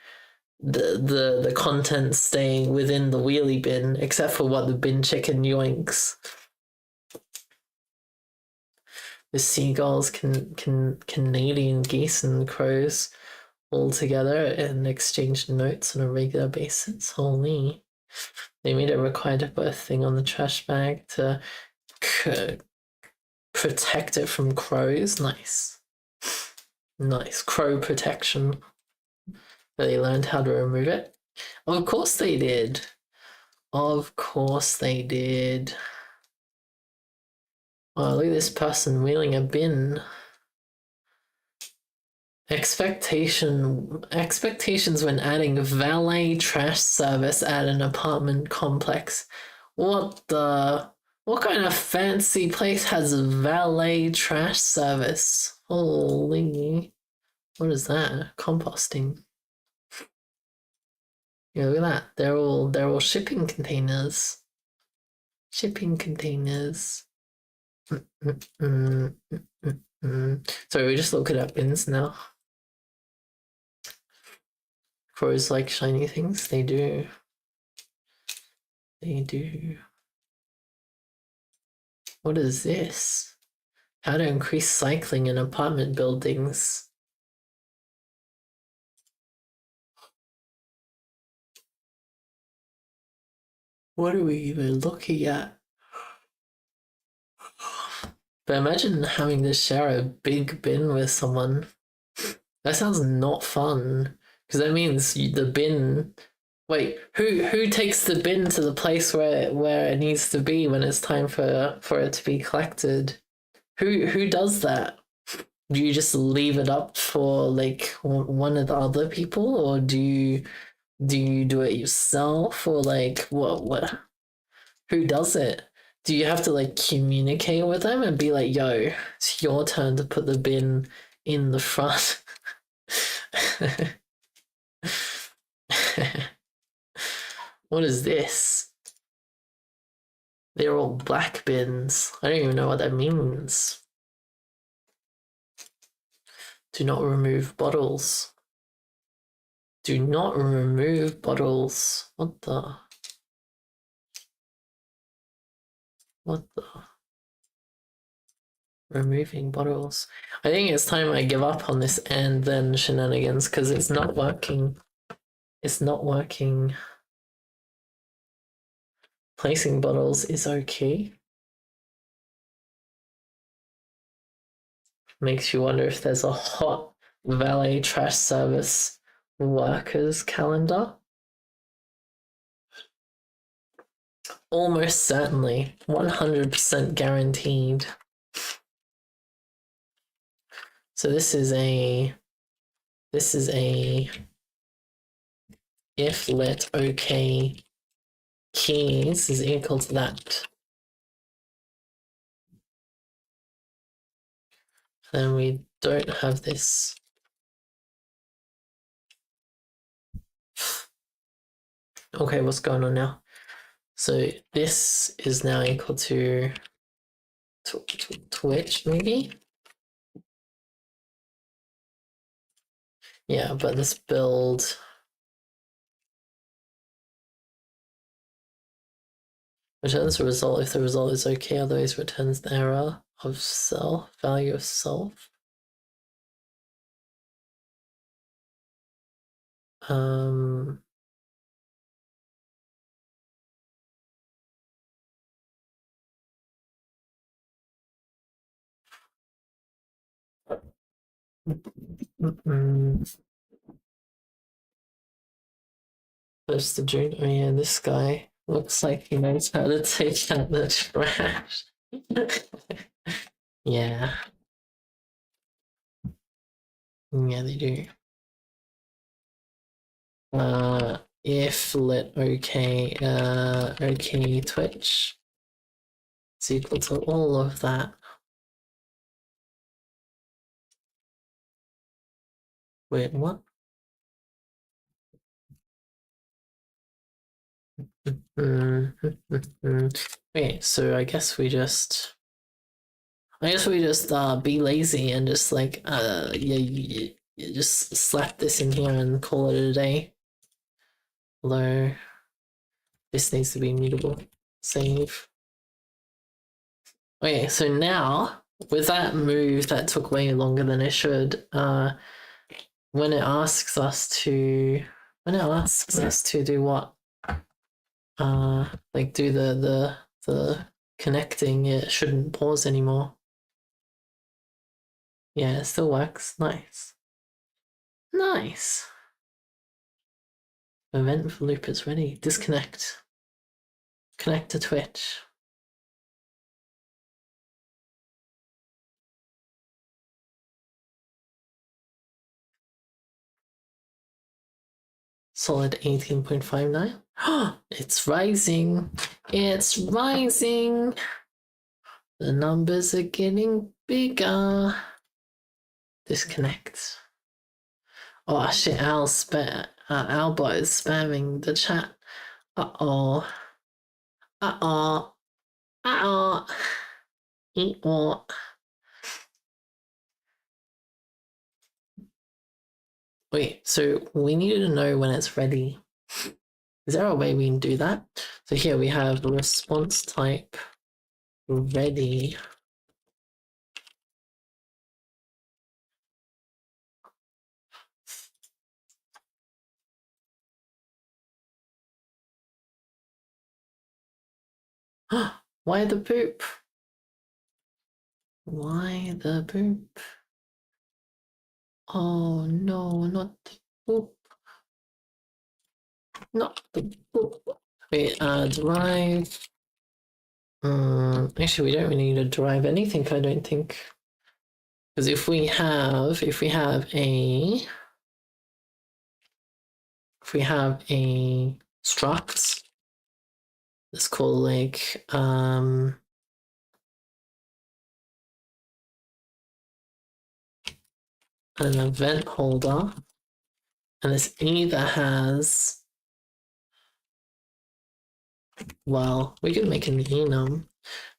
the contents staying within the wheelie bin, except for what the bin chicken yoinks. The seagulls, Canadian geese and crows all together and exchange notes on a regular basis. Holy. They made it required to put a thing on the trash bag to protect it from crows. Nice crow protection. But they learned how to remove it. Of course they did. Oh, look at this person wheeling a bin. Expectations when adding valet trash service at an apartment complex. What kind of fancy place has a valet trash service? Holy, what is that? Composting. Yeah, look at that. They're all shipping containers. Shipping containers. So we just looking at bins now. Crows like shiny things. They do. They do. What is this? How to increase cycling in apartment buildings. What are we even looking at? But imagine having to share a big bin with someone. That sounds not fun. Because that means the bin. Wait, who takes the bin to the place where it needs to be when it's time for it to be collected? Who does that? Do you just leave it up for like one of the other people, or do you do it yourself, or like what? Who does it? Do you have to like communicate with them and be like, "Yo, it's your turn to put the bin in the front"? What is this? They're all black bins. I don't even know what that means. Do not remove bottles. Do not remove bottles. What the? What the? Removing bottles. I think it's time I give up on this and then shenanigans because it's not working. It's not working. Placing bottles is okay. Makes you wonder if there's a hot valet trash service workers calendar. Almost certainly. 100% guaranteed. So this is a if let okay keys is equal to that. Then we don't have this. Okay, what's going on now? So this is now equal to Twitch, maybe? Yeah, but this build returns the result if the result is okay, otherwise returns the error of self, value of self. First of June. Oh yeah, this guy looks like he knows how to take out the trash. Yeah. Yeah, they do. If let okay, okay Twitch. It's equal to all of that. Wait, what? Okay, so I guess we just be lazy and just like you just slap this in here and call it a day. Although this needs to be mutable. Save. Okay, so now with that move that took way longer than it should, when it asks us to do what? Like do the connecting, it shouldn't pause anymore. Yeah, it still works. Nice. Nice. Event for loop is ready. Disconnect. Connect to Twitch. Solid 18.59. It's rising. It's rising. The numbers are getting bigger. Disconnect. Oh shit! Albot is spamming the chat. Uh-oh. Uh-oh. Uh-oh. Uh-oh. Wait, so we needed to know when it's ready. Is there a way we can do that? So here we have response type ready. Why the poop? Why the poop? Oh no, not the poop. Not the poop. Wait, derive. Actually, we don't really need to derive anything, I don't think. Because if we have a struct, let's call like an event holder, and this either has, well, we could make an enum.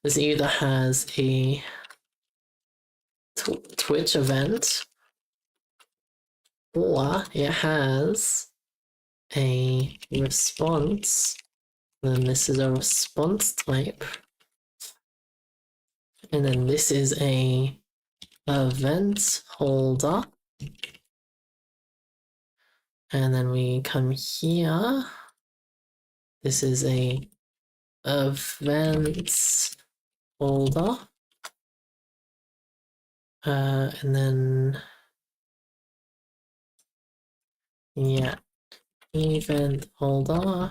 This either has a Twitch event, or it has a response. Then this is a response type, and then this is a event holder, and then we come here. This is a events folder, and then yeah, event holder.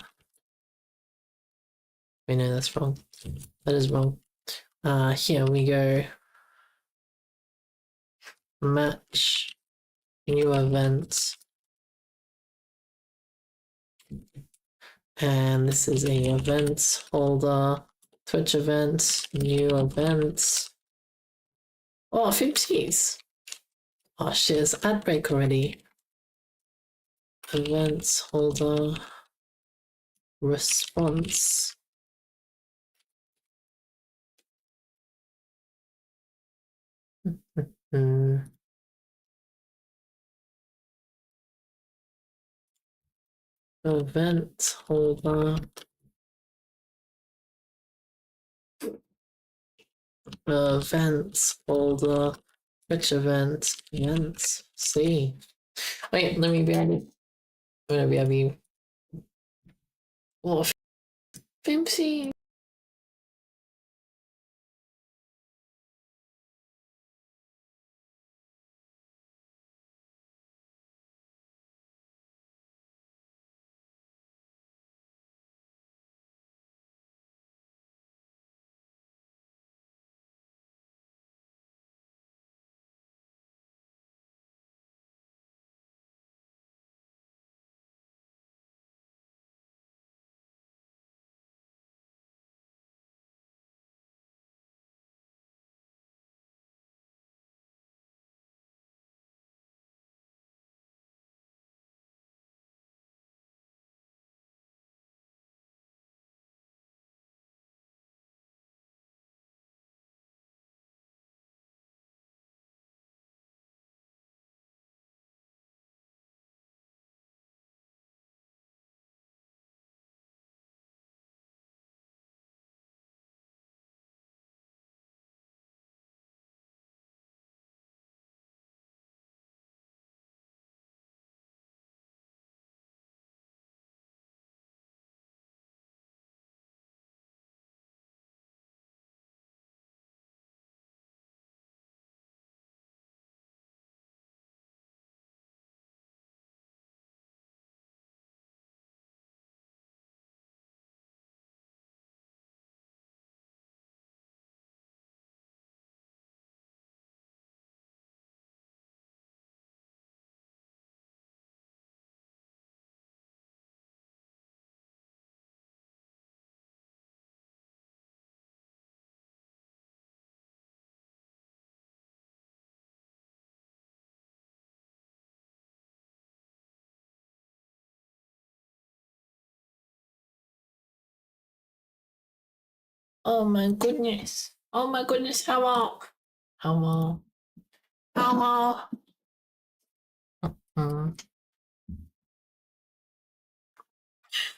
Wait, no, that's wrong. That is wrong. Here we go. Match new events, and this is a events folder. Twitch events, new events. Oh, fimsh. Oh shit, it's ad break already. Events holder response. Event holder. Events folder. Which events? See. Wait, let me be able. I'm gonna be able. Oh, fimsh. Oh my goodness. Oh my goodness, hello. Hello. Hello. Mm.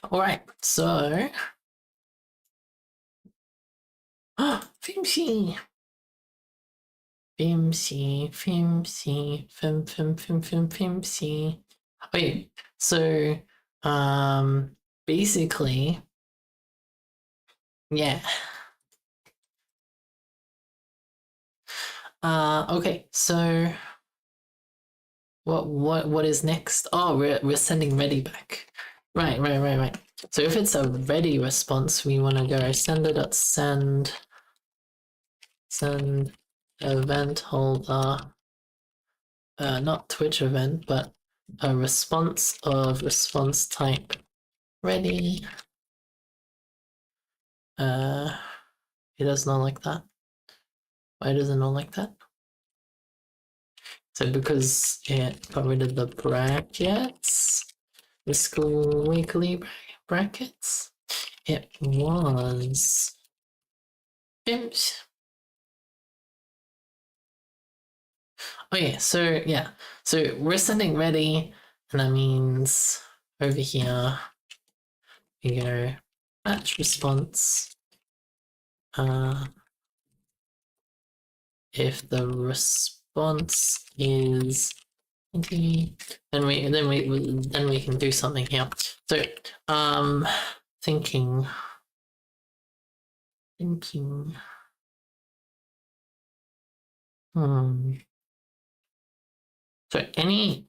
Alright, so Fimshy. Fimshy, Fimshy, Fimshy. Wait, so basically, yeah. Okay, so what is next? Oh, we're sending ready back. Right. So if it's a ready response, we want to go send event holder, not Twitch event, but a response of response type ready. It does not like that. Why does it not like that? So because it got rid of the brackets, the school weekly brackets, it was fimsh. Okay, so yeah, so we're sending ready, and that means over here we go match response. If the response is 20, then we can do something here. So thinking. So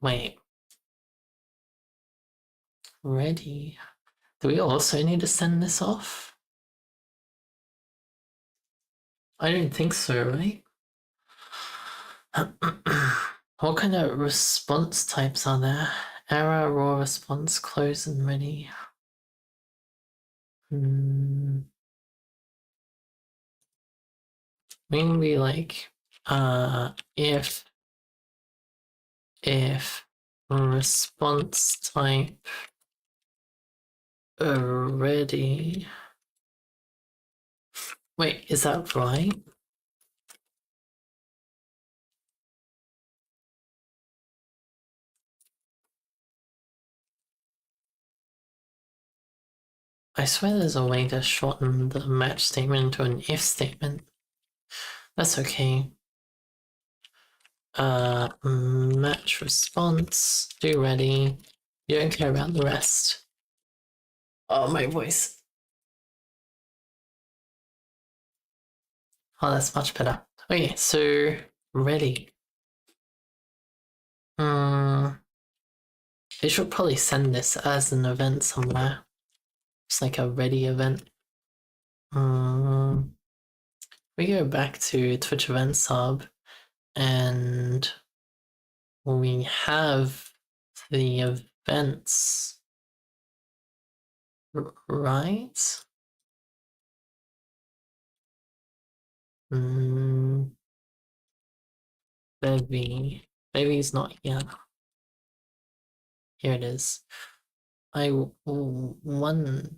wait. Ready. Do we also need to send this off? I don't think so, right? What kind of response types are there? Error, raw response, close, and ready. Maybe like if response type ready. Wait, is that right? I swear there's a way to shorten the match statement into an if statement. That's okay. Match response, do ready. You don't care about the rest. Oh, my voice. Oh, that's much better. Okay, so ready. They should probably send this as an event somewhere. It's like a ready event. We go back to Twitch event sub and we have the events, right? Bevy. Bevy's not here. Here it is. I wonder.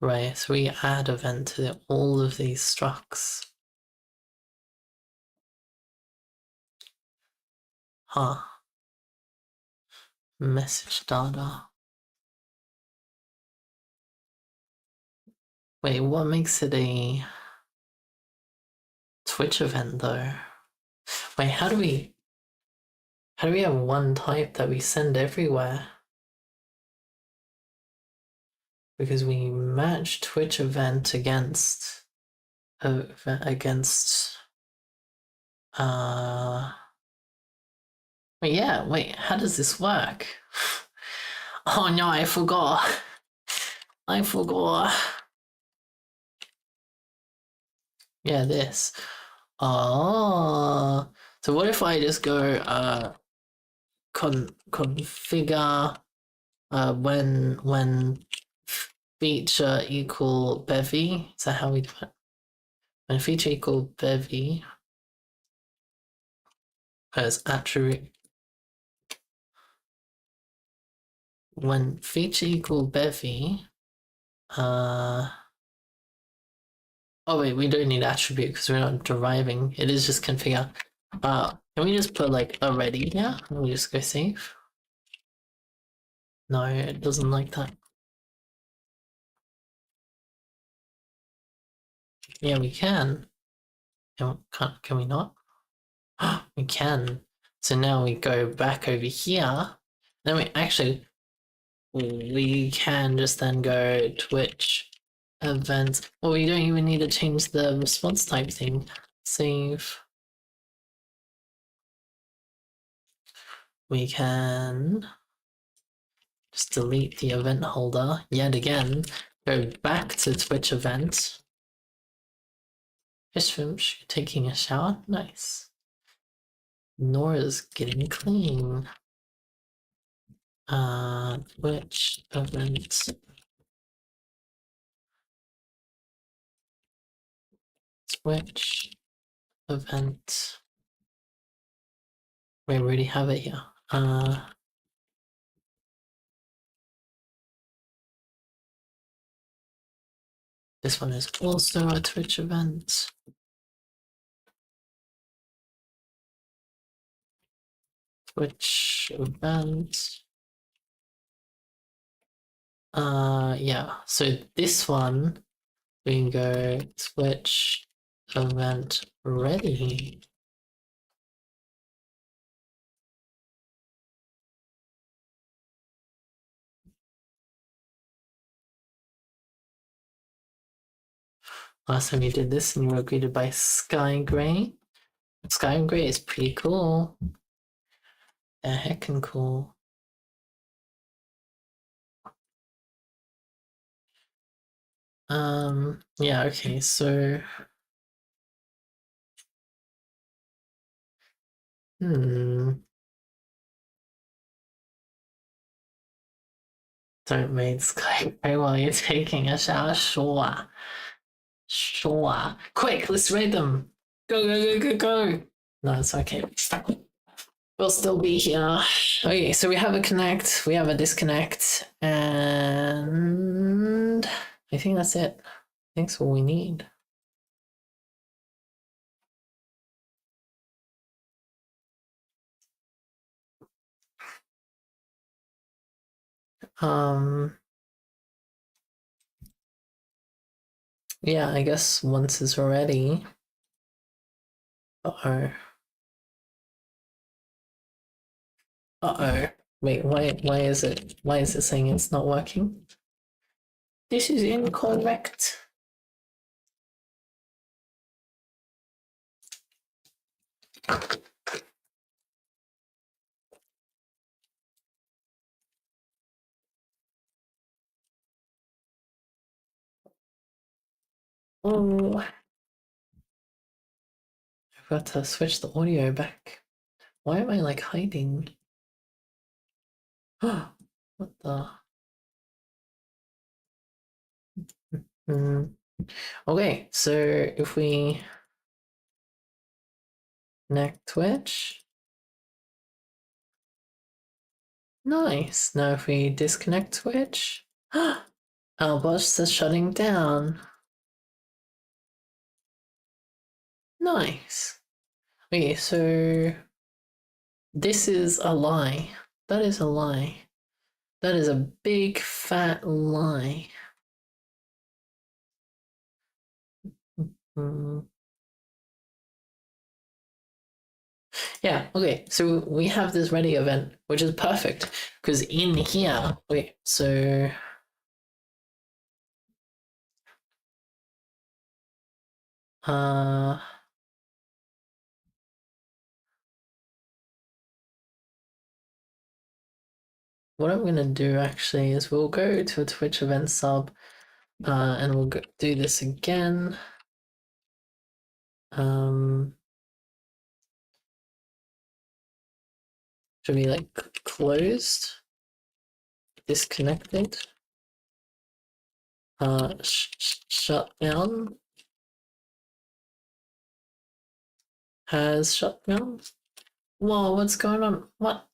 Right, so we add event to all of these structs. Huh. Message data. Wait, what makes it a Twitch event though? Wait, how do we have one type that we send everywhere? Because we match Twitch event against wait, yeah, wait, how does this work? Oh no, I forgot. Yeah, this. Oh, so what if I just go configure when feature equal Bevy? Is that how we do it? When feature equal Bevy as attribute. when feature equal Bevy, oh wait, we don't need attribute because we're not deriving. It is just configure. Can we just put like already here? And we just go save? No, it doesn't like that. Yeah, we can. Can we not? We can. So now we go back over here. Then we can just then go Twitch events. Well, we don't even need to change the response type thing. Save. We can just delete the event holder yet again. Go back to Twitch event. Fimsh, taking a shower. Nice. Nora's getting clean. Twitch event. Twitch event. Wait, we already have it here. This one is also a Twitch event. Twitch event. Yeah. So this one we can go Twitch event ready. Last time you did this and you were greeted by Sky Gray. Sky Gray is pretty cool. They're heckin' cool. Yeah, okay, so don't maid Sky Gray while you're taking a shower. Sure. Quick, let's raid them. Go, go, go, go, go. No, it's okay. We'll still be here. Okay, so we have a connect, we have a disconnect, and I think that's it. I think that's all we need. Yeah, I guess once it's ready. Uh-oh. Uh-oh. Wait, why is it saying it's not working? This is incorrect. Oh, I've got to switch the audio back. Why am I like hiding? What the? Okay, so if we connect Twitch, nice. Now if we disconnect Twitch, our bots are shutting down. Nice. Okay, so this is a lie. That is a lie. That is a big fat lie. Yeah, okay, so we have this ready event, which is perfect because in here, wait, so what I'm gonna do actually is we'll go to a Twitch event sub, and we'll do this again. Should be like closed, disconnected, shut down, has shut down. Whoa, what's going on? What?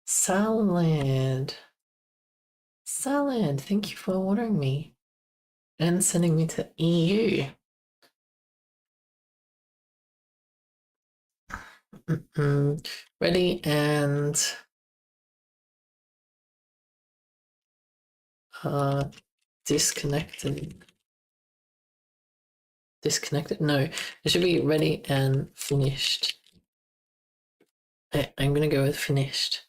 Salad. Salad, thank you for ordering me and sending me to EU. Ready and disconnected. Disconnected? No, it should be ready and finished. I'm gonna go with finished.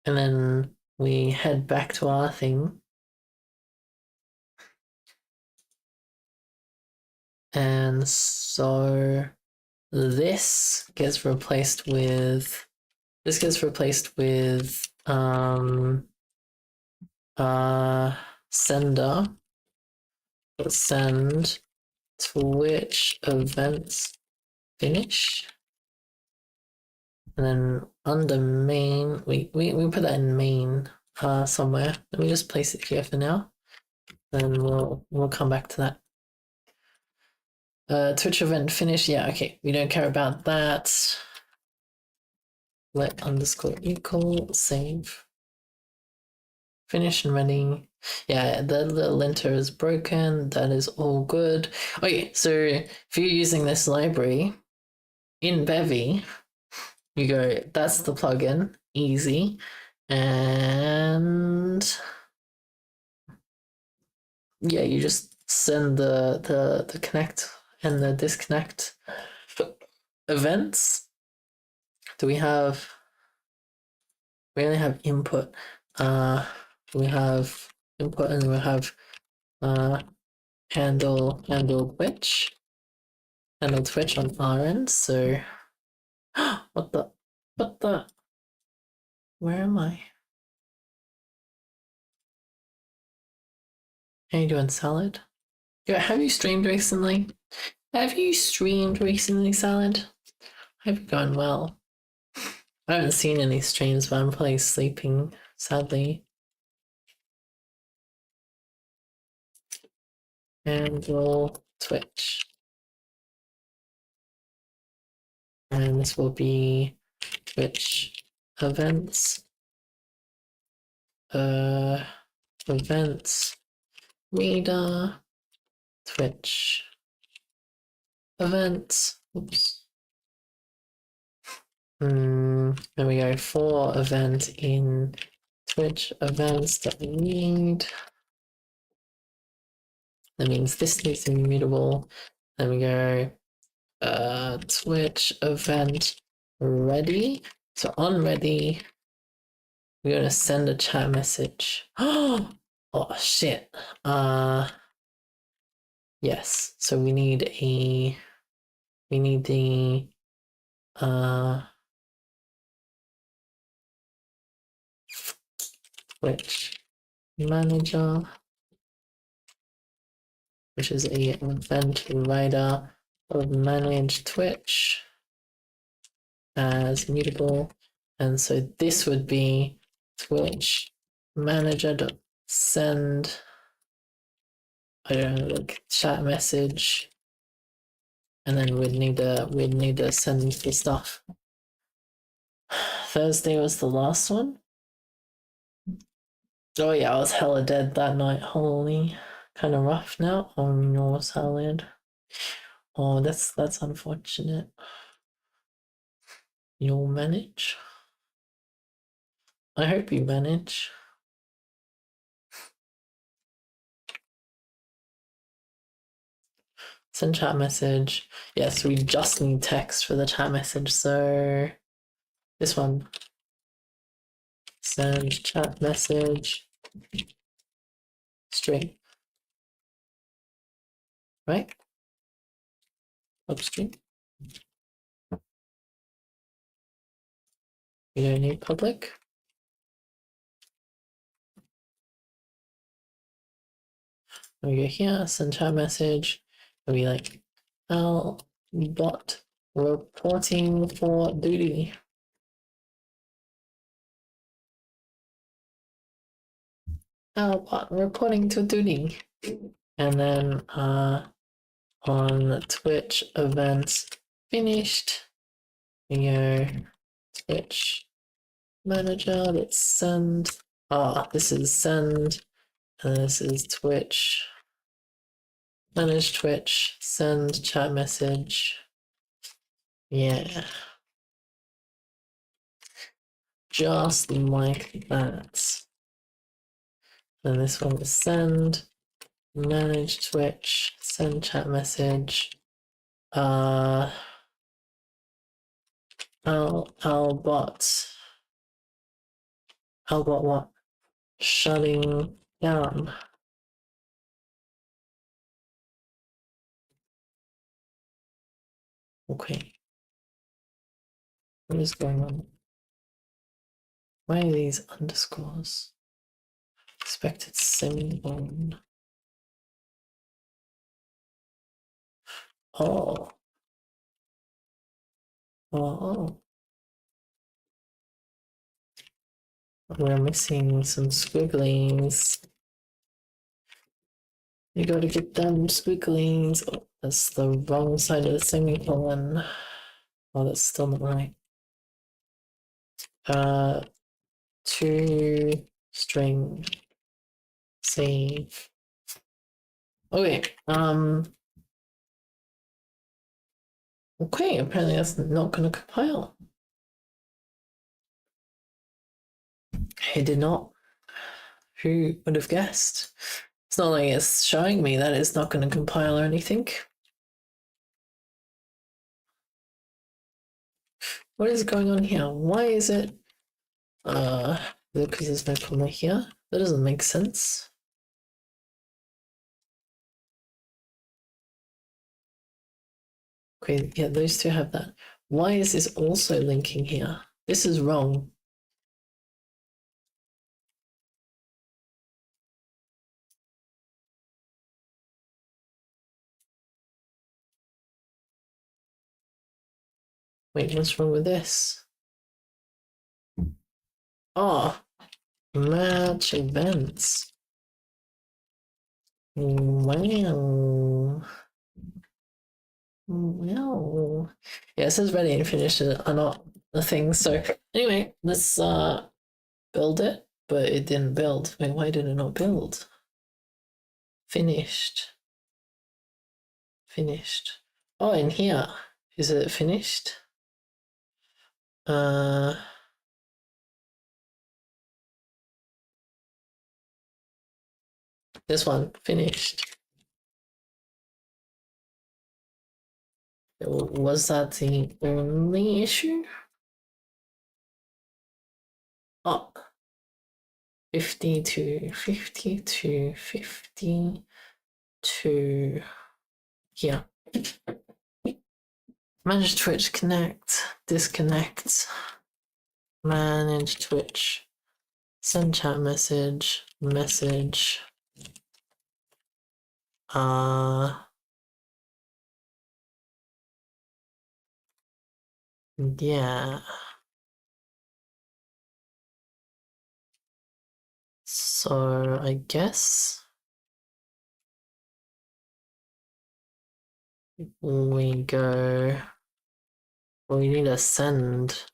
And then we head back to our thing. And so this gets replaced with sender. Let's send Twitch events finish. And then under main, we put that in main somewhere. Let me just place it here for now. Then we'll come back to that. Twitch event finish, yeah, okay. We don't care about that. Let underscore equal save. Finish and ready. Yeah, the linter is broken. That is all good. Okay, so if you're using this library in Bevy, you go, that's the plugin, easy. And yeah, you just send the connect and the disconnect events. Do we have? We only have input. We have input and we have handle Twitch on our end. So what the where am I? How you doing, Salad? Yo, have you streamed recently? Salad? Hope you're going well. I haven't seen any streams, but I'm probably sleeping, sadly. Handle Twitch. And this will be Twitch events. Events reader Twitch events. Oops. There we go. For event in Twitch events that we need. That means this needs to be mutable. Then we go Twitch event ready. So on ready, we're gonna send a chat message. Oh shit. Yes. So we need the Twitch manager, which is a event writer of manage Twitch as mutable. And so this would be Twitch manager.send, I don't know, like chat message. And then we'd need to send the stuff. Thursday was the last one. Oh yeah, I was hella dead that night. Holy, kind of rough now. Oh no, Salad. Oh, that's unfortunate. You'll manage. I hope you manage. Send chat message. Yes, we just need text for the chat message. So this one. Send chat message. String. Right? Upstream. We don't need public. We go here, send chat message. And we like bot reporting for duty. Bot reporting to duty. And then on Twitch events finished. We go Twitch manager. Let's send. This is send And this is Twitch. Manage Twitch. Send chat message. Yeah. Just like that. And this one is send. Manage Twitch. Send chat message. Owlbot what? Shutting down. Okay. What is going on? Why are these underscores? Expected semicolon. Oh. Oh. We're missing some squigglings. You gotta get them squigglings. Oh, that's the wrong side of the semicolon. Oh, that's still not right. To string save. Okay. Okay, apparently that's not gonna compile. I did not. Who would have guessed? It's not like it's showing me that it's not going to compile or anything. What is going on here? Why is it? Because there's no comma here. That doesn't make sense. Okay, yeah, those two have that. Why is this also linking here? This is wrong. Wait, what's wrong with this? Oh, match events. Wow. Wow. Yeah, it says ready and finished are not a thing. So anyway, let's build it, but it didn't build. Wait, why did it not build? Finished. Finished. Oh, in here. Is it finished? This one, finished. Was that the only issue? Oh, 52, 52, 52. Here. Manage Twitch, connect, disconnect. Manage Twitch. Send chat message. Message. Yeah. So I guess we go. Well, we need a send.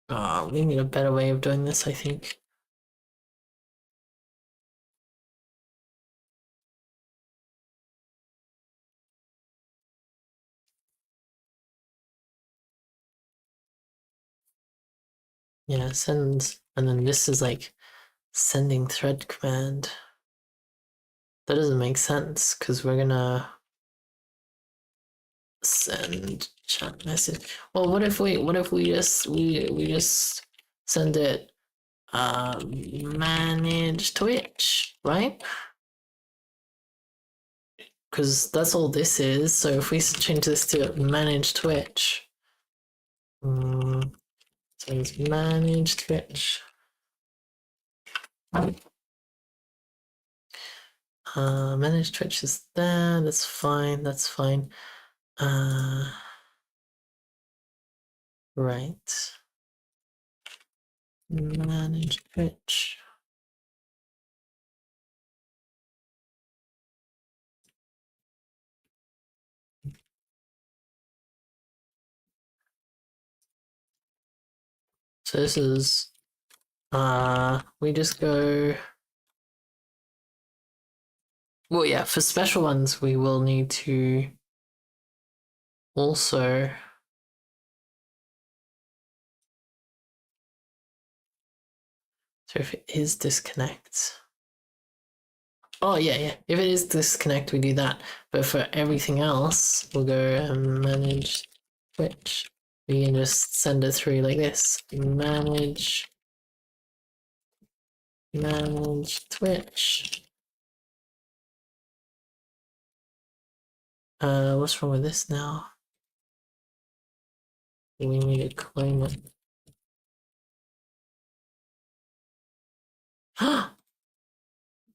We need a better way of doing this, I think. Yeah, send, and then this is like sending thread command. That doesn't make sense because we're gonna send chat message. Well, what if we just send it manage Twitch, right? Because that's all this is. So if we change this to manage Twitch, so it's manage Twitch. Manage Twitch is there. That's fine. That's fine. Right. Manage Twitch. So this is we just go Well, yeah, for special ones, we will need to also. So if it is disconnect. Oh, yeah. If it is disconnect, we do that. But for everything else, we'll go and manage Twitch. We can just send it through like this. Manage Twitch. What's wrong with this now? We need to clone it.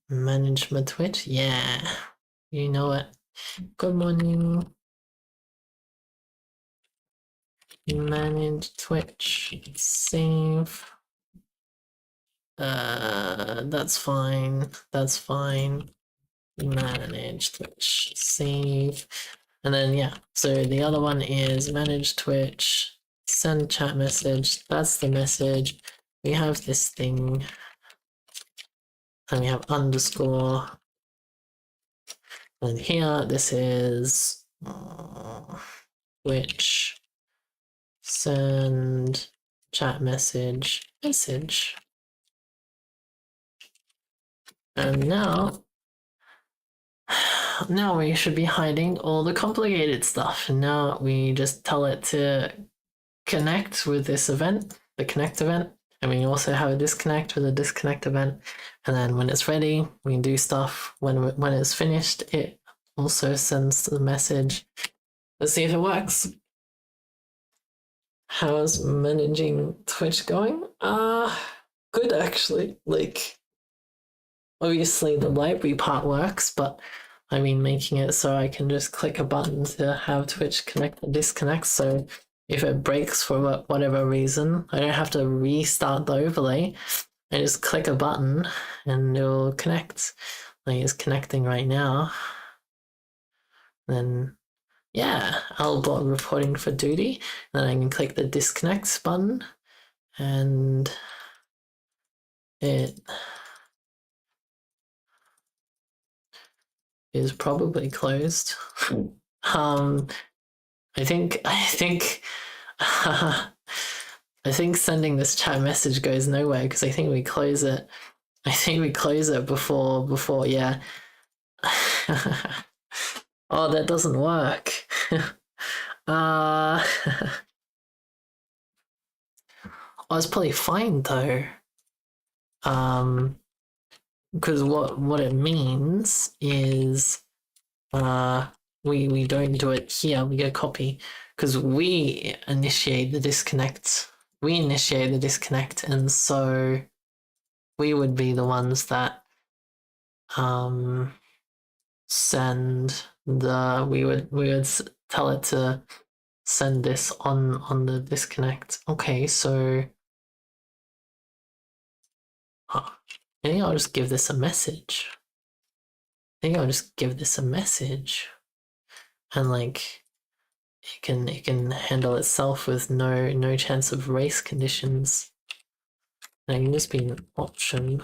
Manage my Twitch? Yeah. You know it. Good morning. Manage Twitch. Save. That's fine. That's fine. Manage Twitch. Save. And then, yeah. So the other one is manage Twitch. Send chat message. That's the message. We have this thing. And we have underscore. And here, this is Twitch. Send chat message. And now we should be hiding all the complicated stuff. Now we just tell it to connect with this event, the connect event, and we also have a disconnect with a disconnect event. And then when it's ready, we can do stuff. When it's finished, it also sends the message. Let's see if it works. How's managing Twitch going? Good actually. Like, obviously the library part works, but I mean making it so I can just click a button to have Twitch connect and disconnect. So if it breaks for whatever reason, I don't have to restart the overlay. I just click a button and it'll connect. Like it's connecting right now. Then yeah, Owlbot reporting for duty. Then I can click the disconnect button and it is probably closed. I think I think sending this chat message goes nowhere because I think we close it. I think we close it before yeah. Oh, that doesn't work. Oh, it's probably fine though. Because what it means is we don't do it here, we get a copy because we initiate the disconnect. And so we would be the ones that send we would tell it to send this on the disconnect. Okay, so maybe I'll just give this a message. And like it can handle itself with no chance of race conditions. And it can just be an option.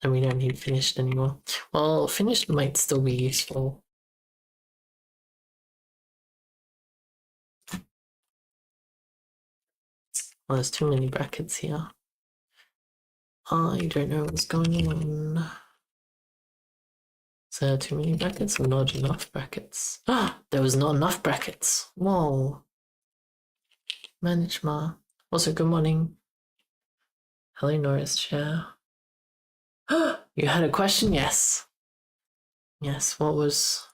And we don't need finished anymore. Well, finished might still be useful. Well, there's too many brackets here. I don't know what's going on. Is there too many brackets or not enough brackets? Ah, there was not enough brackets. Whoa. Manage ma. Also, good morning. Hello, Norris Chair. You had a question? Yes. Yes, what was...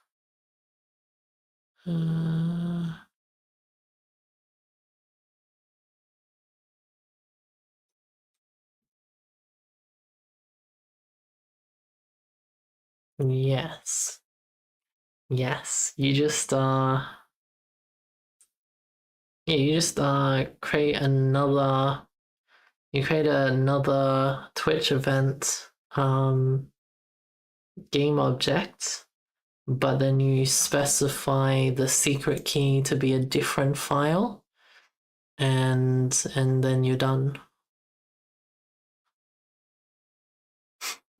Yes. You just create another Twitch event game object, but then you specify the secret key to be a different file. and then you're done.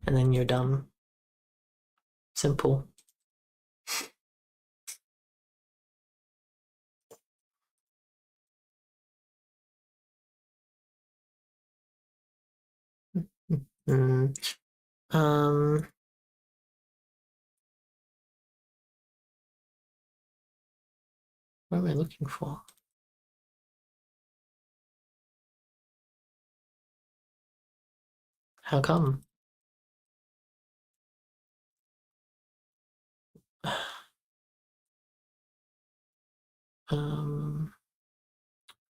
And then you're done. Simple. Mm. What am I looking for? How come?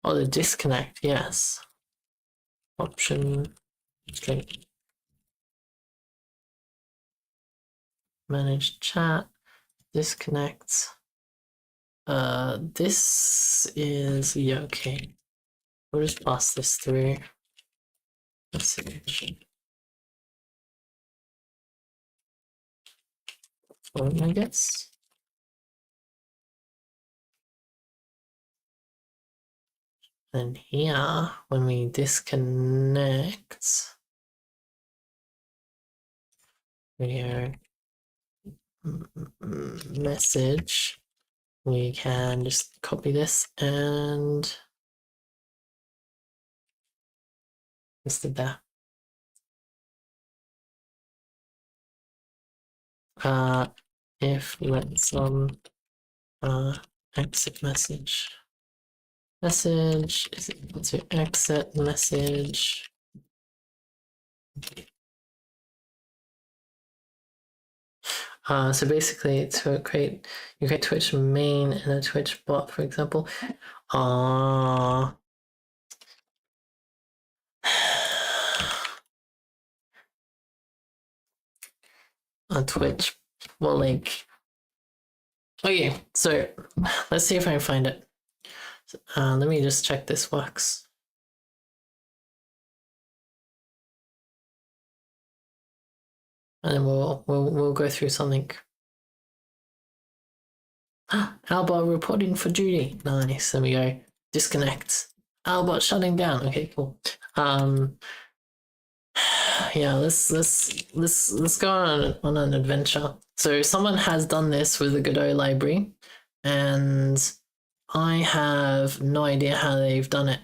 Oh, the disconnect, yes. Option straight. Manage chat, disconnect. This is, yeah, okay. We'll just pass this through. Message. Phone, I guess. Then here, when we disconnect, video message, we can just copy this and just did that. If let's exit message is equal to exit message. So basically to create Twitch main and a Twitch bot, for example. A Twitch, well, like, okay, so let's see if I can find it. Let me just check this works. And then we'll go through something. Albot reporting for duty. Nice. There we go. Disconnect. Albot shutting down. Okay, cool. Yeah, let's go on an adventure. So someone has done this with the Godot library, and I have no idea how they've done it.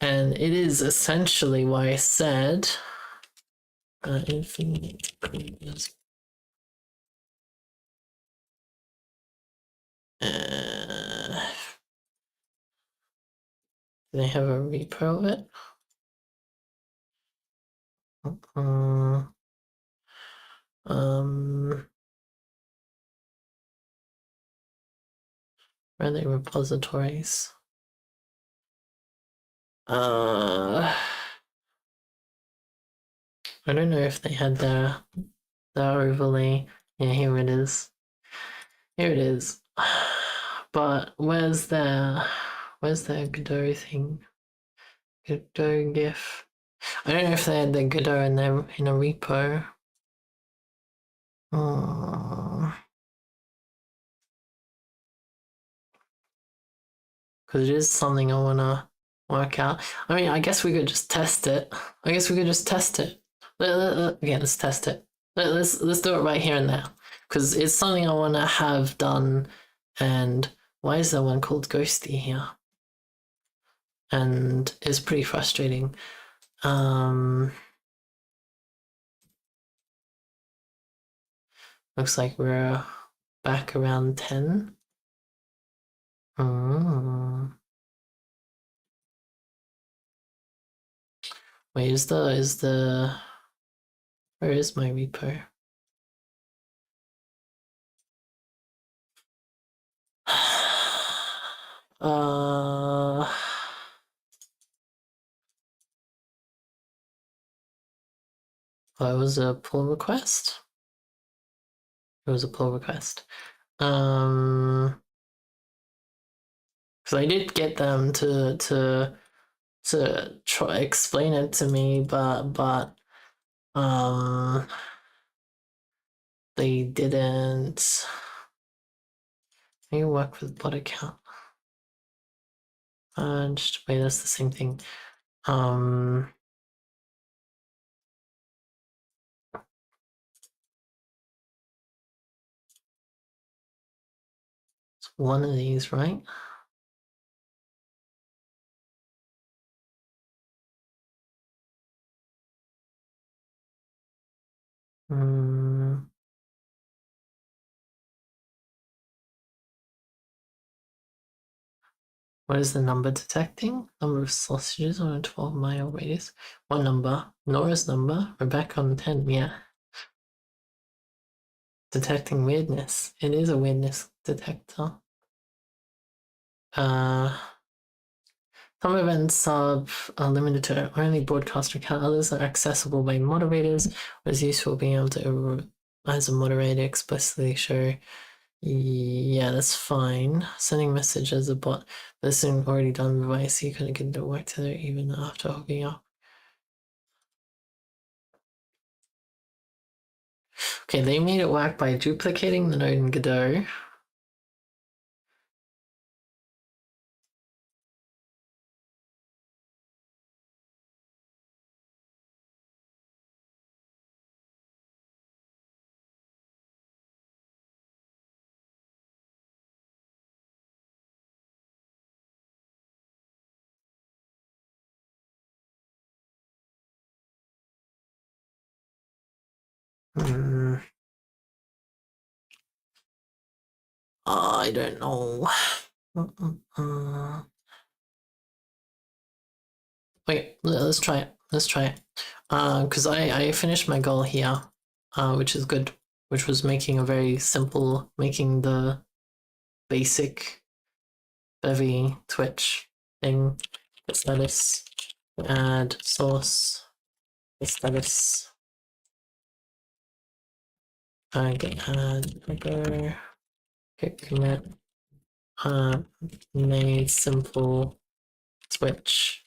And it is essentially why I said infinite previous. Do they have a repo of it? Where are the repositories? I don't know if they had their overlay. Yeah, here it is. Here it is. But where's their Godot thing? Godot GIF. I don't know if they had the Godot in a repo. Because it is something I wanna work out. I mean, I guess we could just test it. Okay, let's test it. Let's do it right here and now, because it's something I want to have done. And why is there one called Ghosty here? And it's pretty frustrating. Looks like we're back around 10. Wait, where is my repo? Oh, it was a pull request. Because I did get them to try explain it to me, but they didn't. You work with bot account. Just wait, that's the same thing. It's one of these, right? What is the number detecting? Number of sausages on a 12-mile radius. What number? Nora's number? Rebecca on 10, yeah. Detecting weirdness. It is a weirdness detector. Some events are limited to only broadcast account. Others are accessible by moderators. What is useful being able to, as a moderator, explicitly show. Yeah, that's fine. Sending message as a bot. This is already done by so you couldn't get to work together even after hooking up. Okay, they made it work by duplicating the node in Godot. I don't know. Wait, let's try it. Let's try it. Because I finished my goal here, which is good. Which was making a very simple, making the basic Bevy Twitch thing. Status, add source, status, get add trigger, git commit, made simple Twitch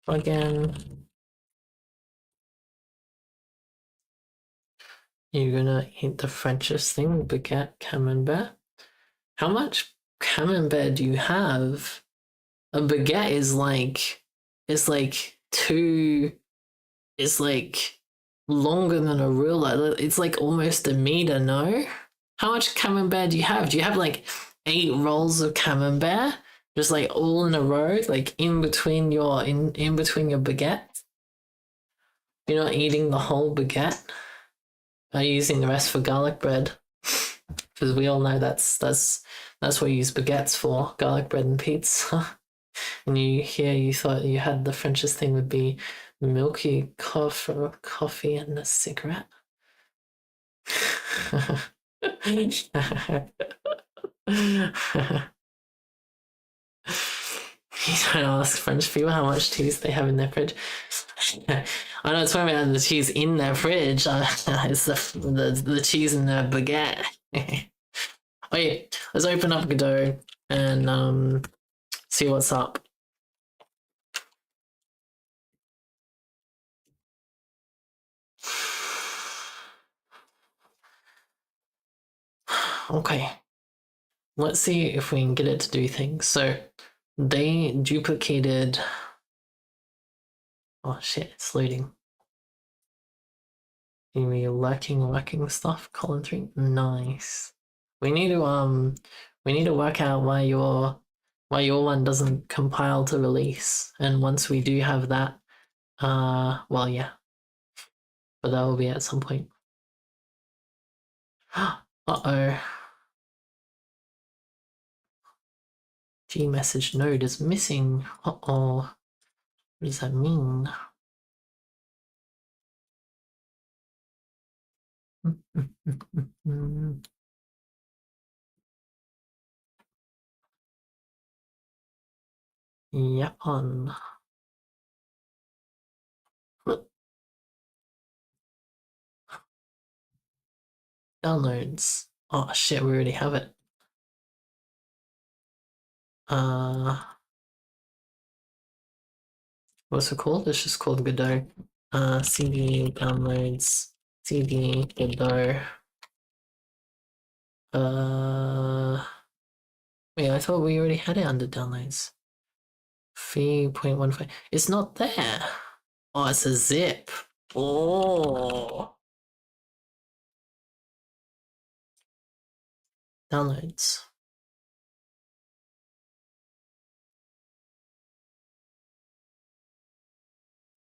plugin. You're gonna eat the Frenchest thing, baguette, camembert. How much camembert do you have? A baguette is like, it's like two, it's like longer than a ruler. It's like almost a meter, no? How much camembert do you have? Do you have like 8 rolls of camembert? Just like all in a row, like in between your in between your baguette? You're not eating the whole baguette? Are you using the rest for garlic bread? Because we all know that's what you use baguettes for, garlic bread and pizza. And you thought you had the Frenchest thing would be milky coffee and a cigarette. You don't ask French people how much cheese they have in their fridge. I know it's talking about the cheese in their fridge. It's the cheese in their baguette. Wait, let's open up Godot and see what's up. Okay, let's see if we can get it to do things. So they duplicated. Oh shit, it's loading. You're lurking stuff. Column 3, nice. We need to work out why your one doesn't compile to release. And once we do have that, well, yeah, but that will be at some point. Uh-oh. Gmessage node is missing. Uh-oh. What does that mean? Yep, on. Downloads. Oh shit, we already have it. What's it called? It's just called Godot. CD downloads. CD Godot. Wait, I thought we already had it under downloads. 3.15. It's not there. Oh, it's a zip. Oh. Downloads.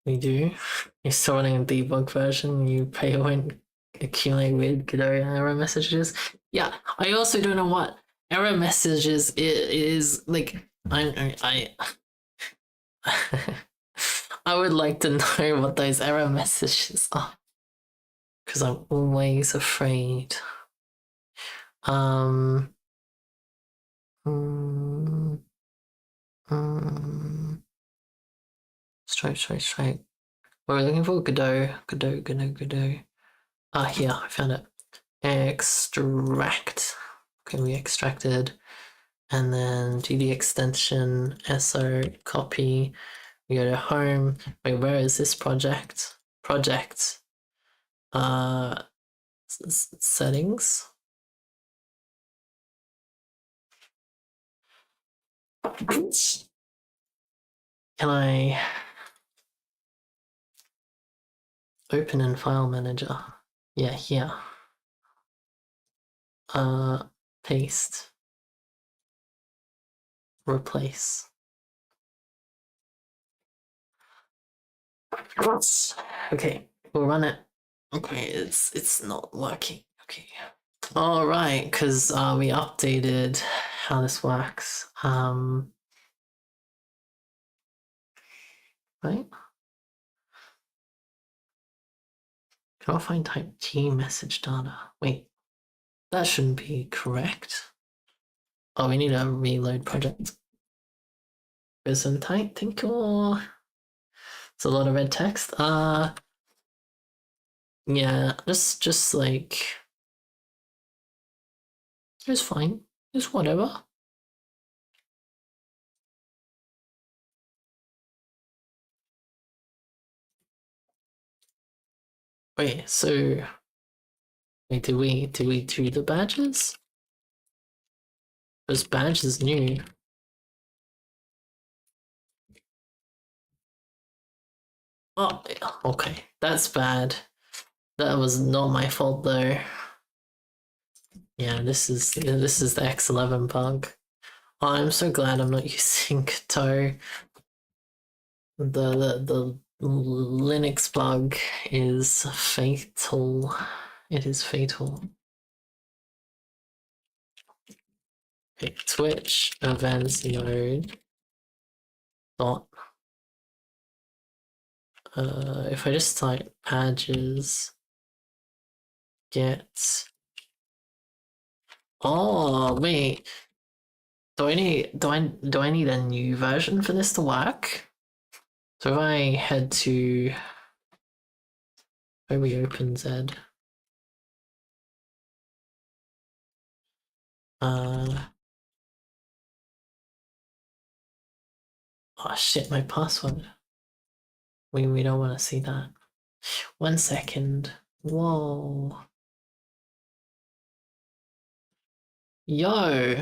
We do. You're still running a debug version. You pay when accumulate weird Godot error messages. Yeah, I also don't know what error messages is like. I I would like to know what those error messages are because I'm always afraid. Um. Mm, Strike. We're looking for Godot. Ah, here, I found it. Extract. Okay, we extracted. And then GD extension, SO, copy. We go to home. Wait, where is this project? Project. Settings. Can I open in file manager? Yeah, here. Paste. Replace. Okay, we'll run it. Okay, it's not working. Okay. All right, because we updated how this works. Right. Can I find type G message data? Wait, that shouldn't be correct. Oh, we need a reload project. Isn't type think or it's a lot of red text. Yeah, just like it's fine. It's whatever. Wait, so wait, did we do the badges? This badge is new. Oh, okay, that's bad. That was not my fault though. Yeah, this is the X11 bug. Oh, I'm so glad I'm not using Godot. The Linux bug is fatal. It is fatal. Okay, Twitch events node dot. If I just type badges, get. Oh wait, do I need a new version for this to work? So if I head to where we open Z. Oh shit, my password. We don't want to see that. 1 second. Whoa. Yo,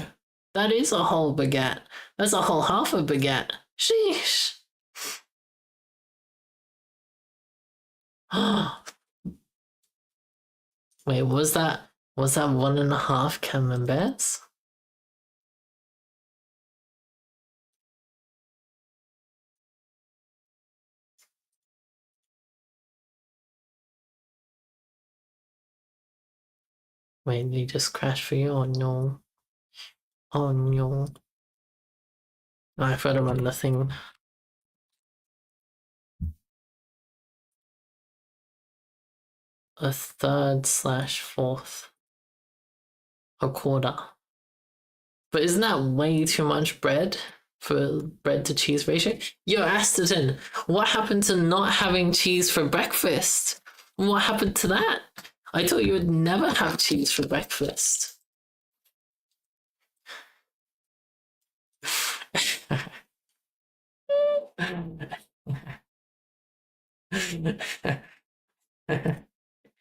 that is a whole baguette. That's a whole half a baguette. Sheesh. Wait, was that 1.5 camemberts? Wait, did he just crash for you? Oh no. Oh no. I've got to run the thing. A third/4th. A quarter. But isn't that way too much bread for bread to cheese ratio? Yo, Asterton, what happened to not having cheese for breakfast? What happened to that? I thought you would never have cheese for breakfast.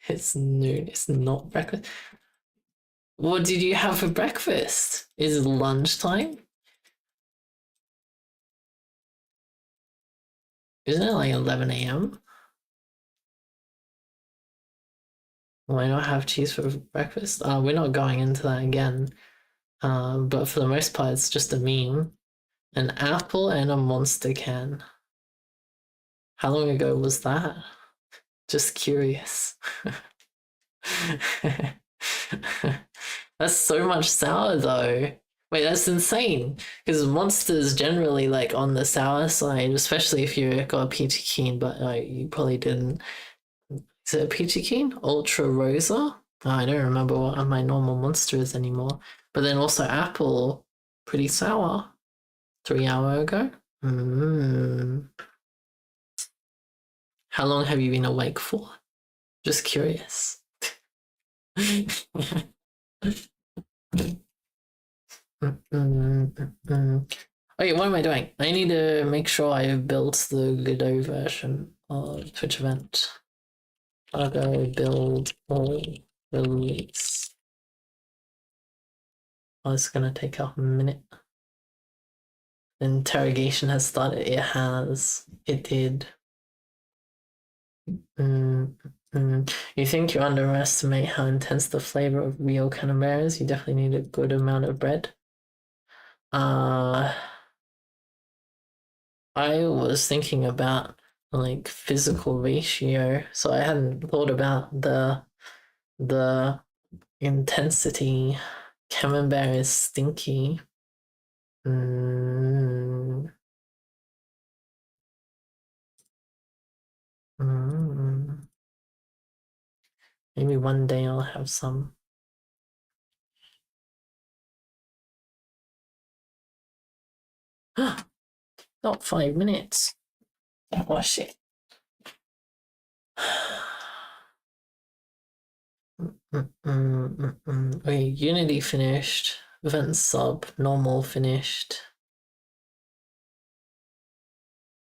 It's noon, it's not breakfast. What did you have for breakfast? Is it lunchtime? Isn't it like 11 a.m.? Why not have cheese for breakfast? We're not going into that again. But for the most part, it's just a meme. An apple and a Monster can. How long ago was that? Just curious. That's so much sour though. Wait, that's insane. Because Monster's generally like on the sour side, especially if you got a peachy keen, but you probably didn't. Is it a peachy keen? Ultra Rosa? Oh, I don't remember what my normal Monster is anymore. But then also apple, pretty sour. 3 hours ago. How long have you been awake for? Just curious. Okay, what am I doing? I need to make sure I built the Godot version of Twitch event. I'll go build all release. Oh, it's gonna take a minute. Interrogation has started. It has. It did. You think you underestimate how intense the flavor of real camembert is? You definitely need a good amount of bread. I was thinking about like physical ratio, so I hadn't thought about the intensity. Camembert is stinky. Maybe one day I'll have some. Not 5 minutes. Oh shit. Okay, Unity finished. Event sub, normal finished.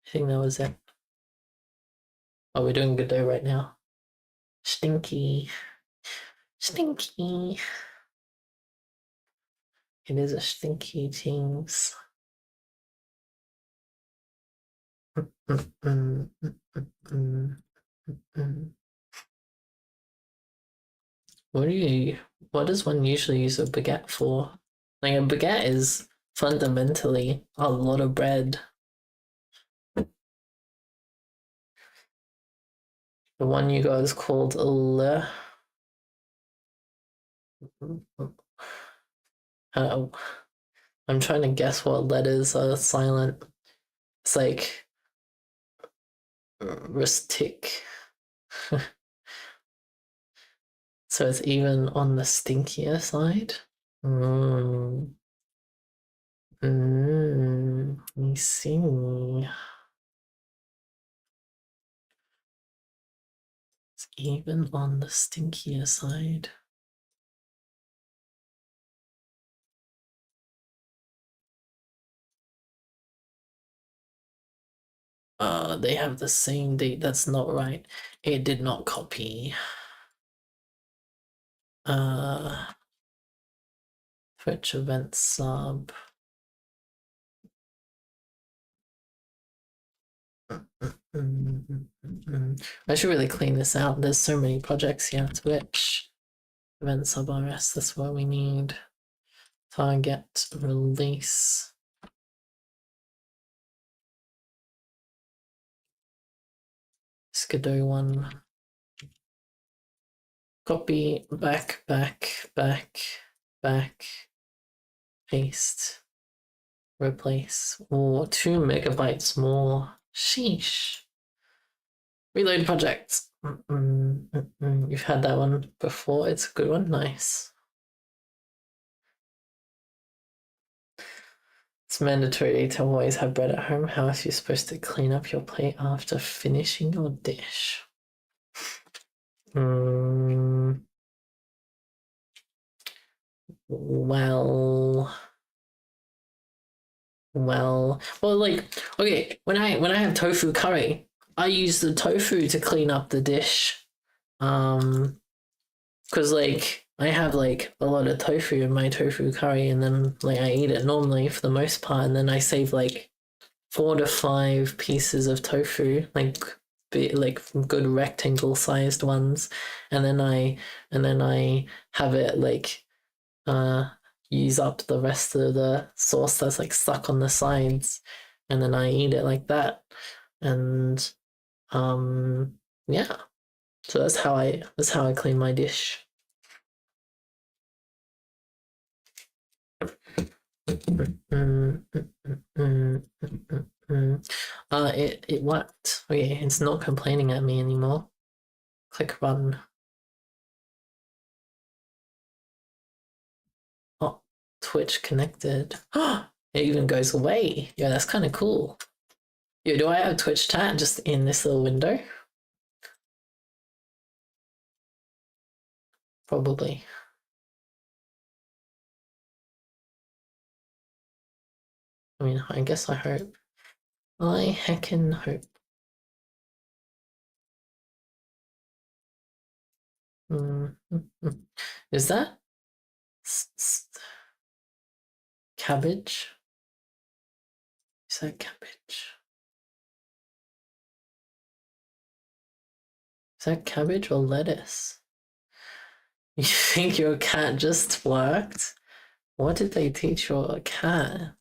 I think that was it. Oh, we're doing Godot right now. Stinky. Stinky. It is a stinky things. What does one usually use a baguette for? Like a baguette is fundamentally a lot of bread. The one you got is called Le. I'm trying to guess what letters are silent. It's like rustic. So it's even on the stinkier side. I see. It's even on the stinkier side. They have the same date. That's not right. It did not copy. Twitch event sub. I should really clean this out. There's so many projects here. Twitch event sub RS. That's what we need. Target release. Godot one. Copy, back, paste, replace, or 2 megabytes more. Sheesh. Reload project. You've had that one before. It's a good one. Nice. It's mandatory to always have bread at home. How else are you supposed to clean up your plate after finishing your dish? Well, like, okay, when I have tofu curry, I use the tofu to clean up the dish. Because like I have like a lot of tofu in my tofu curry, and then like I eat it normally for the most part, and then I save like 4 to 5 pieces of tofu, like good rectangle sized ones, and then I have it like use up the rest of the sauce that's like stuck on the sides, and then I eat it like that, and yeah. So that's how I clean my dish. It worked. Okay, it's not complaining at me anymore. Click run. Oh, Twitch connected. It even goes away. Yeah, that's kind of cool. Yo, do I have Twitch chat just in this little window? Probably. I mean, I guess I hope. I heckin' hope. Is that cabbage? Is that cabbage? Is that cabbage or lettuce? You think your cat just worked? What did they teach your cat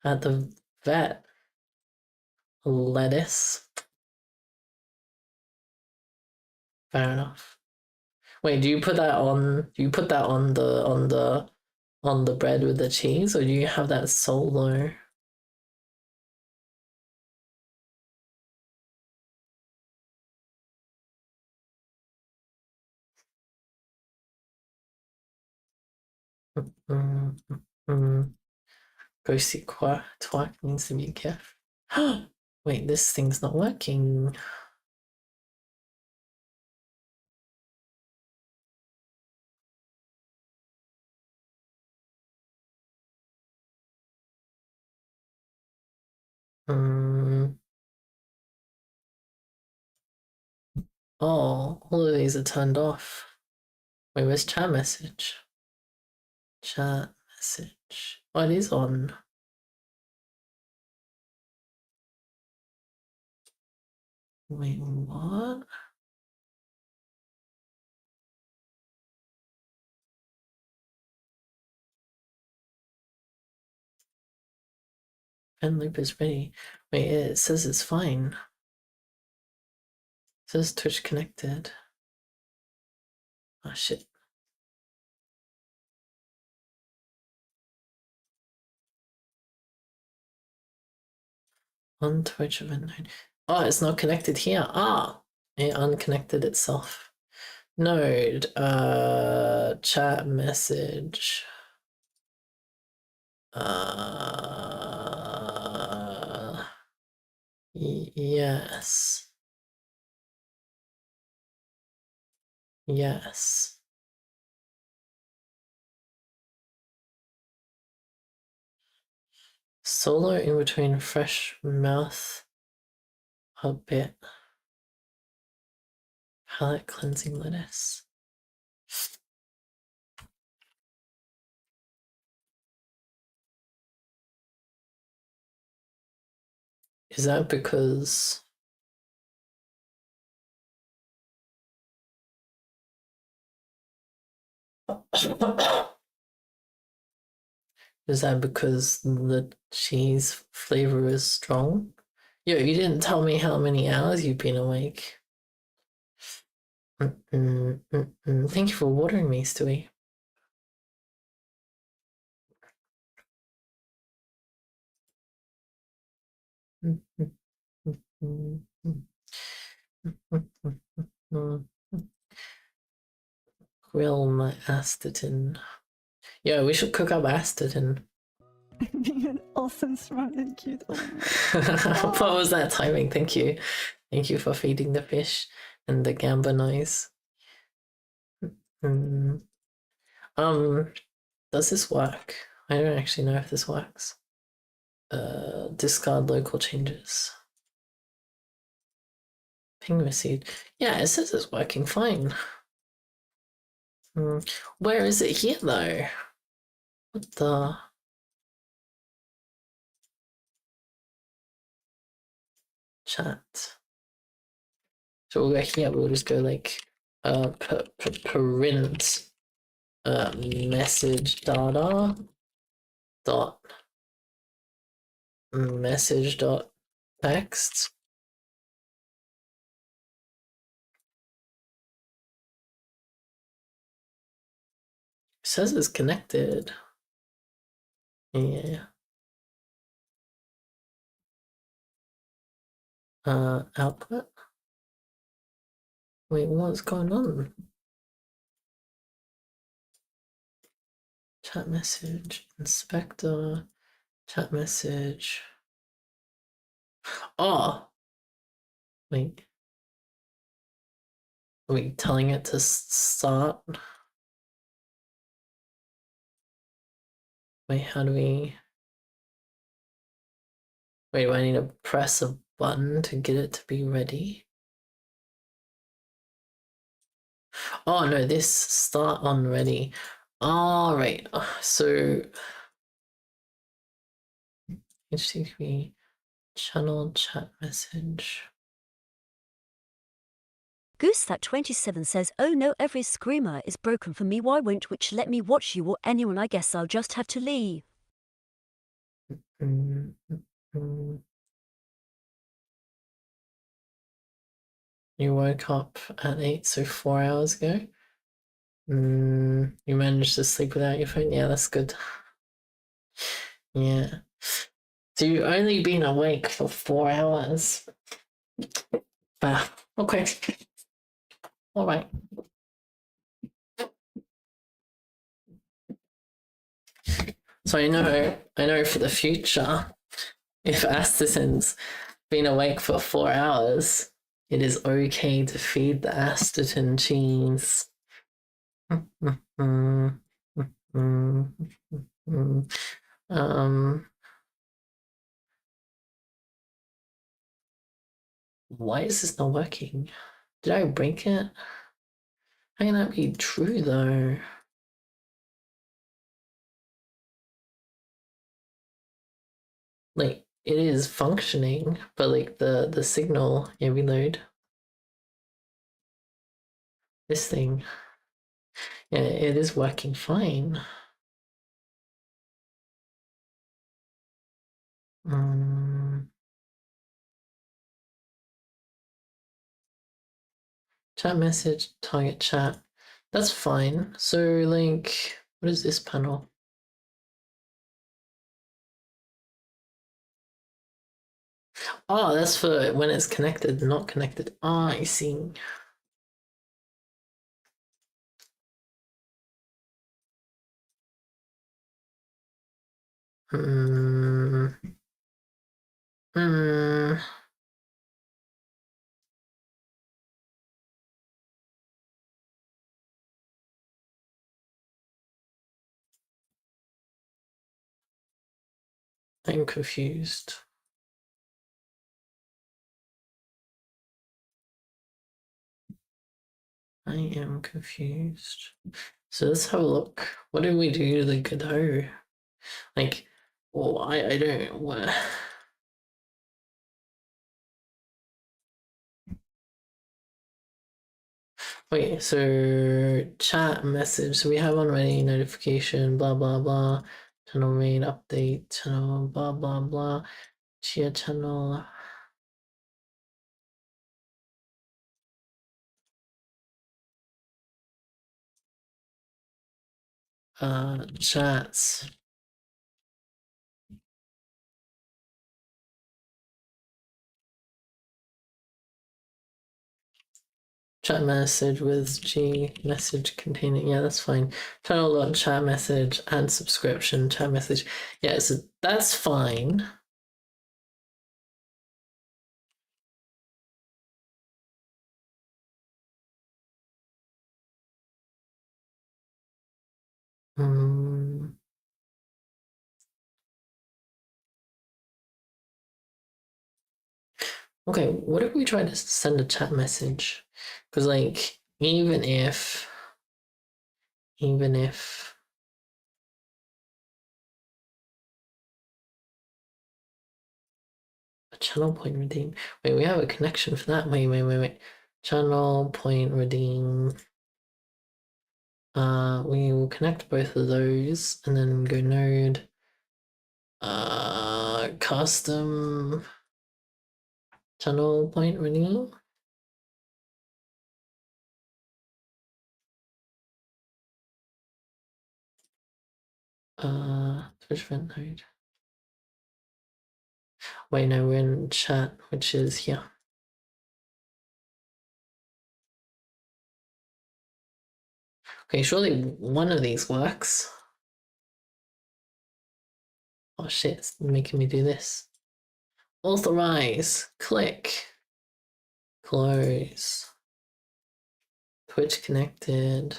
at the vet? Lettuce. Fair enough. Wait, do you put that on? Do you put that on the bread with the cheese, or do you have that solo? Mm, Ghosty twerk needs to be careful. Wait, this thing's not working. Oh, all of these are turned off. Wait, where's chat message? Chat message. Oh, it is on. Wait, what? Pen loop is ready. Wait, it says it's fine. It says Twitch connected. Oh shit. On Twitch event 9. Oh, it's not connected here. Ah, it unconnected itself. Node, chat message. Yes. Yes. Solo in between fresh mouth a bit. Palate cleansing lettuce. Is that because is that because the cheese flavor is strong? Yo, you didn't tell me how many hours you've been awake. Thank you for watering me, Stewie. Grill my astatin. Yeah, we should cook up astatin. Being an awesome, smart, and cute. Oh What was that timing? Thank you. Thank you for feeding the fish and the gamba noise. Does this work? I don't actually know if this works. Discard local changes. Ping received. Yeah, it says it's working fine. Where is it here though? What the? Chat. So we'll go here. We'll just go like print message data dot message dot text. It says it's connected. Yeah. Output. Wait, what's going on? Chat message, inspector, chat message. Oh, wait. Are we telling it to start? Wait, how do we? Wait, do I need to press a button to get it to be ready? Oh no, this start on ready. All right, so HTTP channel chat message. Goose that 27 says, "Oh no, every screamer is broken for me. Why won't which let me watch you or anyone? I guess I'll just have to leave." Mm, mm. You woke up at 8, so 4 hours ago. You managed to sleep without your phone? Yeah, that's good. Yeah. So you've only been awake for 4 hours. Ah, okay. All right. So I know for the future, if Astatin's been awake for 4 hours, it is okay to feed the Astatin cheese. Why is this not working? Did I break it? How can that be true though? Like it is functioning, but like the signal, yeah, reload. This thing. Yeah, it is working fine. Chat message, target chat. That's fine. So like, what is this panel? Oh, that's for when it's connected, not connected. Ah, I see. Hmm. Hmm. I'm confused. I am confused. So let's have a look. What did we do to the Godot? Like, well, I don't. What? Wait, so chat message. So we have already notification, blah blah blah. Channel main update, channel blah blah blah. Chia channel. Chats. Chat message with G message containing. Yeah, that's fine. Channel log, chat message, and subscription, chat message. Yeah, so that's fine. Okay, what if we try to send a chat message? Because, like, even if even if a channel point redeem. Wait, we have a connection for that. Wait. Channel point redeem. We will connect both of those and then go node. Custom channel point redeem. Switch event node. Wait, no, we're in chat, which is here. Okay, surely one of these works. Oh shit, it's making me do this. Authorize, click, close. Twitch connected.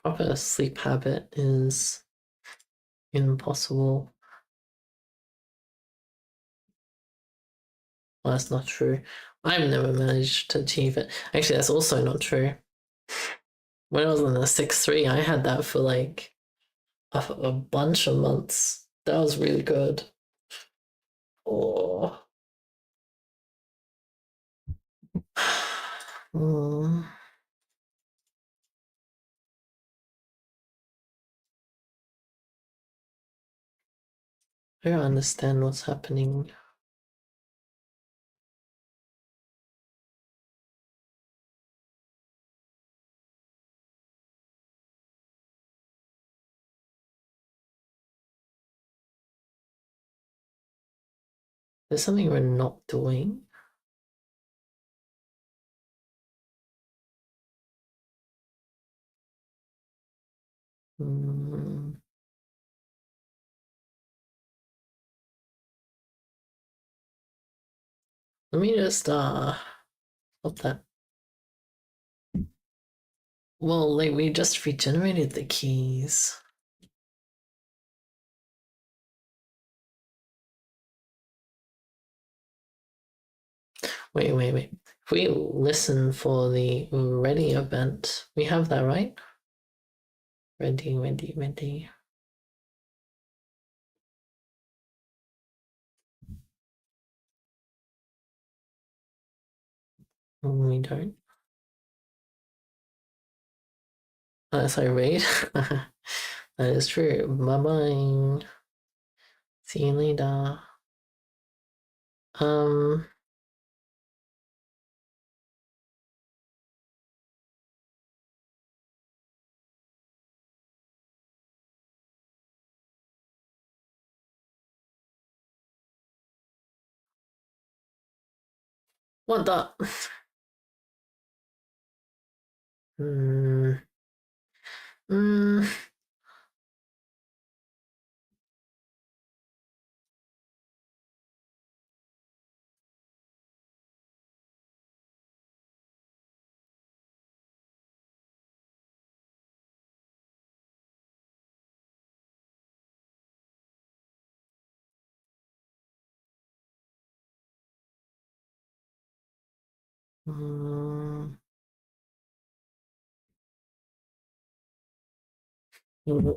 Proper sleep habit is impossible. Well, that's not true. I've never managed to achieve it. Actually, that's also not true. When I was on the 6-3, I had that for like a bunch of months. That was really good. Oh. I don't understand what's happening. There's something we're not doing. Let me just stop that. Well, like we just regenerated the keys. Wait. If we listen for the ready event, we have that, right? Ready. We don't. Sorry, raid. That is true. Bye-bye. See you later. What the?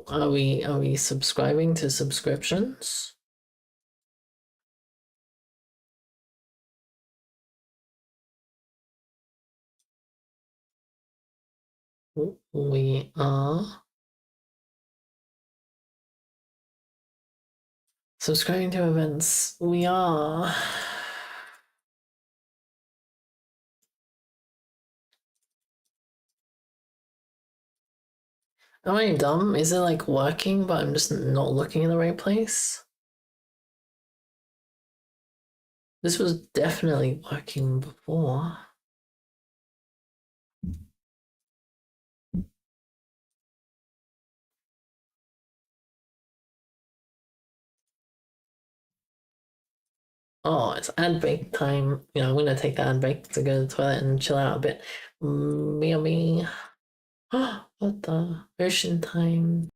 Are we subscribing to subscriptions? We are subscribing to events. We are. Am I dumb? Is it like working, but I'm just not looking in the right place? This was definitely working before. Oh, it's ad break time. You know, I'm gonna take the ad break to go to the toilet and chill out a bit. Yummy. What the? Ocean time.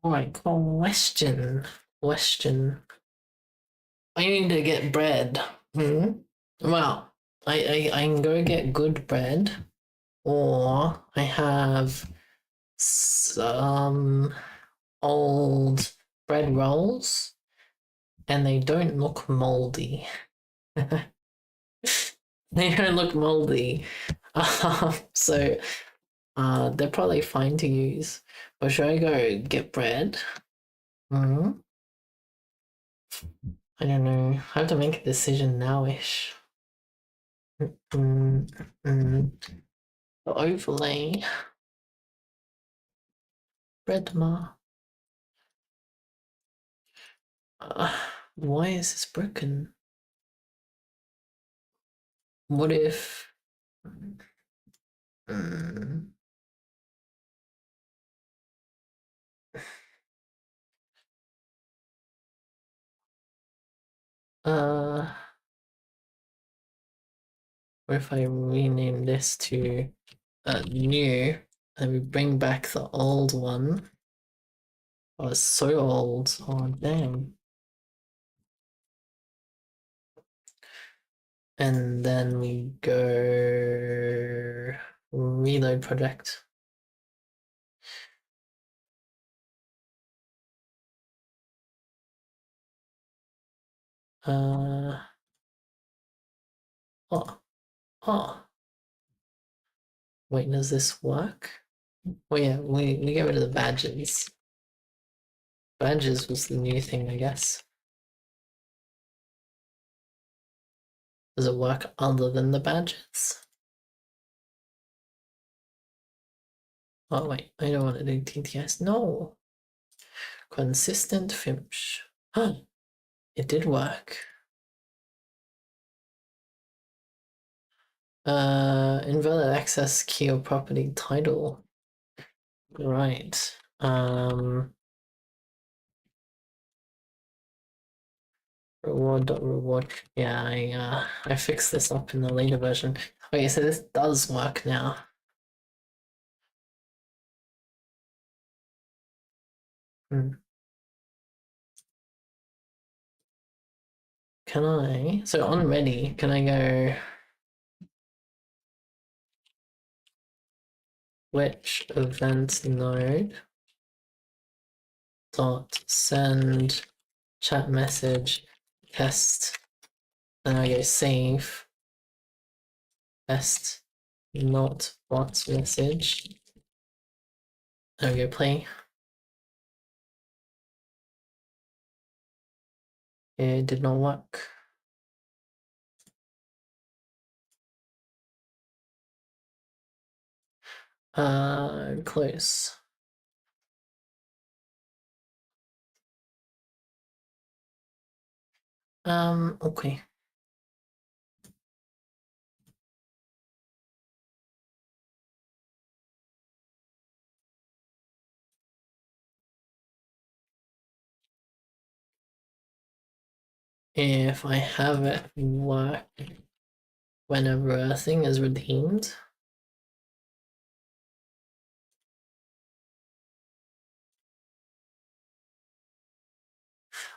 Alright, question. I need to get bread. Well, I can go get good bread, or I have some old bread rolls, and they don't look moldy. They don't look moldy. So they're probably fine to use. Or should I go get bread? I don't know. I have to make a decision nowish. The overlay. Bread ma. Why is this broken? What if? What if I rename this to new, and we bring back the old one? Oh, it's so old. Oh, damn. And then we go reload project. Oh. Wait, does this work? Oh yeah, we get rid of the badges. Badges was the new thing, I guess. Does it work other than the badges? Oh wait, I don't want to do TTS. No. Consistent fimsh. It did work. Invalid access key or property title. Right. Reward. Yeah, I fixed this up in the later version. Okay, so this does work now. Can I? So on ready, can I go? Which event node dot send chat message test? Then I go save test not bot message. There we go, play. It did not work. Close. Okay. If I have it work whenever a thing is redeemed.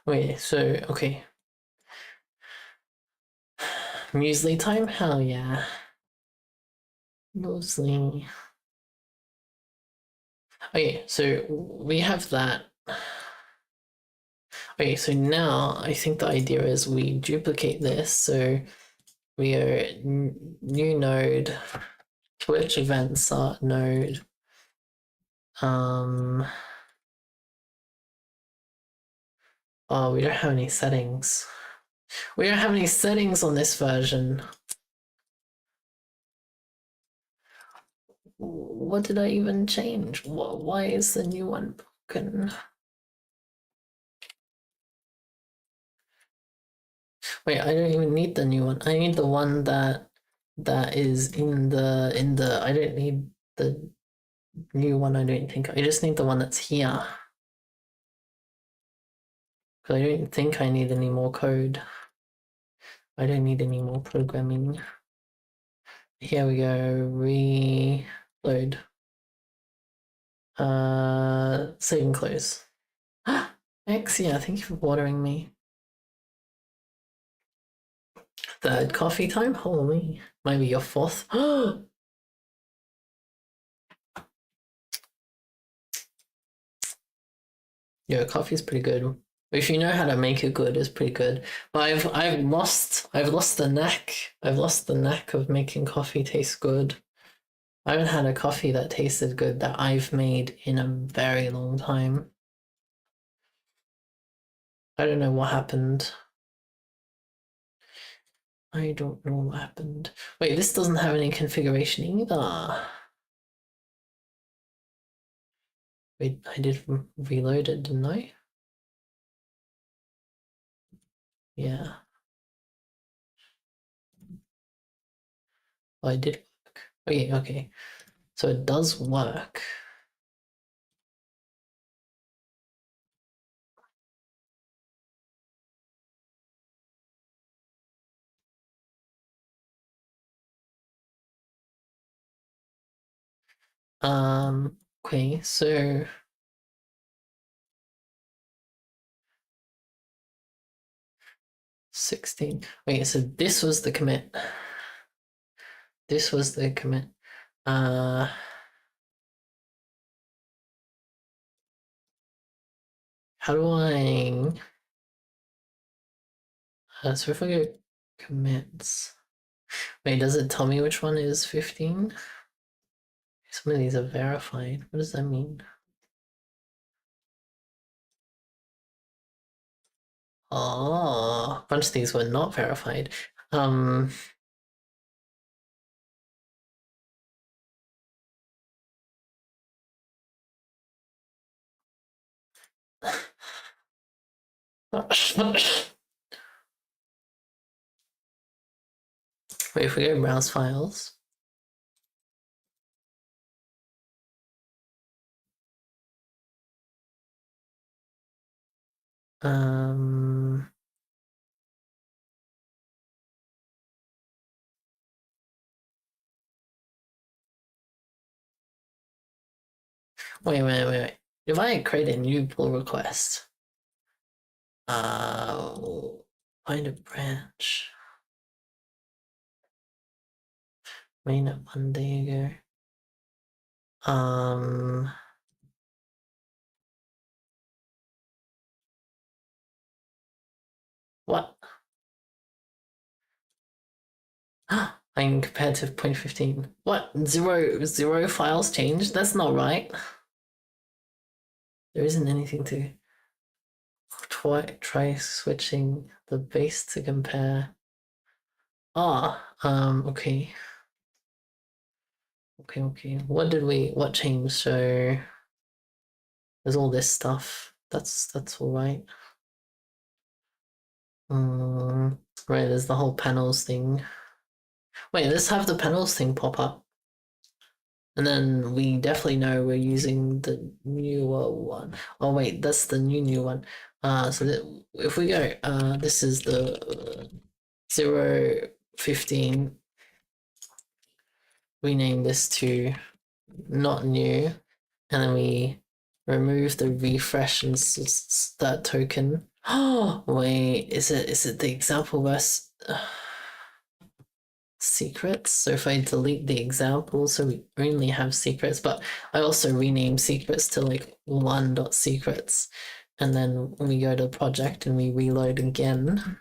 Wait, so okay. Muesli time? Hell yeah. Muesli. Okay, so we have that. Okay, so now I think the idea is we duplicate this. So we are new node, Twitch event start node. Oh, we don't have any settings. We don't have any settings on this version. What did I even change? Why is the new one broken? Wait, I don't even need the new one. I need the one that is in the I don't need the new one, I don't think. I just need the one that's here. Because I don't think I need any more code. I don't need any more programming. Here we go, reload. Save and close. Exia, thank you for watering me. Third coffee time? Holy. Maybe your fourth. Yeah, coffee's pretty good. If you know how to make it good, it's pretty good. But I've lost the knack. I've lost the knack of making coffee taste good. I haven't had a coffee that tasted good that I've made in a very long time. I don't know what happened. I don't know what happened. Wait, this doesn't have any configuration either. Wait, I did reload it, didn't I? Yeah. Oh, I did work. Oh yeah, okay. So it does work. Okay, so 16. Wait, so this was the commit. This was the commit. How do I so if I go commits. Wait, does it tell me which one is 15? Some of these are verified. What does that mean? Oh, a bunch of these were not verified. Wait, if we go browse files. Wait. If I create a new pull request, find a branch. Main at Monday ago. What? I'm compared to 0.15. What? Zero files changed? That's not right. There isn't anything to try switching the base to compare. Okay. Okay. What changed? So there's all this stuff. That's all right. Right, there's the whole panels thing. Wait, let's have the panels thing pop up. And then we definitely know we're using the newer one. Oh wait, that's the new one. So that if we go, this is the 015. We name this to not new, and then we remove the refresh and that token. Oh wait, is it the example verse? Secrets. So if I delete the example, so we only have secrets, but I also rename secrets to like 1.secrets, and then we go to the project and we reload again.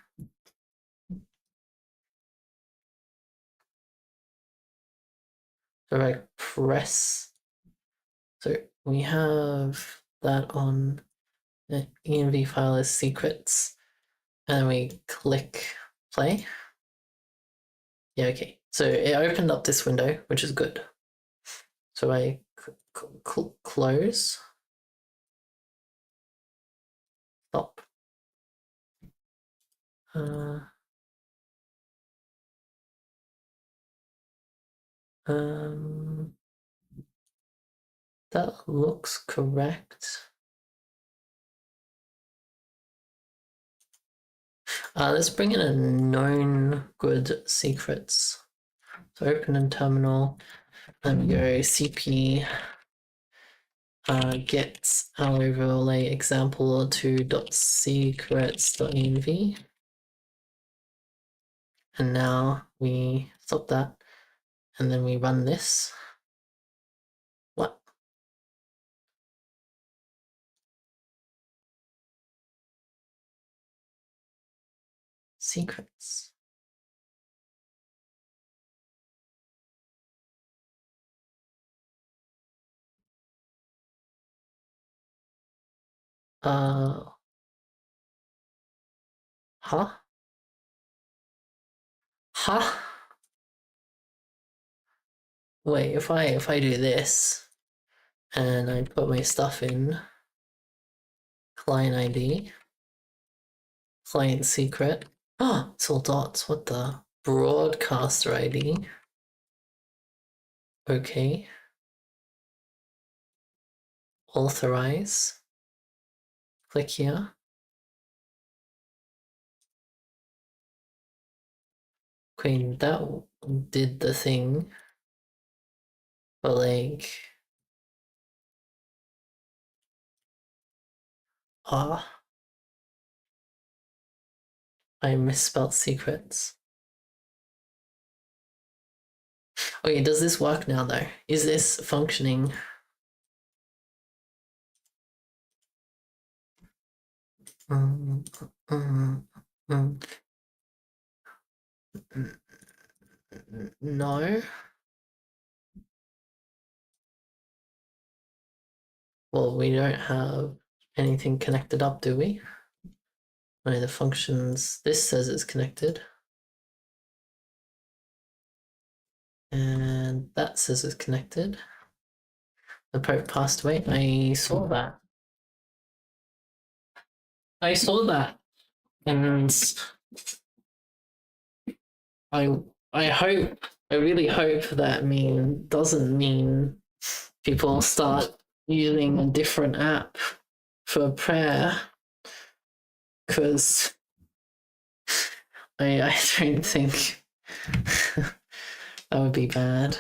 So if I press, so we have that on the env file as secrets, and we click play. Yeah, okay. So it opened up this window, which is good. So I close, stop. That looks correct. Let's bring in a known good secrets. So open in terminal, then we go cp get overlay example to .secrets.env, and now we stop that, and then we run this. What? Secrets. Huh? Huh? Wait, if I do this and I put my stuff in client ID, client secret. Oh, it's all dots. What the? Broadcaster ID. Okay. Authorize. Click here. Queen, that did the thing. But like, I misspelled secrets. Okay, does this work now though? Is this functioning? No. Well, we don't have anything connected up, do we? No, the functions, this says it's connected. And that says it's connected. The Pope passed away. I saw that. I saw that. And I hope, I really hope that doesn't mean people start using a different app for prayer, because I don't think that would be bad.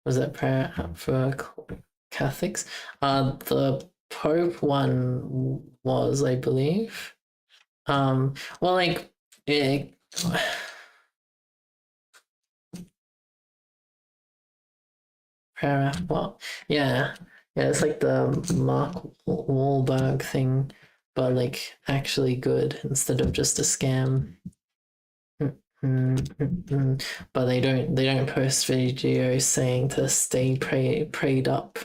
Was that prayer app for Catholics? The Pope one was, I believe. Well, like, prayer app. Well, yeah, it's like the Mark Wahlberg thing, but like actually good instead of just a scam. But they don't post videos saying to stay prayed up.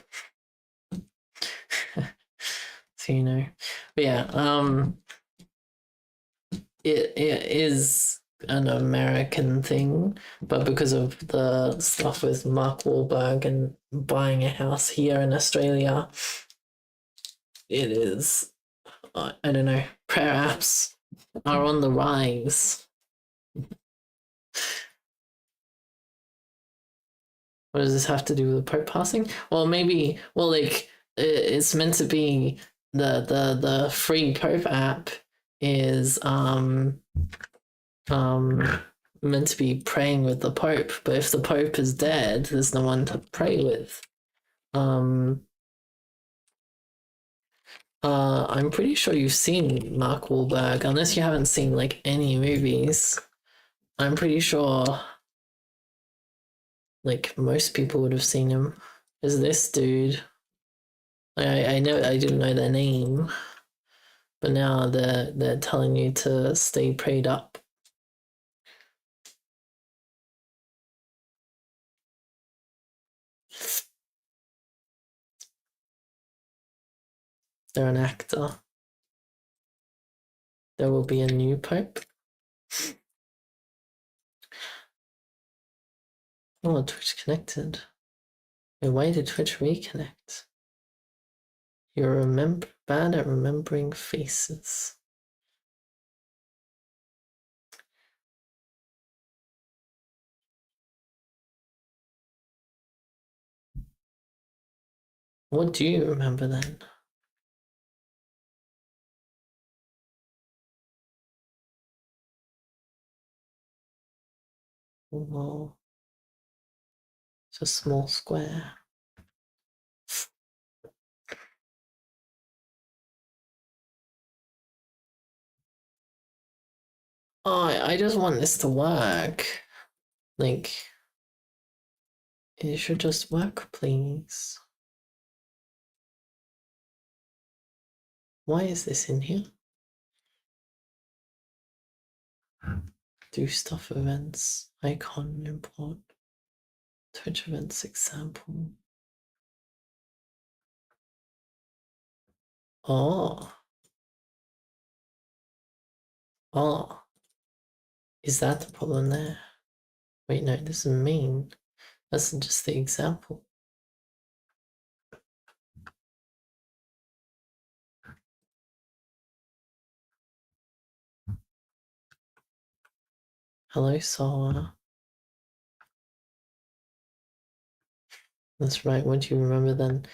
So you know, but yeah, it is an American thing, but because of the stuff with Mark Wahlberg and buying a house here in Australia, it is, I don't know, prayer apps are on the rise. What does this have to do with the Pope passing? Well, maybe, well, like, it's meant to be the free Pope app is meant to be praying with the Pope, but if the Pope is dead, there's no one to pray with. I'm pretty sure you've seen Mark Wahlberg, unless you haven't seen like any movies. I'm pretty sure like most people would have seen him. Is this dude? I know I didn't know their name, but now they're telling you to stay prayed up. They're an actor. There will be a new Pope. Oh, Twitch connected. Wait, why did Twitch reconnect? You're bad at remembering faces. What do you remember then? Well, it's a small square. Oh, I just want this to work. Like, it should just work, please. Why is this in here? Do stuff events, icon import, Twitch events example. Oh. Oh. Is that the problem there? Wait, no, this is main. That's just the example. Hello, Sawa. That's right. What do you remember then?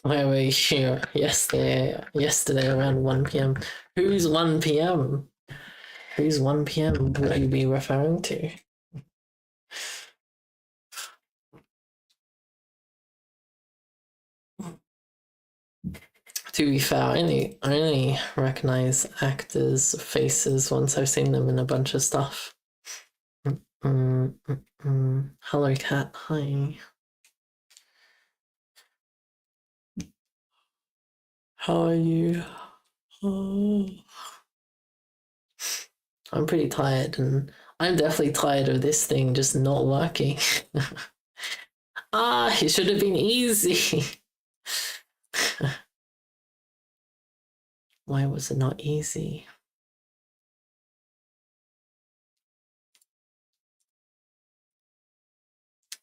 Where were you yesterday around 1 p.m.? Who's 1 p.m.? Who's 1 p.m. would you be referring to? To be fair, I only recognize actors' faces once I've seen them in a bunch of stuff. Hello, cat. Hi. How are you? Oh. I'm pretty tired, and I'm definitely tired of this thing just not working. It should have been easy. Why was it not easy?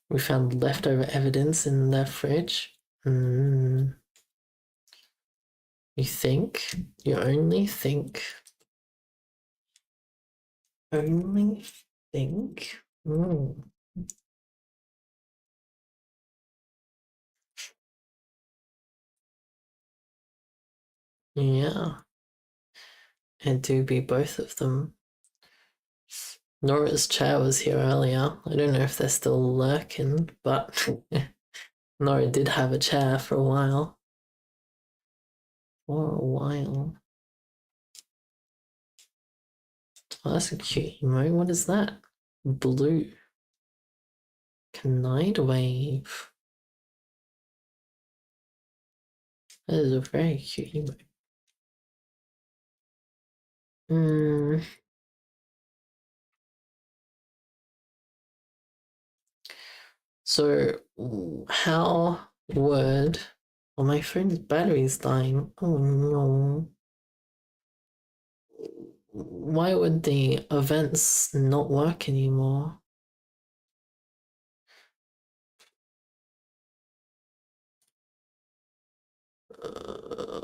We found leftover evidence in the fridge. You think? You only think? Only think? Yeah. It do be both of them. Nora's chair was here earlier. I don't know if they're still lurking, but Nora did have a chair for a while. For a while. Oh, that's a cute emote. What is that? Blue. Knite wave. That is a very cute emote. So how would... Oh, my phone's battery's dying. Oh no. Why would the events not work anymore?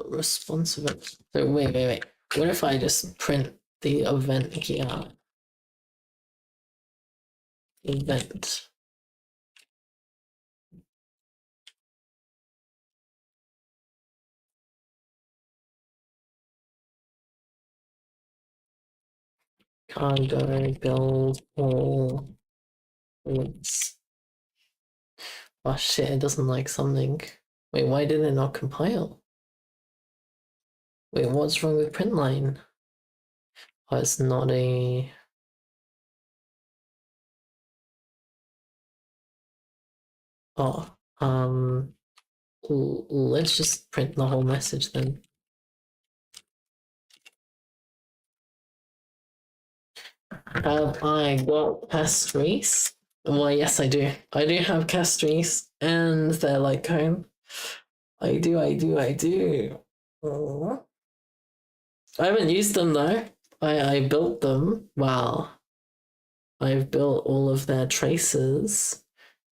Responsive. So wait. What if I just print the event here? Event. Cargo build all links. Oh shit, it doesn't like something. Wait, why did it not compile? Wait, what's wrong with print line? Oh, it's not a... Oh, let's just print the whole message then. Have I got pastries? Well, yes, I do. I do have pastries, and they're like home. I do. Oh. I haven't used them though. I built them. Wow. I've built all of their traces,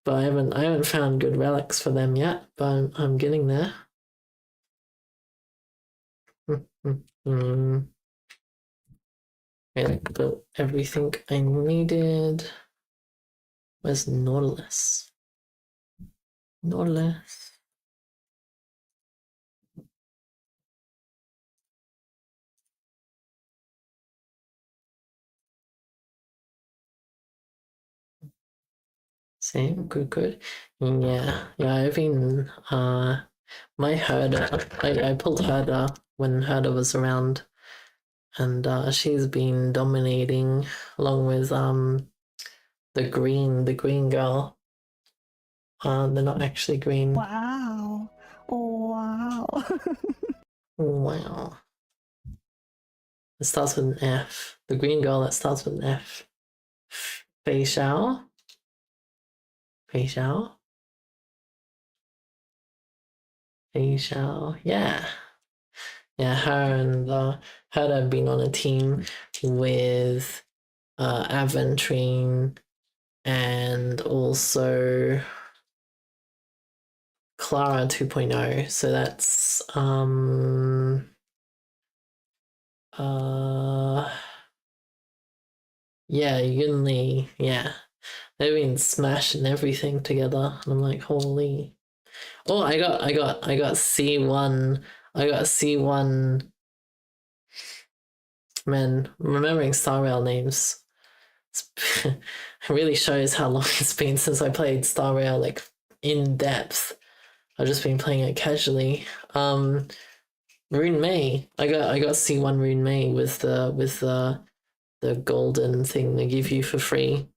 but I haven't found good relics for them yet. But I'm getting there. I built everything I needed. Where's Nautilus? Nautilus. Same, good. Yeah, I've been my herder. I pulled herder when herder was around, and she's been dominating along with the green girl. They're not actually green. Wow. Wow. Wow. It starts with an F. The green girl that starts with an F. Facial. Facial. Facial. Yeah. Yeah, her and her have been on a team with Aventrine and also Clara 2.0. So that's yeah, Yunli, yeah. They've been smashing everything together. And I'm like, holy. Oh, I got C1. I got C1. Man, remembering Star Rail names. It really shows how long it's been since I played Star Rail like in depth. I've just been playing it casually. Rune May. I got C1 Rune May with the golden thing they give you for free.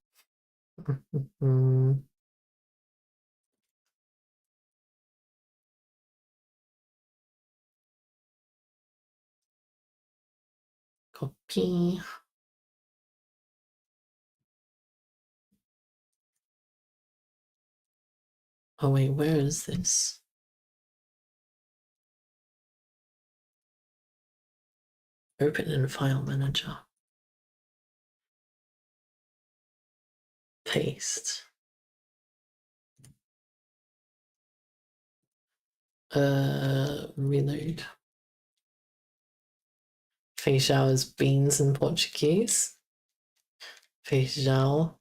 Copy. Oh wait, where is this? Open in File Manager. Paste. Reload. Feijão is beans in Portuguese. Feijão.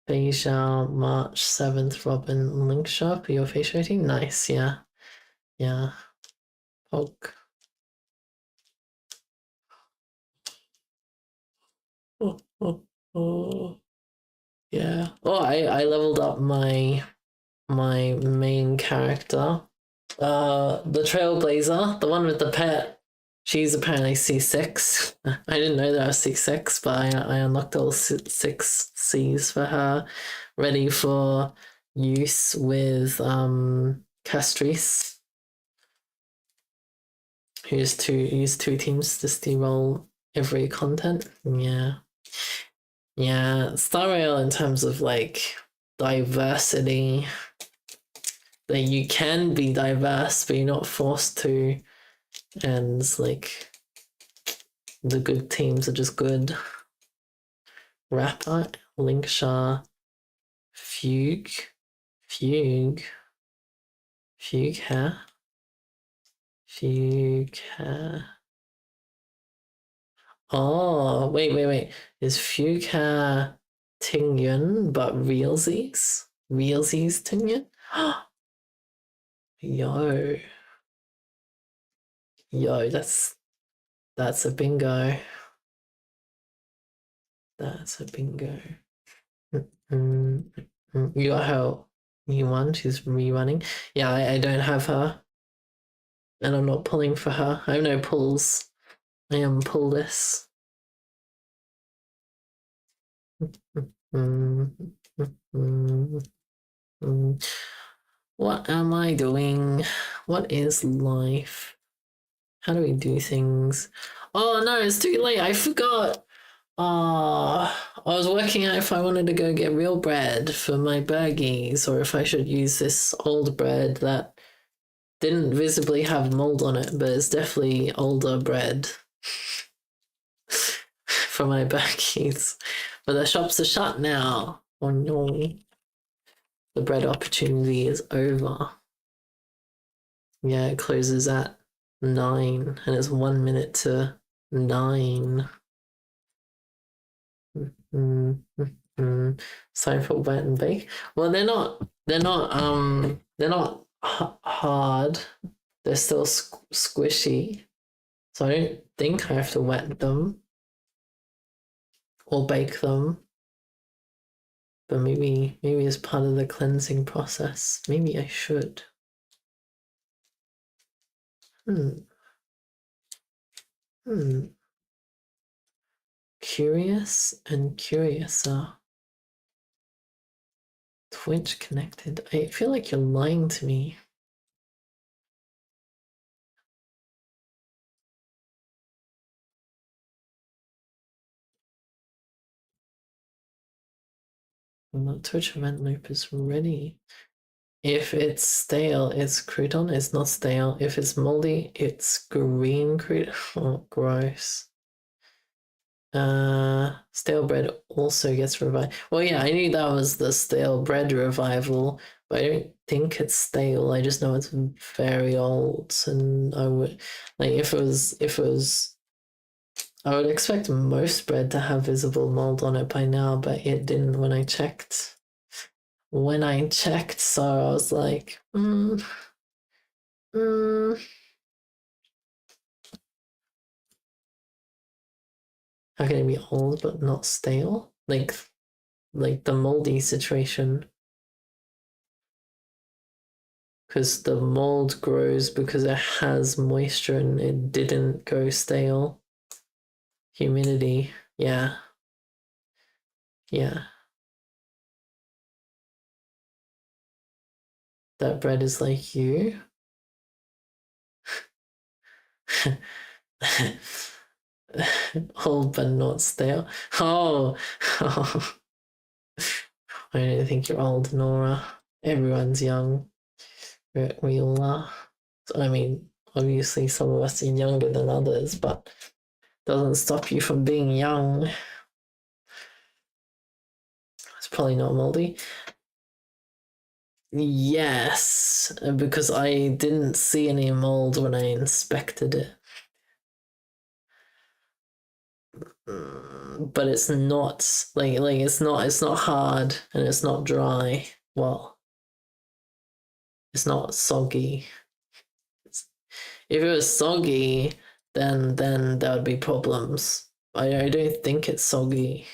Feijão, March 7th, Robin link shop. Your face rating? Nice, yeah. Yeah. Poke. Oh. Yeah. Oh, I leveled up my main character. The Trailblazer, the one with the pet. She's apparently C6. I didn't know that I was C6, but I unlocked all 6 Cs for her, ready for use with Castris. Use two teams to steamroll every content. Yeah, Star Rail in terms of like diversity, that you can be diverse, but you're not forced to, and like the good teams are just good. Rapper, Linksha, Fugue, hair. Oh, wait. Is Fugue hair Tingyun, but realsies? Realsies Tingyun? Yo, that's a bingo. That's a bingo. You got her new one. She's rerunning. Yeah, I don't have her, and I'm not pulling for her. I have no pulls. I am pullless. What am I doing? What is life? How do we do things? Oh no, it's too late. I forgot. I was working out if I wanted to go get real bread for my burgies or if I should use this old bread that didn't visibly have mold on it, but it's definitely older bread for my burgies. But the shops are shut now. Oh no. The bread opportunity is over. Yeah, it closes at 9 and it's 1 minute to 9. Time for wet and bake. Well, they're not hard. They're still squishy. So I don't think I have to wet them. or bake them. But maybe as part of the cleansing process, maybe I should. Curious and curiouser. Twitch connected. I feel like you're lying to me. The Twitch event loop is ready. If it's stale, it's crouton. It's not stale. If it's moldy, it's green crouton. Oh, gross. Stale bread also gets revived. Well, yeah, I knew that was the stale bread revival, but I don't think it's stale. I just know it's very old, and I would like if it was. I would expect most bread to have visible mold on it by now, but it didn't when I checked. So I was like, how can it be old but not stale? Like the moldy situation. Because the mold grows because it has moisture and it didn't go stale. Humidity, yeah. That bread is like you. Old but not stale. Oh. I don't think you're old, Nora. Everyone's young. We all are. I mean, obviously some of us are younger than others, but doesn't stop you from being young. It's probably not moldy. Yes, because I didn't see any mold when I inspected it. But it's not like it's not hard and it's not dry. Well, it's not soggy. If it was soggy, then there would be problems. I don't think it's soggy.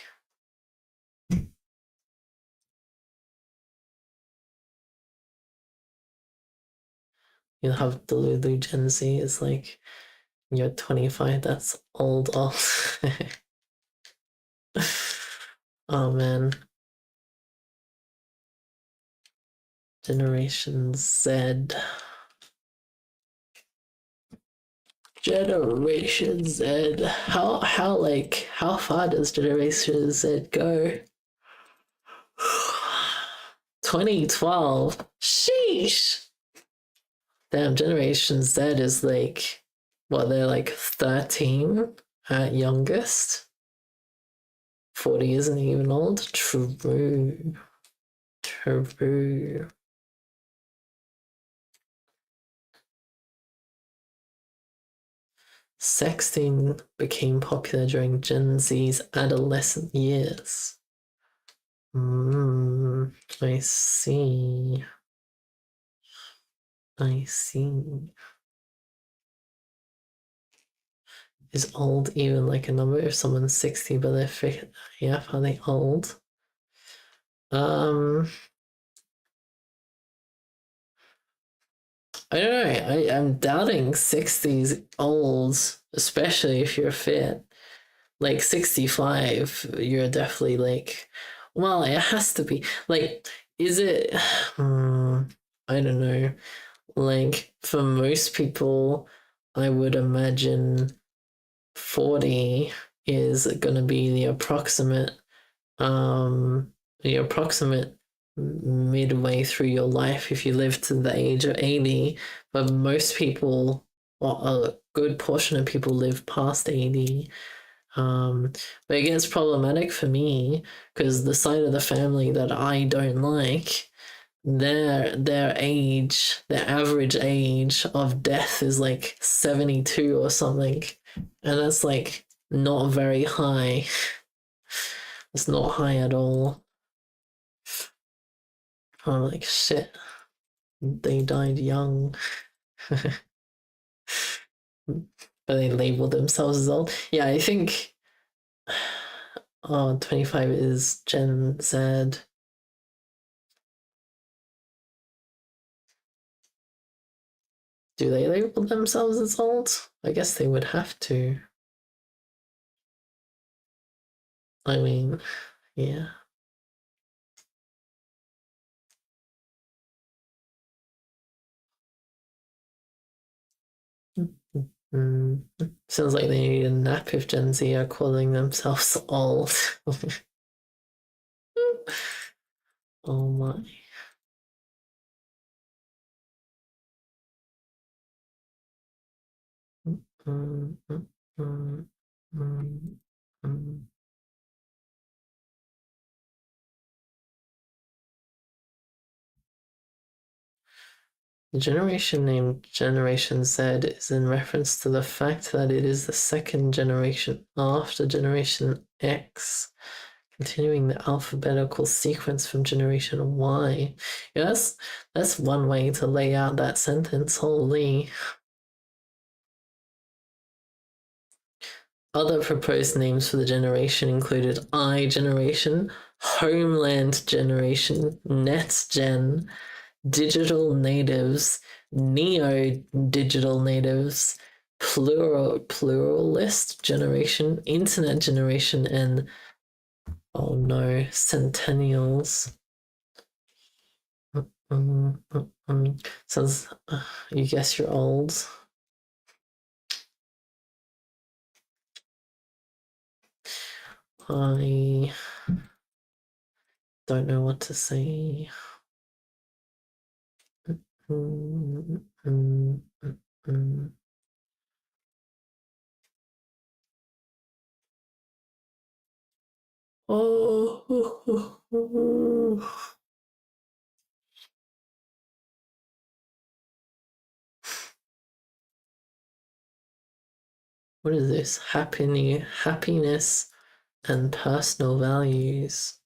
You'll have Delulu Gen Z is like you're 25, that's old. Oh man. Generation Z. Generation Z. How far does Generation Z go? 2012. Sheesh. Damn, Generation Z is like what, they're like 13 at youngest. 40 isn't even old. True. Sexting became popular during Gen Z's adolescent years. I see. Is old even like a number? If someone's 60 but they're fit, yeah, are they old? I don't know. I'm doubting 60's old, especially if you're fit. Like 65, you're definitely like, well, it has to be. Like, is it? I don't know. Like, for most people, I would imagine 40 is gonna be the approximate midway through your life if you live to the age of 80, but most people, well, a good portion of people live past 80. But it gets problematic for me because the side of the family that I don't like, their average age of death is like 72 or something, and that's like not very high. It's not high at all. I'm like, shit, they died young. But they label themselves as old. Yeah, I think Oh, 25 is Gen Z. Do they label themselves as old? I guess they would have to. I mean, yeah. Sounds like they need a nap if Gen Z are calling themselves old. Oh my. Mm, mm, mm, mm, mm. The generation named Generation Z is in reference to the fact that it is the second generation after Generation X, continuing the alphabetical sequence from Generation Y. Yes, that's one way to lay out that sentence. Holy. Other proposed names for the generation included I Generation, Homeland Generation, NetGen, Digital Natives, Neo-Digital Natives, Pluralist Generation, Internet Generation, and oh no, Centennials. Says, you guess you're old. I don't know what to say. Oh. What is this? Happiness and personal values.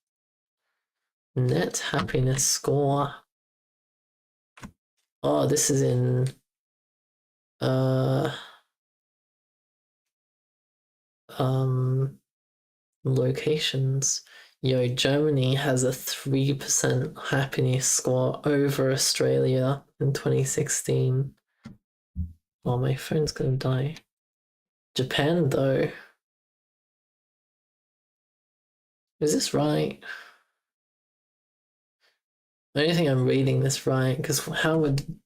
Net happiness score. Oh, this is in locations. Yo, Germany has a 3% happiness score over Australia in 2016. Oh, my phone's gonna die. Japan, though. Is this right? I don't think I'm reading this right, because how would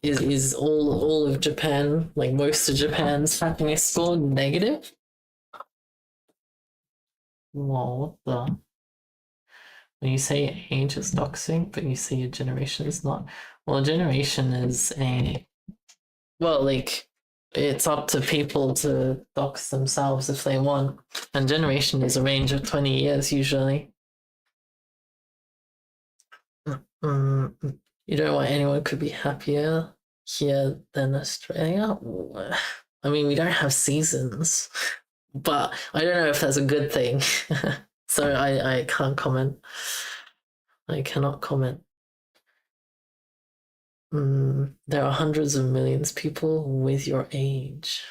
is all of Japan, like most of Japan's happiness score, negative? Whoa, what the? When you say age is doxing, but you say a generation is not. Well, a generation is like, it's up to people to dox themselves if they want. And generation is a range of 20 years usually. You don't want anyone could be happier here than Australia. I mean, we don't have seasons, but I don't know if that's a good thing. So I can't comment. I cannot comment. There are hundreds of millions of people with your age.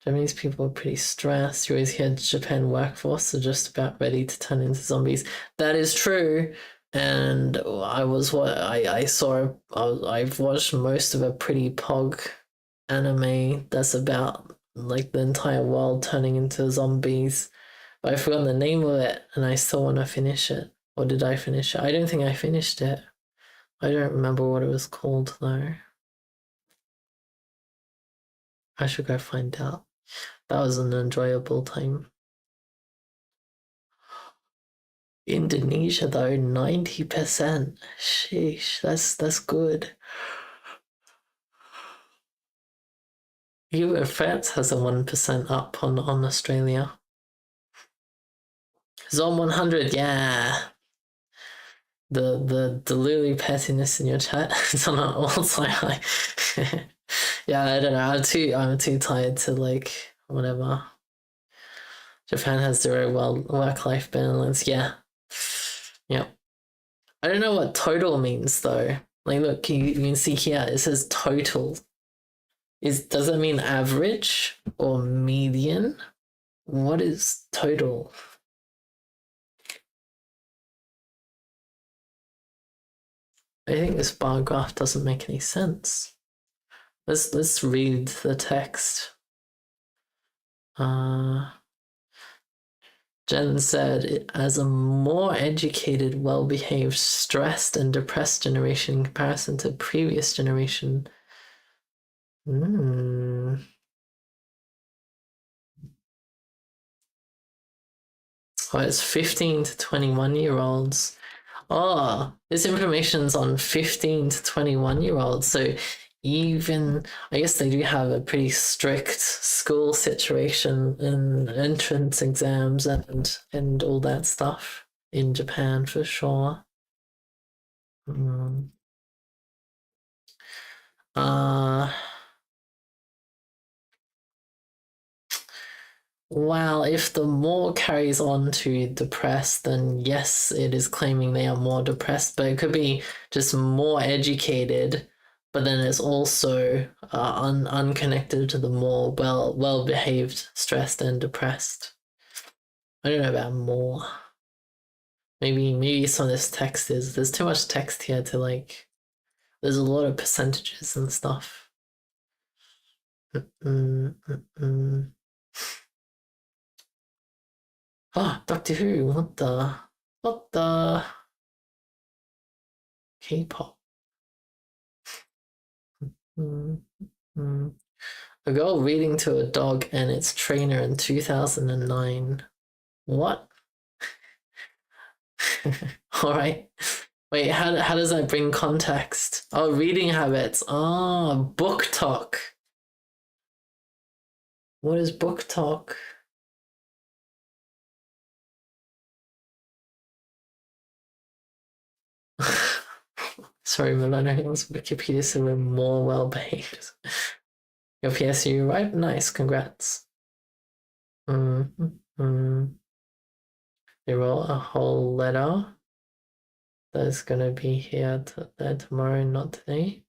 Japanese people are pretty stressed. You always hear Japan workforce are just about ready to turn into zombies. That is true. And I've watched most of a pretty pog anime that's about like the entire world turning into zombies. But I've forgotten the name of it and I still want to finish it. Or did I finish it? I don't think I finished it. I don't remember what it was called though. I should go find out. That was an enjoyable time. Indonesia though, 90%. Sheesh, that's good. Even France has a 1% up on Australia. Zom 100, yeah. The delulu pettiness in your chat is on an all-time high. Yeah, I don't know. I'm too tired to like whatever. Japan has zero work-life balance. Yeah. Yep. I don't know what total means though. Like, look, you can see here it says total. Does it mean average or median What is total? I think this bar graph doesn't make any sense. Let's read the text. Jen said, as a more educated, well-behaved, stressed, and depressed generation in comparison to previous generation. Oh, it's 15 to 21-year-olds. Oh, this information's on 15 to 21-year-olds. So even, I guess they do have a pretty strict school situation and entrance exams and all that stuff in Japan for sure. Well, if the more carries on to depressed, then yes, it is claiming they are more depressed, but it could be just more educated, but then it's also unconnected to the more well-behaved, stressed, and depressed. I don't know about more. Maybe some of this text there's too much text here to like. There's a lot of percentages and stuff. Oh, Doctor Who, what the K-pop. A girl reading to a dog and its trainer in 2009. What? All right. Wait, how does that bring context? Oh, reading habits. Book talk. What is book talk? Sorry, millennials. Wikipedia said we're more well-behaved. Your PSU, right? Nice, congrats. They wrote a whole letter that's gonna be here tomorrow, not today,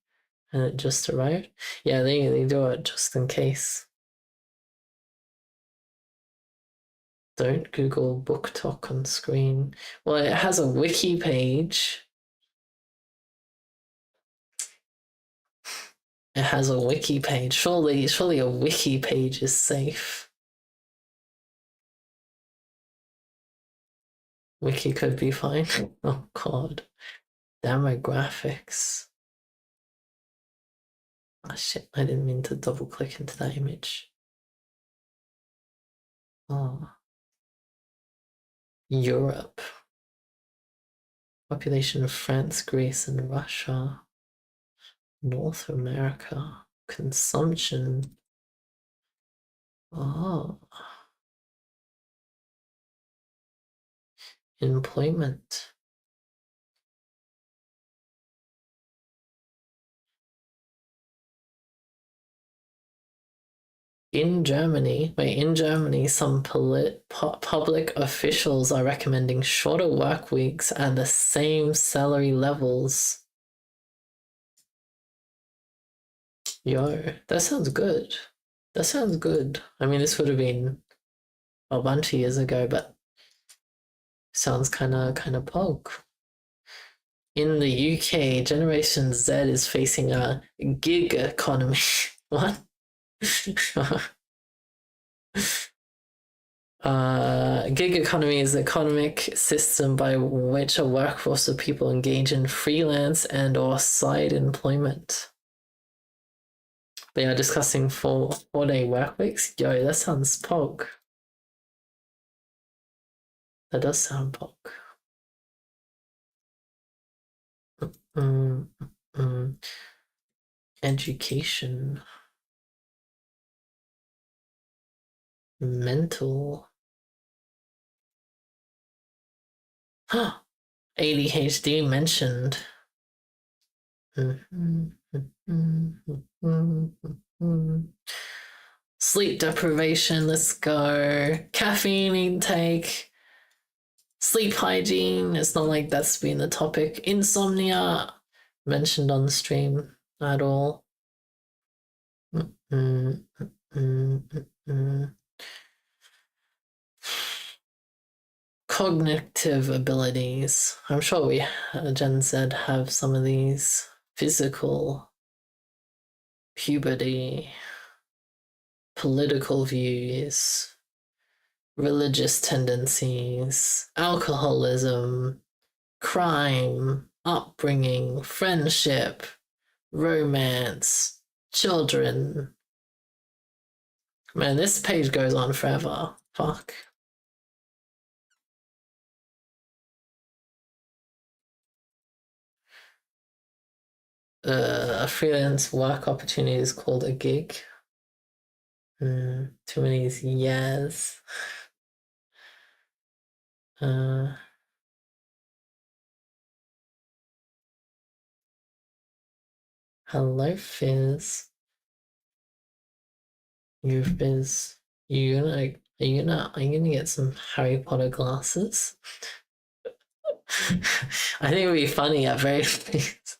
and it just arrived. Yeah, they do it just in case. Don't Google book talk on screen. Well, it has a wiki page. It has a wiki page. Surely a wiki page is safe. Wiki could be fine. Oh god. Demographics. Oh shit, I didn't mean to double click into that image. Oh. Europe. Population of France, Greece, and Russia. North America. Consumption. Oh. Employment. In Germany, some public officials are recommending shorter work weeks and the same salary levels. Yo, that sounds good. That sounds good. I mean, this would have been a bunch of years ago, but sounds kind of pog. In the UK, Generation Z is facing a gig economy. What? Gig economy is the economic system by which a workforce of people engage in freelance and or side employment. They are discussing four-day work weeks. Yo, that sounds pog. That does sound pog. Education. Mental. ADHD mentioned. Sleep deprivation, let's go. Caffeine intake. Sleep hygiene, it's not like that's been the topic. Insomnia, mentioned on the stream at all. Cognitive abilities. I'm sure we, Jen said, have some of these. Physical, puberty, political views, religious tendencies, alcoholism, crime, upbringing, friendship, romance, children. Man, this page goes on forever. Fuck. A freelance work opportunity is called a gig. Too many years. Hello, Fizz. You Fizz. Are you gonna get some Harry Potter glasses? I think it would be funny at very least.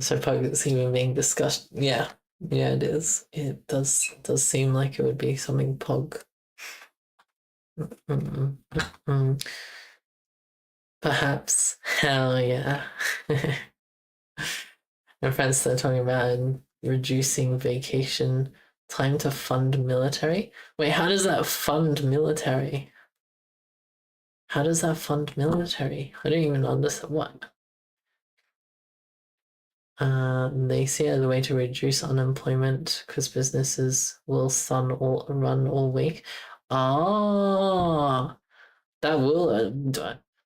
So it's even being discussed. Yeah, it is. It does seem like it would be something Pog. Perhaps. Hell yeah. My friends started talking about reducing vacation time to fund military. Wait, how does that fund military? How does that fund military? I don't even understand what. They see it as a way to reduce unemployment because businesses will run all week. Ah, that will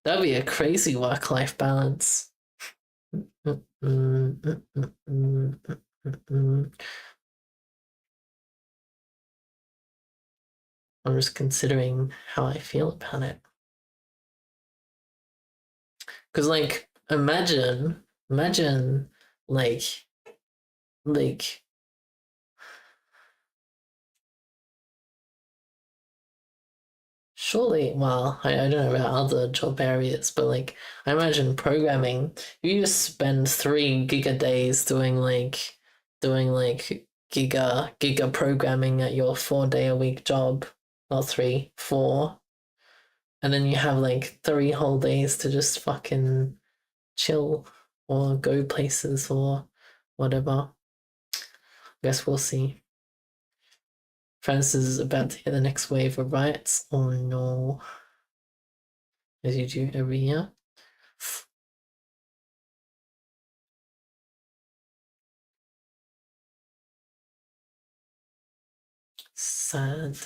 that'd be a crazy work-life balance. I'm just considering how I feel about it. Because, like, imagine, like, surely, well, I don't know about other job areas, but, like, I imagine programming, you just spend 3 giga days doing giga programming at your 4-day-a-week job, not 3, 4, and then you have, like, 3 whole days to just fucking chill or go places or whatever. Guess we'll see. France is about to hit the next wave of riots. Oh no. As you do every year. Sad.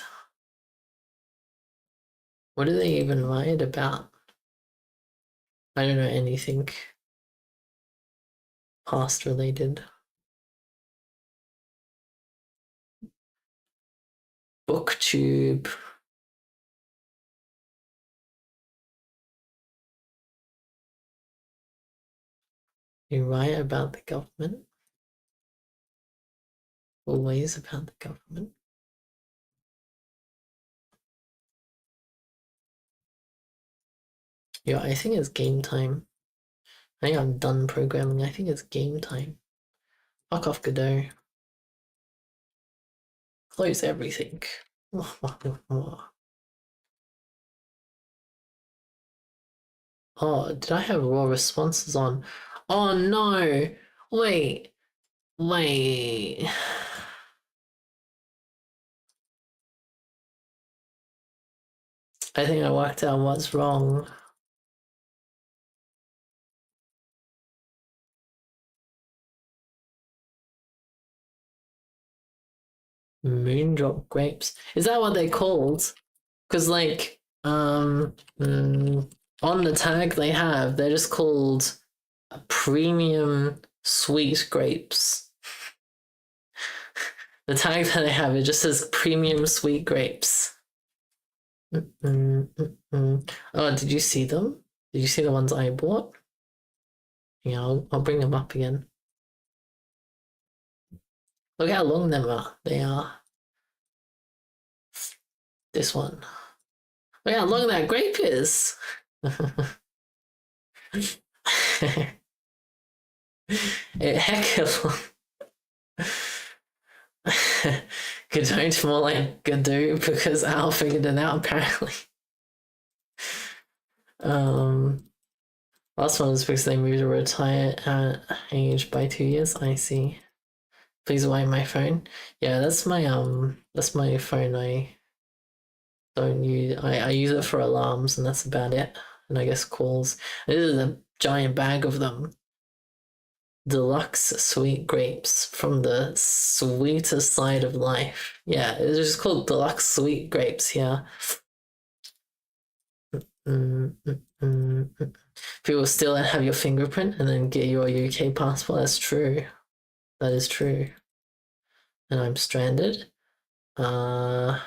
What do they even riot about? I don't know anything past related. Booktube. You write about the government. Always about the government. Yeah, I think it's game time. I think I'm done programming. I think it's game time. Fuck off, Godot. Close everything. Oh, did I have raw responses on? Oh no! Wait. I think I worked out what's wrong. Moondrop grapes. Is that what they're called? Because, like, on the tag they're just called premium sweet grapes. The tag that they have, it just says premium sweet grapes. Oh, did you see them? Did you see the ones I bought? Yeah, I'll bring them up again. Look how long they are. This one. Look how long that grape is. Heck of Godot more like Godot because Al figured it out apparently. Last one was because they moved to retire age by 2 years. I see. Please wipe my phone. Yeah, that's my phone. I don't use. I use it for alarms and that's about it. And I guess calls. This is a giant bag of them. Deluxe sweet grapes from the sweetest side of life. Yeah, it's just called deluxe sweet grapes here. People still have your fingerprint and then get your UK passport. That's true. That is true. And I'm stranded. I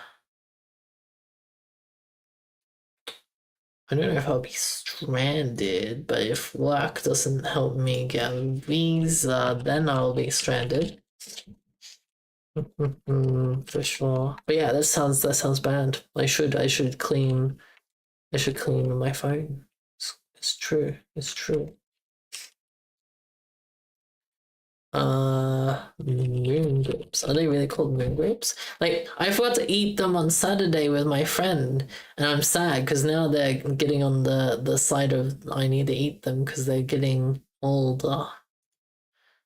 don't know if I'll be stranded, but if work doesn't help me get a visa, then I'll be stranded. For sure. But yeah, that sounds bad. I should clean my phone. It's true. It's true. Moon grapes. Are they really called moon grapes? Like, I forgot to eat them on Saturday with my friend, and I'm sad because now they're getting on the side of I need to eat them because they're getting older.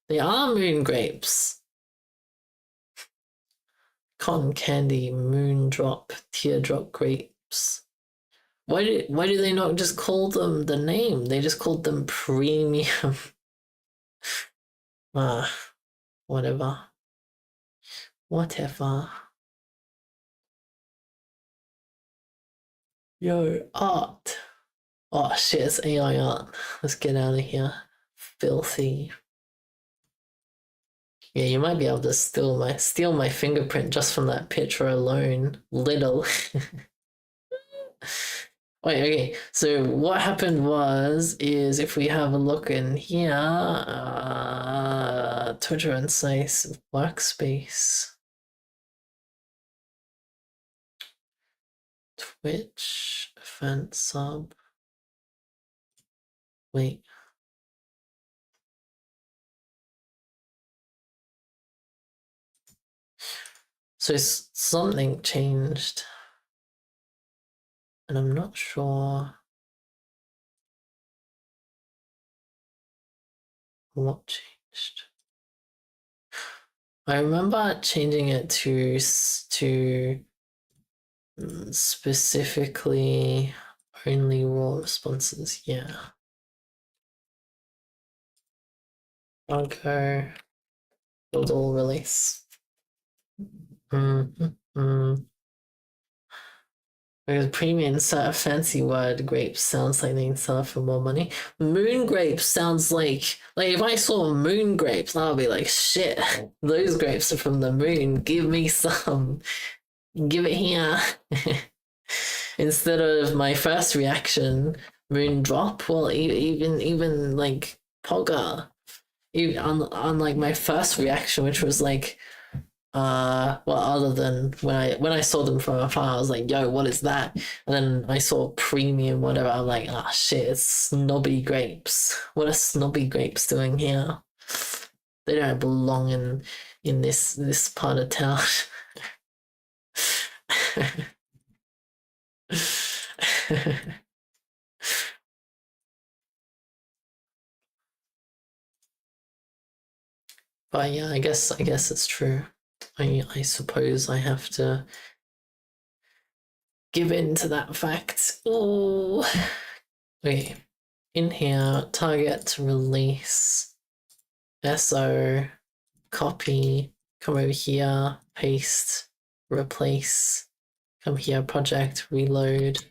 They are moon grapes. Cotton candy, moondrop, teardrop grapes. Why do they not just call them the name? They just called them premium. Whatever. Whatever. Yo, art. Oh shit, it's AI art. Let's get out of here. Filthy. Yeah, you might be able to steal my fingerprint just from that picture alone. Little. Wait, okay. So what happened is if we have a look in here, Twitter Insights workspace. Twitch event sub. Wait. So something changed. And I'm not sure what changed. I remember changing it to specifically only raw responses. Yeah. I'll go build all release. Because premium insert a fancy word. Grapes sounds like they sell for more money. Moon grapes sounds like if I saw moon grapes, I'll be like, shit, those grapes are from the moon. Give me some. Give it here. Instead of my first reaction, moon drop. Well, even like Pogga. Even on like my first reaction, which was like, well, other than when I saw them from afar, I was like, yo, what is that? And then I saw premium whatever. I'm like, ah, shit, it's snobby grapes. What are snobby grapes doing here? They don't belong in this part of town. But yeah, I guess it's true. I suppose I have to give in to that fact. Oh, okay. In here, target release, SO, copy, come over here, paste, replace, come here, project, reload,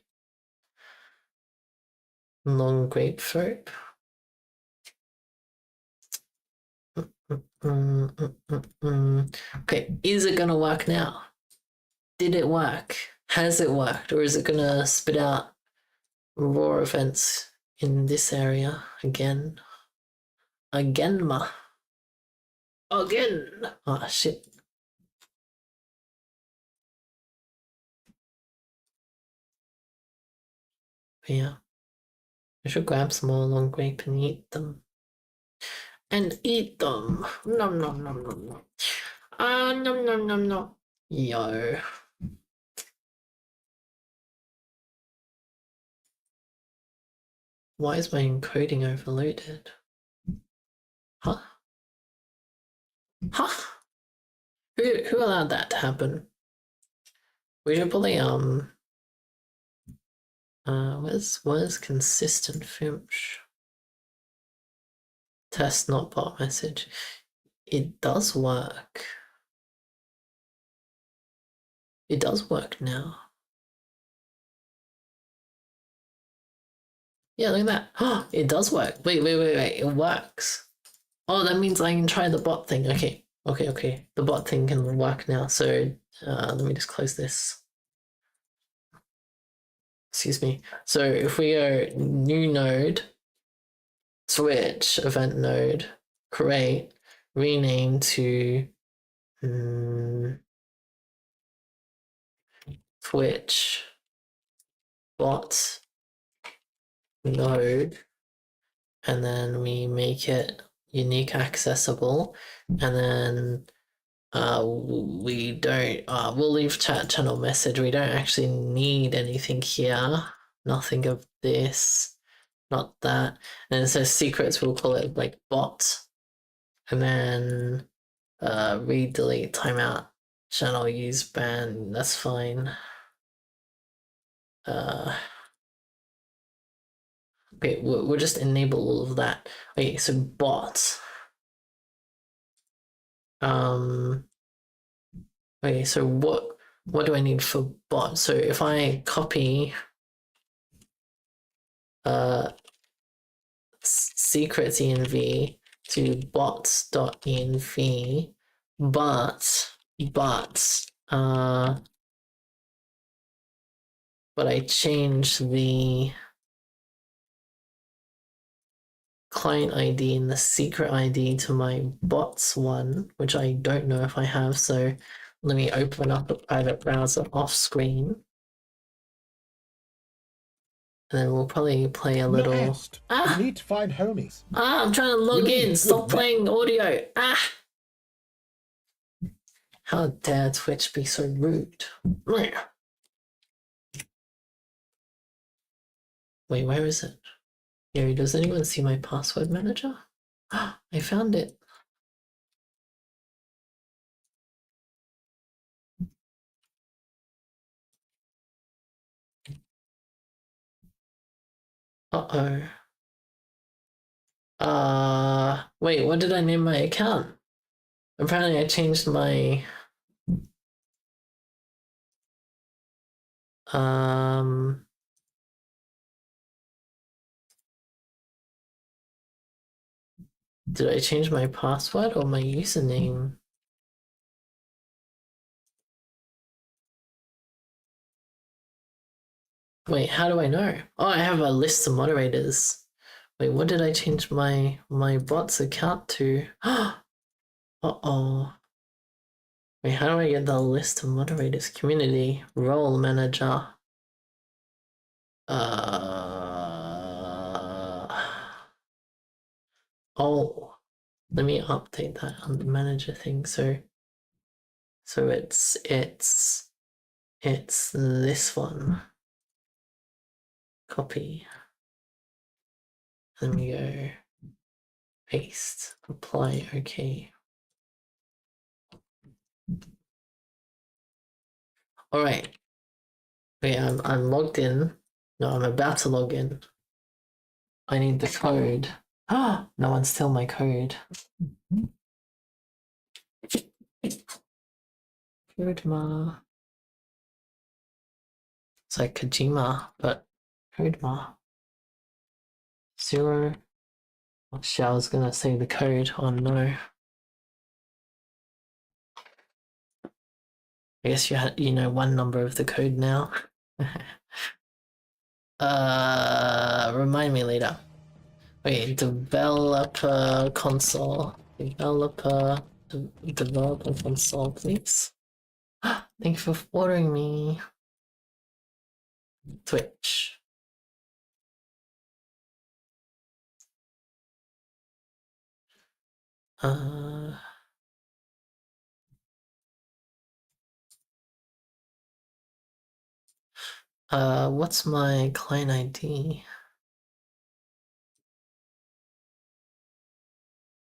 long grapefruit. Okay, is it gonna work now? Did it work? Has it worked? Or is it gonna spit out raw events in this area again? Again. Oh shit. But yeah. I should grab some more long grape and eat them. and eat them. Nom nom nom nom nom. Nom nom nom nom. Yo. Why is my encoding overloaded? Huh? Huh? Who allowed that to happen? We should probably what is consistent fimsh? Test not bot message. It does work. It does work now. Yeah, look at that. Oh, it does work. Wait. It works. Oh, that means I can try the bot thing. Okay. The bot thing can work now. So let me just close this. Excuse me. So if we go new node, switch, event node, create, rename to Twitch bot node, and then we make it unique accessible, and then we don't we'll leave chat channel message. We don't actually need anything here, nothing of this, not that. And it says secrets, we'll call it like bot, and then read delete timeout channel use ban, that's fine. Okay, we'll just enable all of that. Okay, so bot. Okay, so what do I need for bot? So if I copy secrets env to bots.env, but I change the client ID and the secret ID to my bots one, which I don't know if I have, so let me open up a private browser off screen. And then we'll probably play a little. Nest. You need to find homies. I'm trying to log in. Stop playing audio. How dare Twitch be so rude? Wait, where is it? Here, does anyone see my password manager? I found it. Uh-oh. Wait, what did I name my account? Apparently I changed my did I change my password or my username? Wait, how do I know? Oh, I have a list of moderators. Wait, what did I change my bot's account to? Uh-oh. Wait, how do I get the list of moderators? Community, role manager. Oh, let me update that on the manager thing. So it's this one. Copy. Let me go paste, apply, okay. All right. Wait, I'm logged in. No, I'm about to log in. I need the code. No one's still my code. Kodma. It's like Kojima, but Kodma. 0. Oh, shit, I was gonna say the code. Oh no. I guess you know one number of the code now. Remind me later. Wait, developer console. Developer console, please. Thank you for ordering me. Twitch. What's my client ID?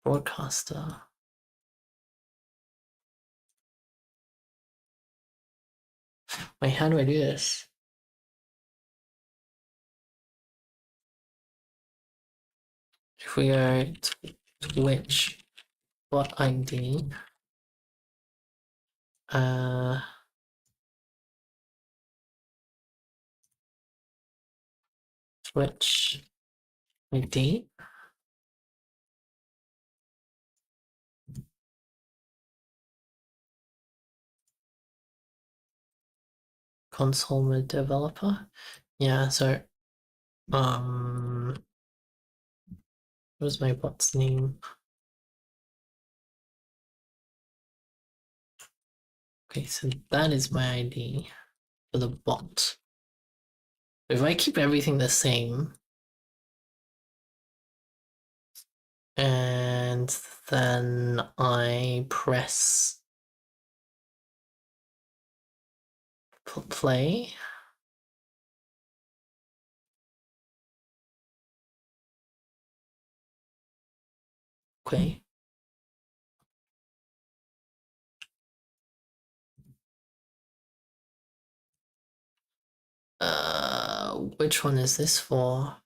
Broadcaster. Wait, how do I do this? If we go Twitch bot ID, Twitch ID, console with developer. Yeah, so what was my bot's name? Okay, so that is my ID for the bot. If I keep everything the same, and then I press play. Okay. Which one is this for?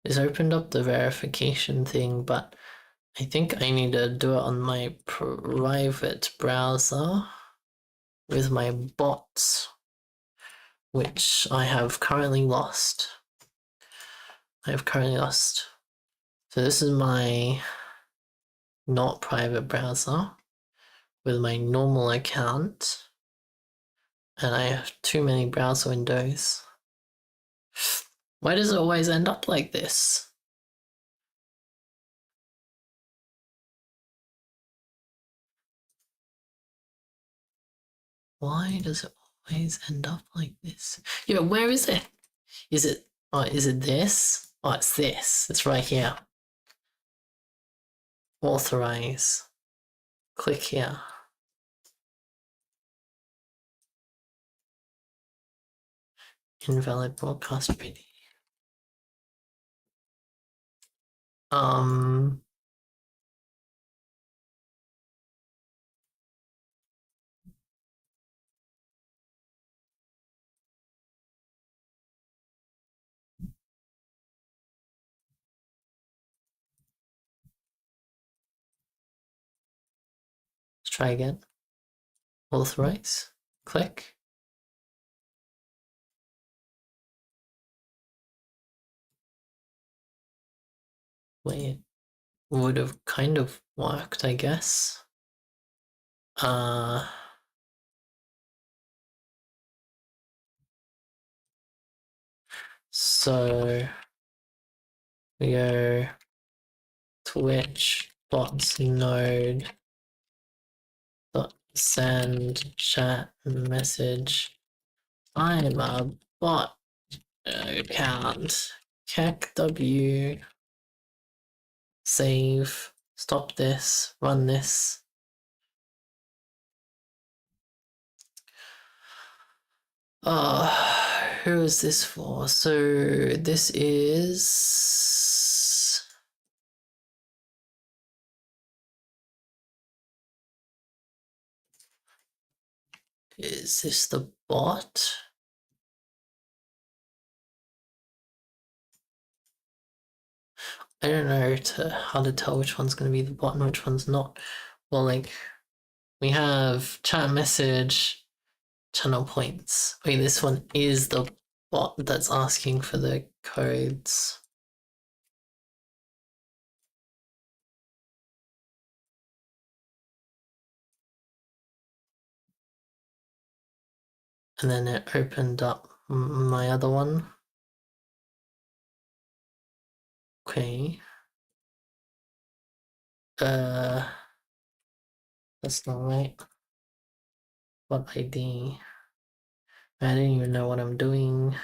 It's opened up the verification thing, but I think I need to do it on my private browser with my bots, which I have currently lost. So this is my not private browser with my normal account, and I have too many browser windows. Why does it always end up like this? Why does it always end up like this? Yeah, where is it? Is it this? Oh, it's this. It's right here. Authorize. Click here. Invalid broadcast PD. Let's try again. Authorize. Click. Wait, it would have kind of worked, I guess. So we go Twitch bots node dot send chat message. I'm a bot account. Kek W. Save. Stop this. Run this. Who is this for? So this is this the bot? I don't know how to tell which one's going to be the bot and which one's not. Well, like, we have chat message, channel points. Wait, this one is the bot that's asking for the codes. And then it opened up my other one. Okay. That's not right. What ID? I didn't even know what I'm doing.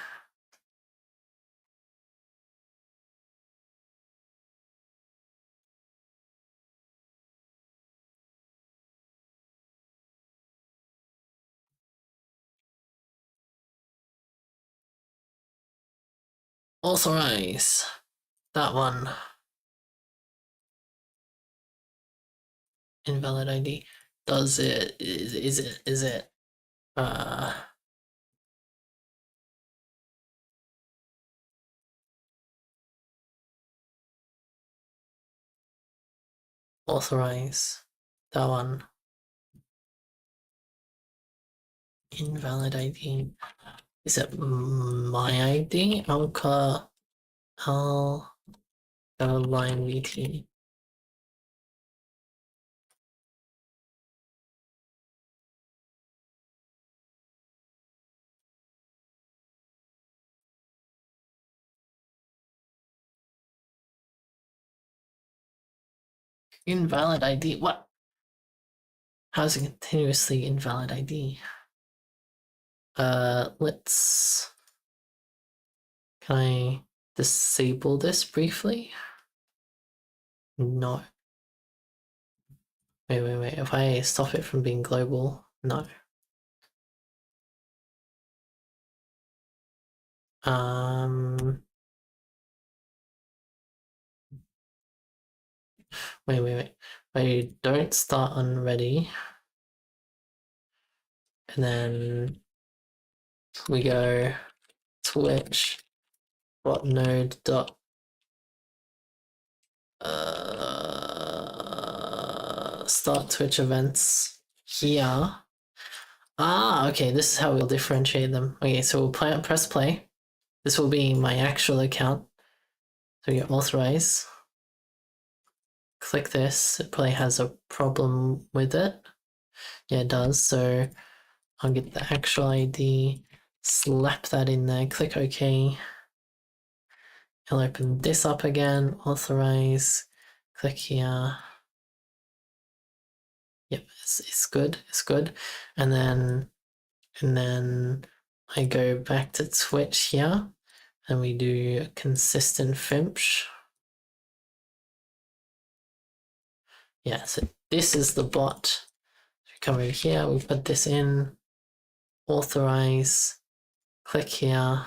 authorize that one. Invalid ID. Does it? Is it? Authorize that one. Invalid ID. Is it my ID? Owlkaline VT. Invalid ID. What? How's it continuously invalid ID? Let's. Can I disable this briefly? No. Wait. If I stop it from being global, no. Wait. I don't start on ready. And then we go Twitch bot node dot start Twitch events here. Okay, this is how we'll differentiate them. Okay, so we'll press play. This will be my actual account. So you authorize. Click this. It probably has a problem with it. Yeah, it does. So I'll get the actual ID, slap that in there, click OK. I'll open this up again, authorize, click here. Yep, it's good, And then I go back to Twitch here and we do consistent fimsh. Yeah, so this is the bot. We come over here, we put this in, authorize, click here.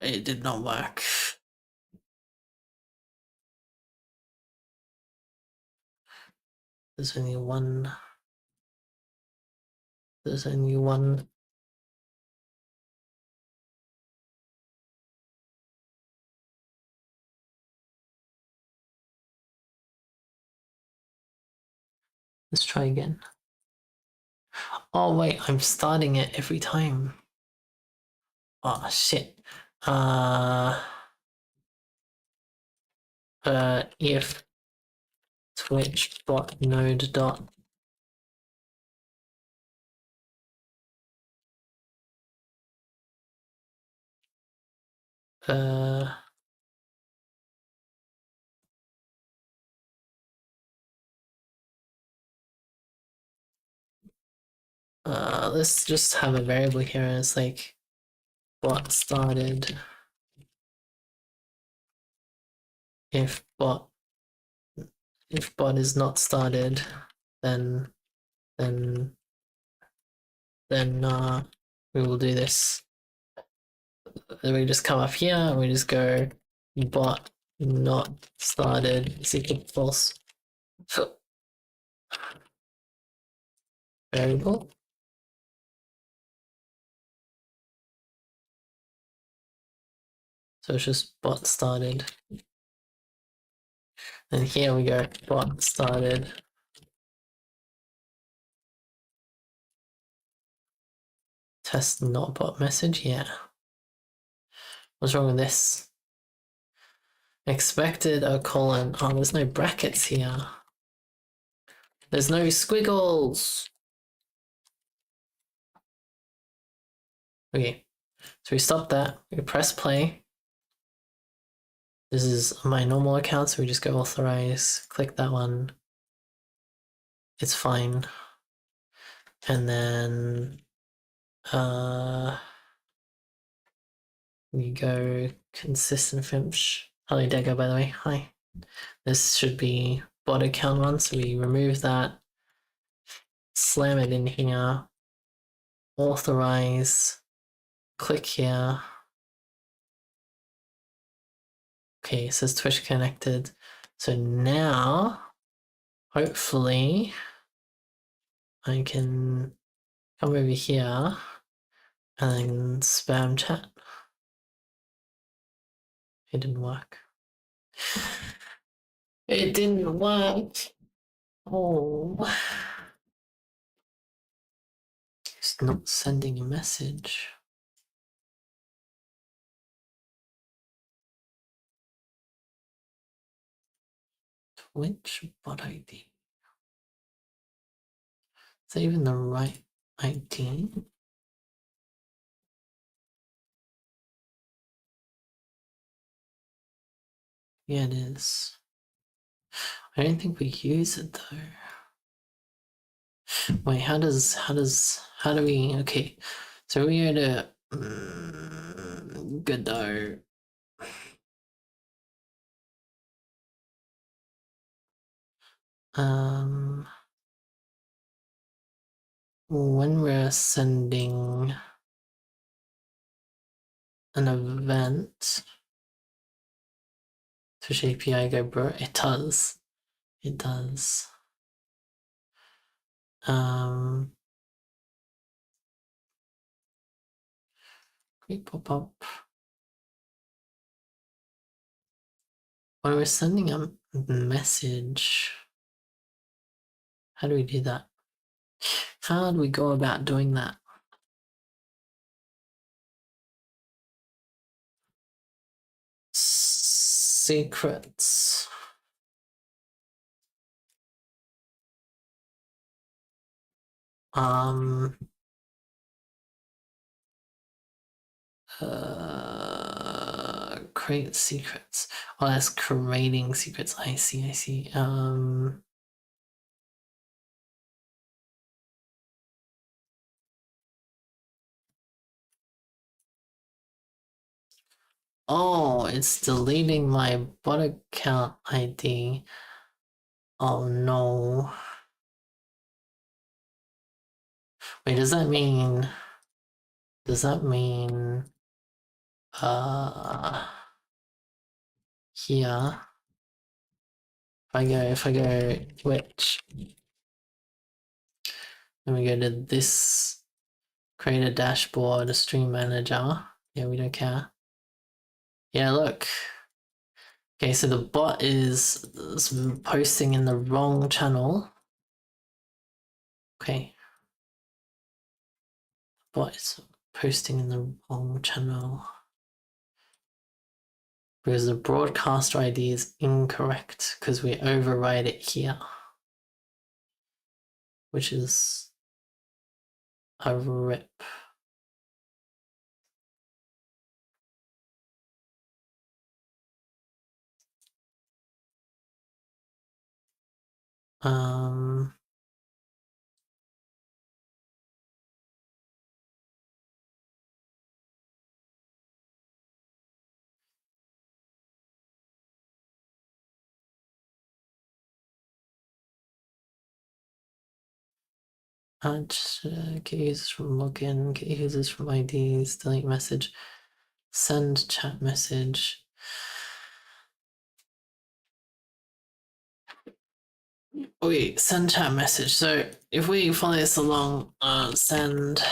It did not work. There's only one. Let's try again. Oh wait, I'm starting it every time. Oh shit. If Twitch bot node dot let's just have a variable here and it's like bot started. If bot is not started, then we will do this. Then we just come up here and we just go bot not started is equal to false. Variable. So it's just bot started. And here we go, bot started. Test not bot message, yeah. What's wrong with this? Expected a colon. Oh, there's no brackets here. There's no squiggles. Okay, so we stop that. We press play. This is my normal account, so we just go authorize, click that one. It's fine. And then we go consistent fimsh. Hello Dego, by the way. Hi. This should be bot account one, so we remove that, slam it in here, authorize, click here. Okay, it says Twitch connected. So now, hopefully, I can come over here and then spam chat. It didn't work. It didn't work. Oh. It's not sending a message. Twitch bot ID. Is that even the right ID? Yeah, it is. I don't think we use it though. Wait, how do we, okay. So we go to Godot. When we're sending an event to API go bro, it does. It does. Quick pop up. When we're sending a message, how do we do that? How do we go about doing that? Secrets. Create secrets. Oh, that's creating secrets. I see. Oh, it's deleting my bot account ID. Oh no. Wait, does that mean here if I go Twitch, then we go to this, create a dashboard, a stream manager. Yeah, we don't care. Yeah, look. Okay, so the bot is posting in the wrong channel. Okay. Bot is posting in the wrong channel. Because the broadcaster ID is incorrect because we override it here. Which is a rip. Add get users from login, get users from IDs, delete message, send chat message. Wait, send chat message. So if we follow this along, send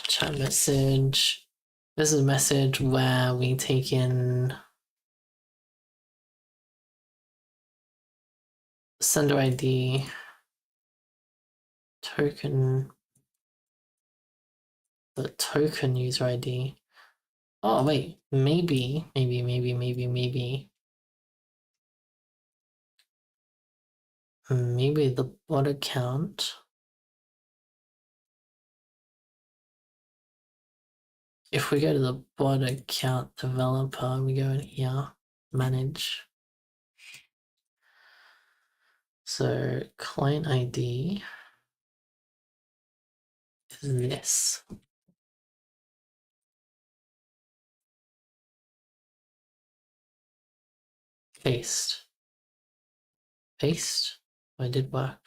chat message. This is a message where we take in sender ID, token, the token user ID. Oh wait, maybe the bot account. If we go to the bot account developer, we go in here, manage. So client ID is this. Paste. paste. I did work.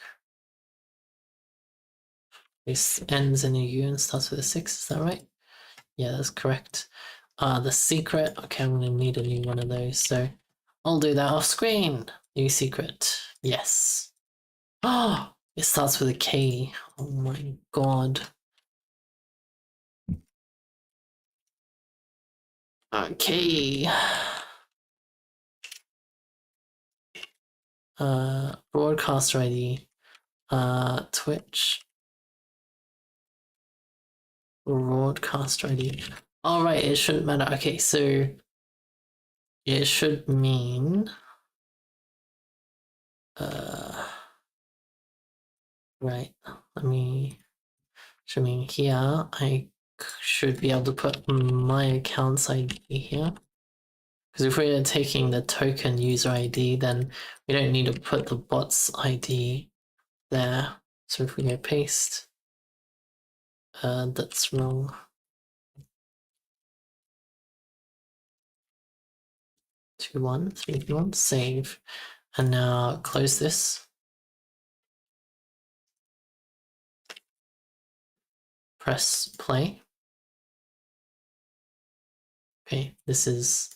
This ends in a U and starts with a 6, is that right? Yeah, that's correct. The secret, okay, I'm gonna need a new one of those, so I'll do that off screen. New secret, yes. Oh, it starts with a K. Oh my god. Okay. Broadcaster ID. Twitch. Broadcaster ID. All right, it shouldn't matter. Okay, so it should mean right. Should mean here I should be able to put my account's ID here. Because if we're taking the token user ID, then we don't need to put the bot's ID there. So if we go paste, that's wrong. Two, 1, 3, 1, save. And now close this. Press play. Okay, this is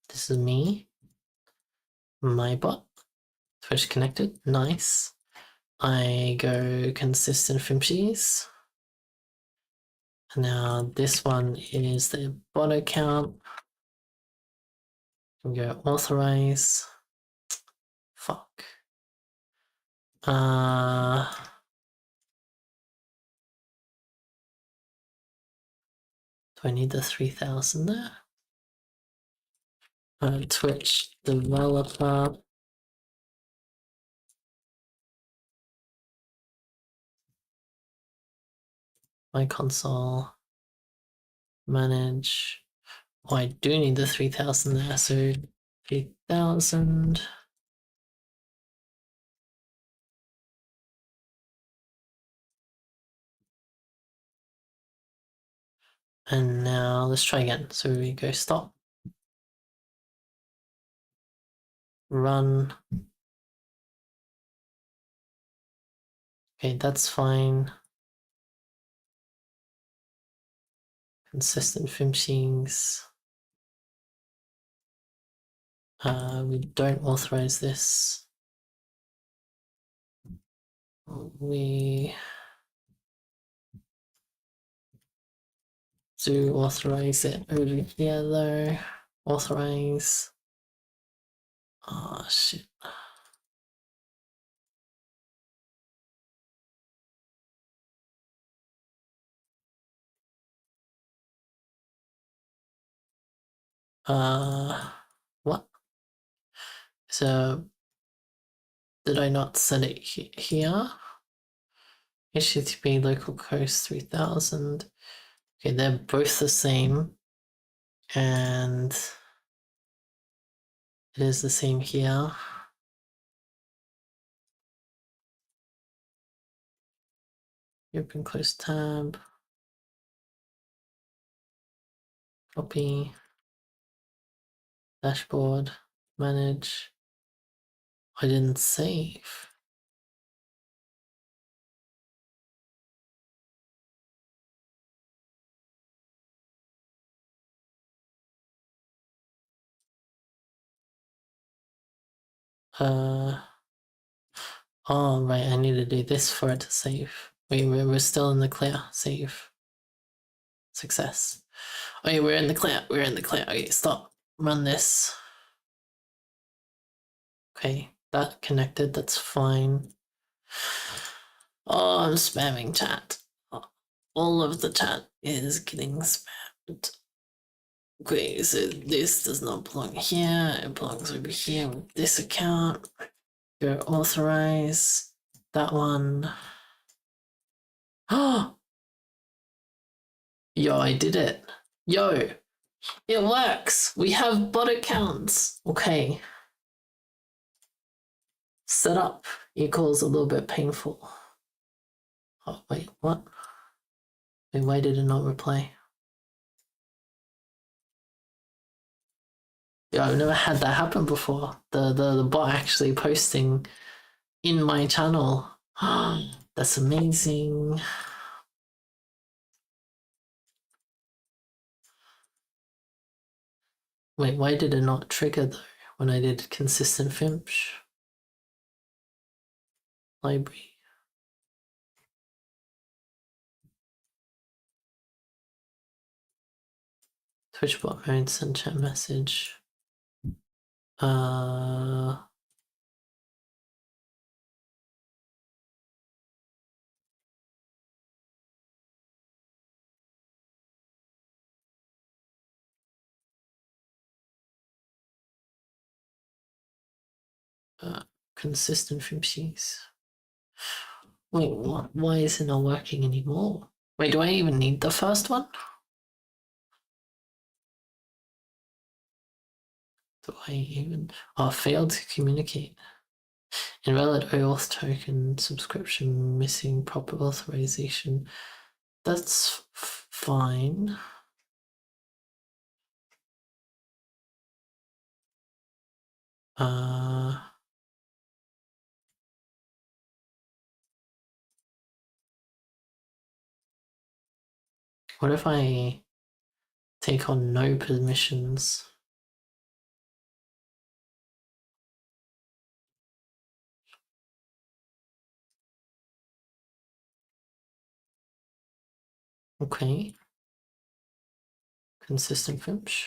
this is me, my bot, Twitch connected, nice. I go consistent fimshies. Now this one is the bot account. We go authorize. Fuck. Do I need the 3000 there? Twitch developer. My console. Manage. Oh, I do need the 3000 there, so 3000. And now let's try again. So we go stop. Run. Okay, that's fine. Consistent fimshings. We don't authorize this. We do authorize it over here though. Authorize. Oh shit. What? So did I not set it here? HTTP localhost 3000. Okay, they're both the same. And it is the same here. Open close tab. Copy. Dashboard. Manage. I didn't save. Oh right, I need to do this for it to save. Wait, we're still in the clear. Save. Success. Okay, we're in the clear. We're in the clear. Okay, stop. Run this. Okay, that connected. That's fine. Oh, I'm spamming chat. All of the chat is getting spammed. Okay, so this does not belong here. It belongs over here with this account. Go authorize that one. Oh, yo, I did it. Yo, it works. We have bot accounts. Okay. Setup equals a little bit painful. Oh, wait, what? Wait, why did it not reply? Yeah, I've never had that happen before. The bot actually posting in my channel. That's amazing. Wait, why did it not trigger though when I did consistent fimsh? Library. Twitch bot mode, send chat message. Consistent fimshies. Wait, what? Why is it not working anymore? Wait, do I even need the first one? Do I even? Oh, failed to communicate. Invalid OAuth token subscription missing proper authorization. That's fine. What if I take on no permissions? Okay. Consistent fimsh.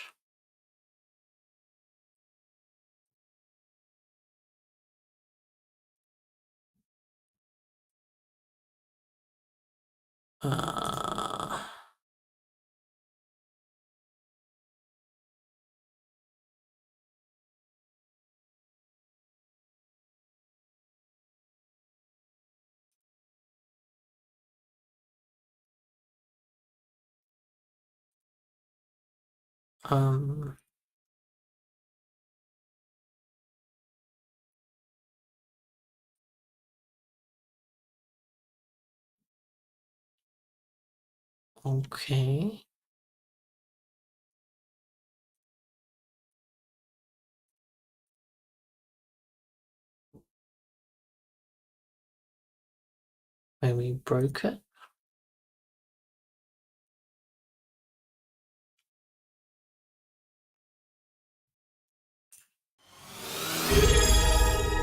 Okay. Wait, we broke it?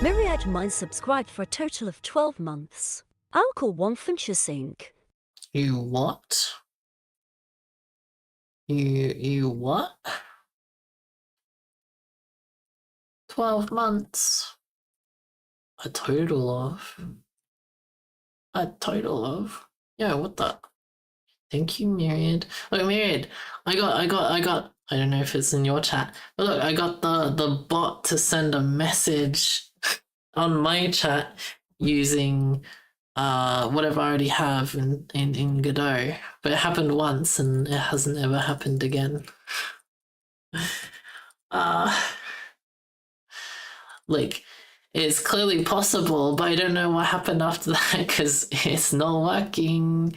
Myriad Minds subscribed for a total of 12 months. I'll call one Finchasink. You what? You what? 12 months. A total of. Yeah, what the? Thank you, Myriad. Look, Myriad, I got. I don't know if it's in your chat, but look, I got the bot to send a message on my chat using whatever I already have in Godot. But it happened once and it hasn't ever happened again. Like, it's clearly possible, but I don't know what happened after that because it's not working.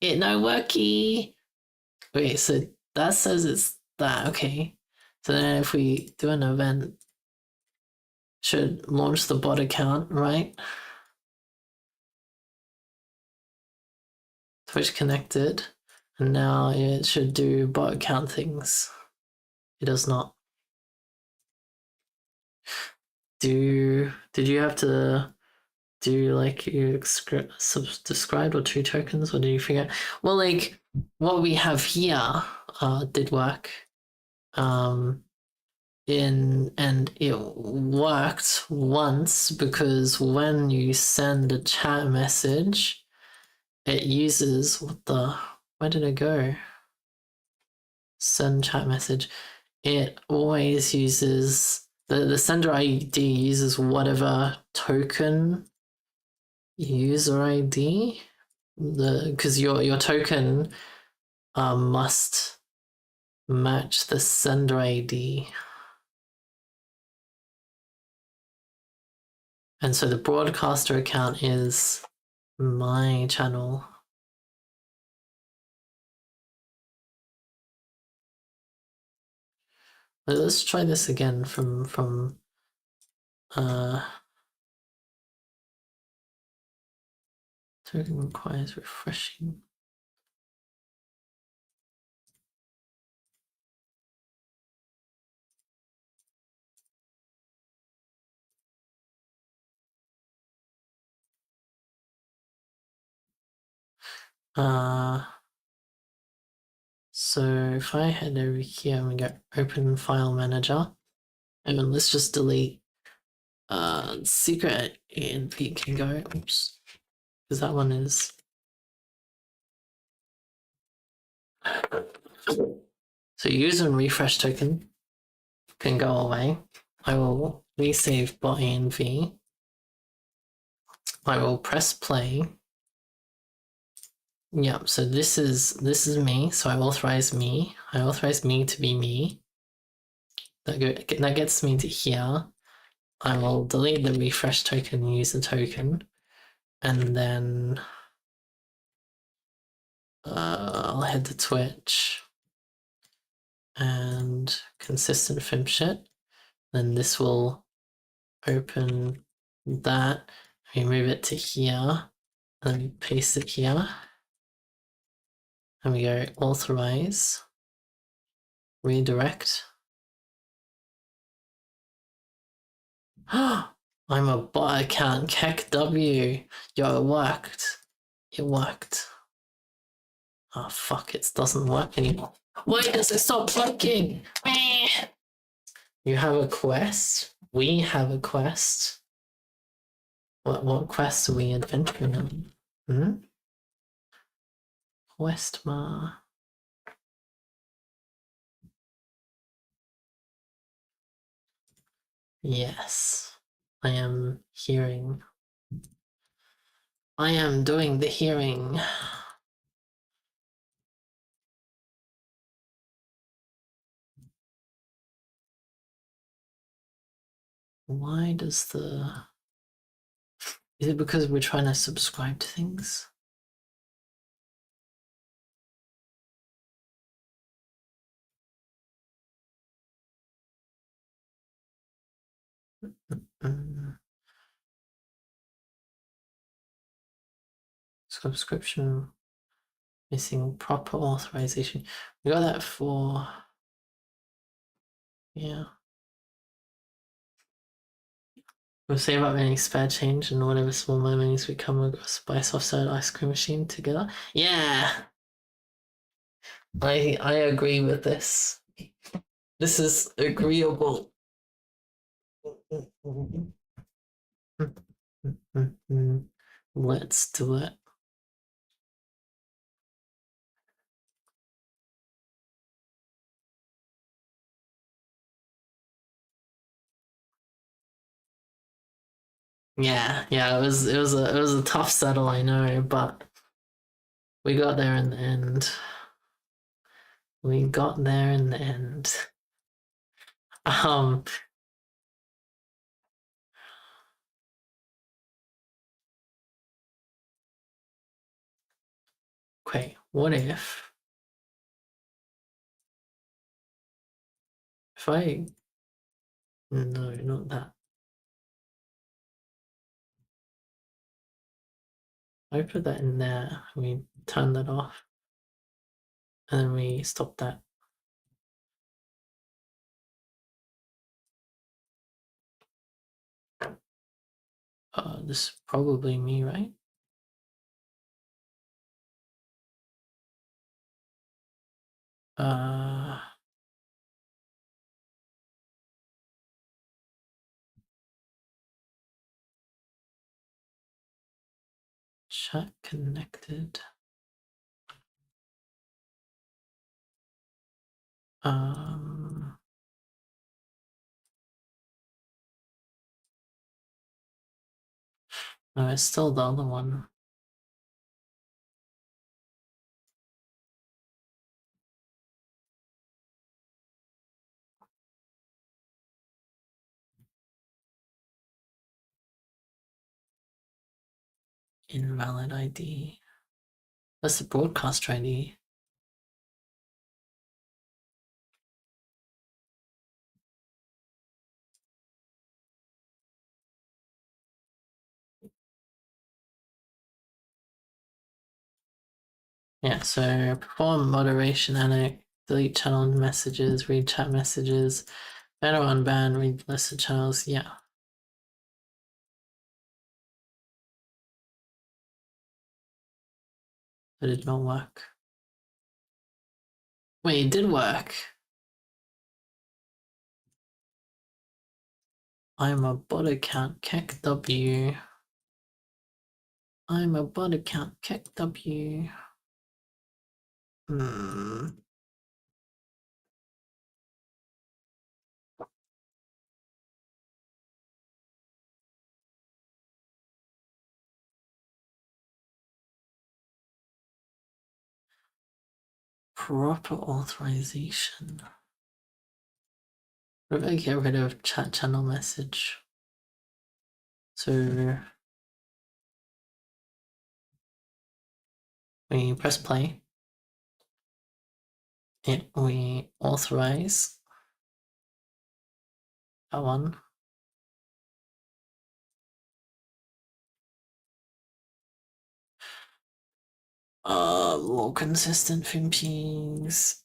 It no worky. Wait, so that says it's that, okay. So then if we do an event, should launch the bot account, right? Twitch connected, and now it should do bot account things. It does not. Did you have to do like you described or 2 tokens, or did you figure? Well, like what we have here did work. And it worked once because when you send a chat message, it uses where did it go? Send chat message. It always uses the sender ID uses whatever token user ID. Because your token must match the sender ID. And so the broadcaster account is my channel. Let's try this again from token requires refreshing. So if I head over here and we go open file manager, and then let's just delete secret and we can go, oops, because that one is so user and refresh token can go away. I will resave by env. I will press play. Yep, so this is me, so I authorize me. I authorize me to be me. That gets me to here. I will delete the refresh token and use the token. And then I'll head to Twitch and consistent fimsh. Then this will open that. We move it to here and then paste it here. And we go authorize, redirect. I'm a bot account, Keck W. Yo, it worked. It worked. Oh fuck, it doesn't work anymore. Why does it stop working? You have a quest? We have a quest. What quest are we adventuring on? Questma. Yes. I am hearing. I am doing the hearing. Why does the... Is it because we're trying to subscribe to things? Subscription missing proper authorization. We got that for... Yeah. We'll save up any spare change and whatever small monies we come across by soft-served ice cream machine together. Yeah! I agree with this. This is agreeable. Let's do it. Yeah, it was a tough settle, I know, but we got there in the end. We got there in the end. Okay, what if I... No, not that. I put that in there, we turn that off, and then we stop that. This is probably me, right? Chat connected. No, it's still the other one. Invalid ID. That's the broadcast ID. Yeah, so perform moderation and delete channel messages, read chat messages, better unban, read listed channels. Yeah. It did not work. Wait, it did work. I'm a bot account, Keck W. I'm a bot account, Keck W. Proper authorization. What if I get rid of chat channel message? So we press play. We authorize that one. More consistent fimsh.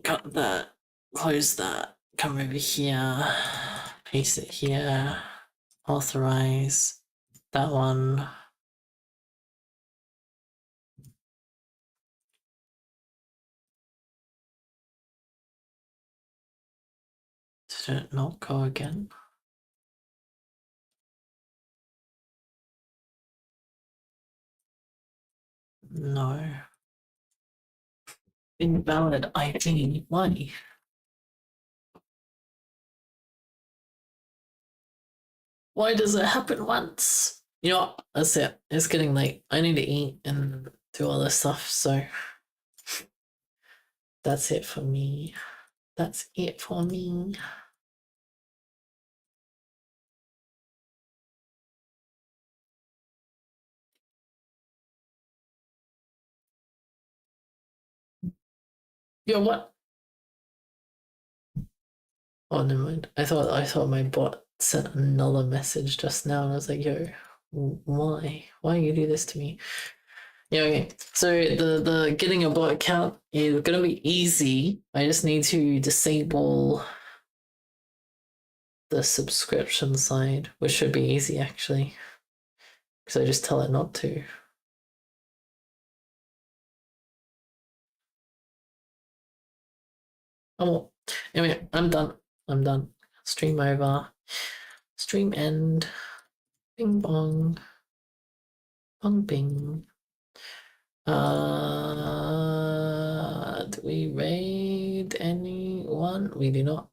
Cut that, close that, come over here, paste it here, authorize that one. Did it not go again? No. Invalid ID. Why? Why does it happen once? You know what? That's it. It's getting late. I need to eat and do all this stuff, so that's it for me. That's it for me. Yo, what? Oh, never mind. I thought my bot sent another message just now, and I was like, "Yo, why? Why you do this to me?" Yeah, okay. So the getting a bot account is gonna be easy. I just need to disable the subscription side, which should be easy actually, because I just tell it not to. Oh well. Anyway, I'm done. I'm done. Stream over. Stream end. Bing bong. Bong bing. Do we raid anyone? We do not.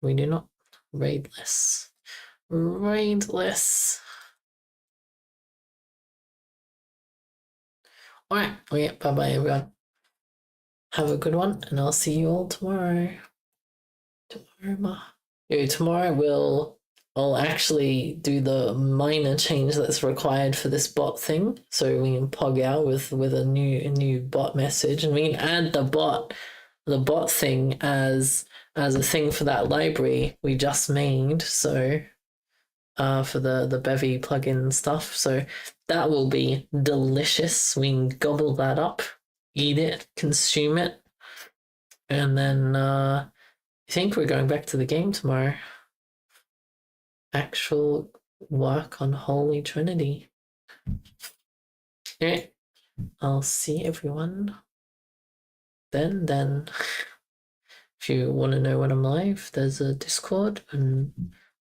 We do not. Raidless. Raidless. Alright, okay, bye bye everyone. Have a good one, and I'll see you all tomorrow. Tomorrow I'll actually do the minor change that's required for this bot thing, so we can pog out with a new bot message, and we can add the bot thing as a thing for that library we just made. So for the Bevy plugin stuff, so that will be delicious. We can gobble that up, eat it, consume it, and then I think we're going back to the game tomorrow. Actual work on Holy Trinity. Okay, I'll see everyone then. If you want to know when I'm live, there's a Discord and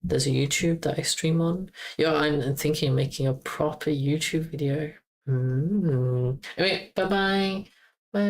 there's a YouTube that I stream on. Yeah, I'm thinking of making a proper YouTube video. Anyway, bye-bye. Bye.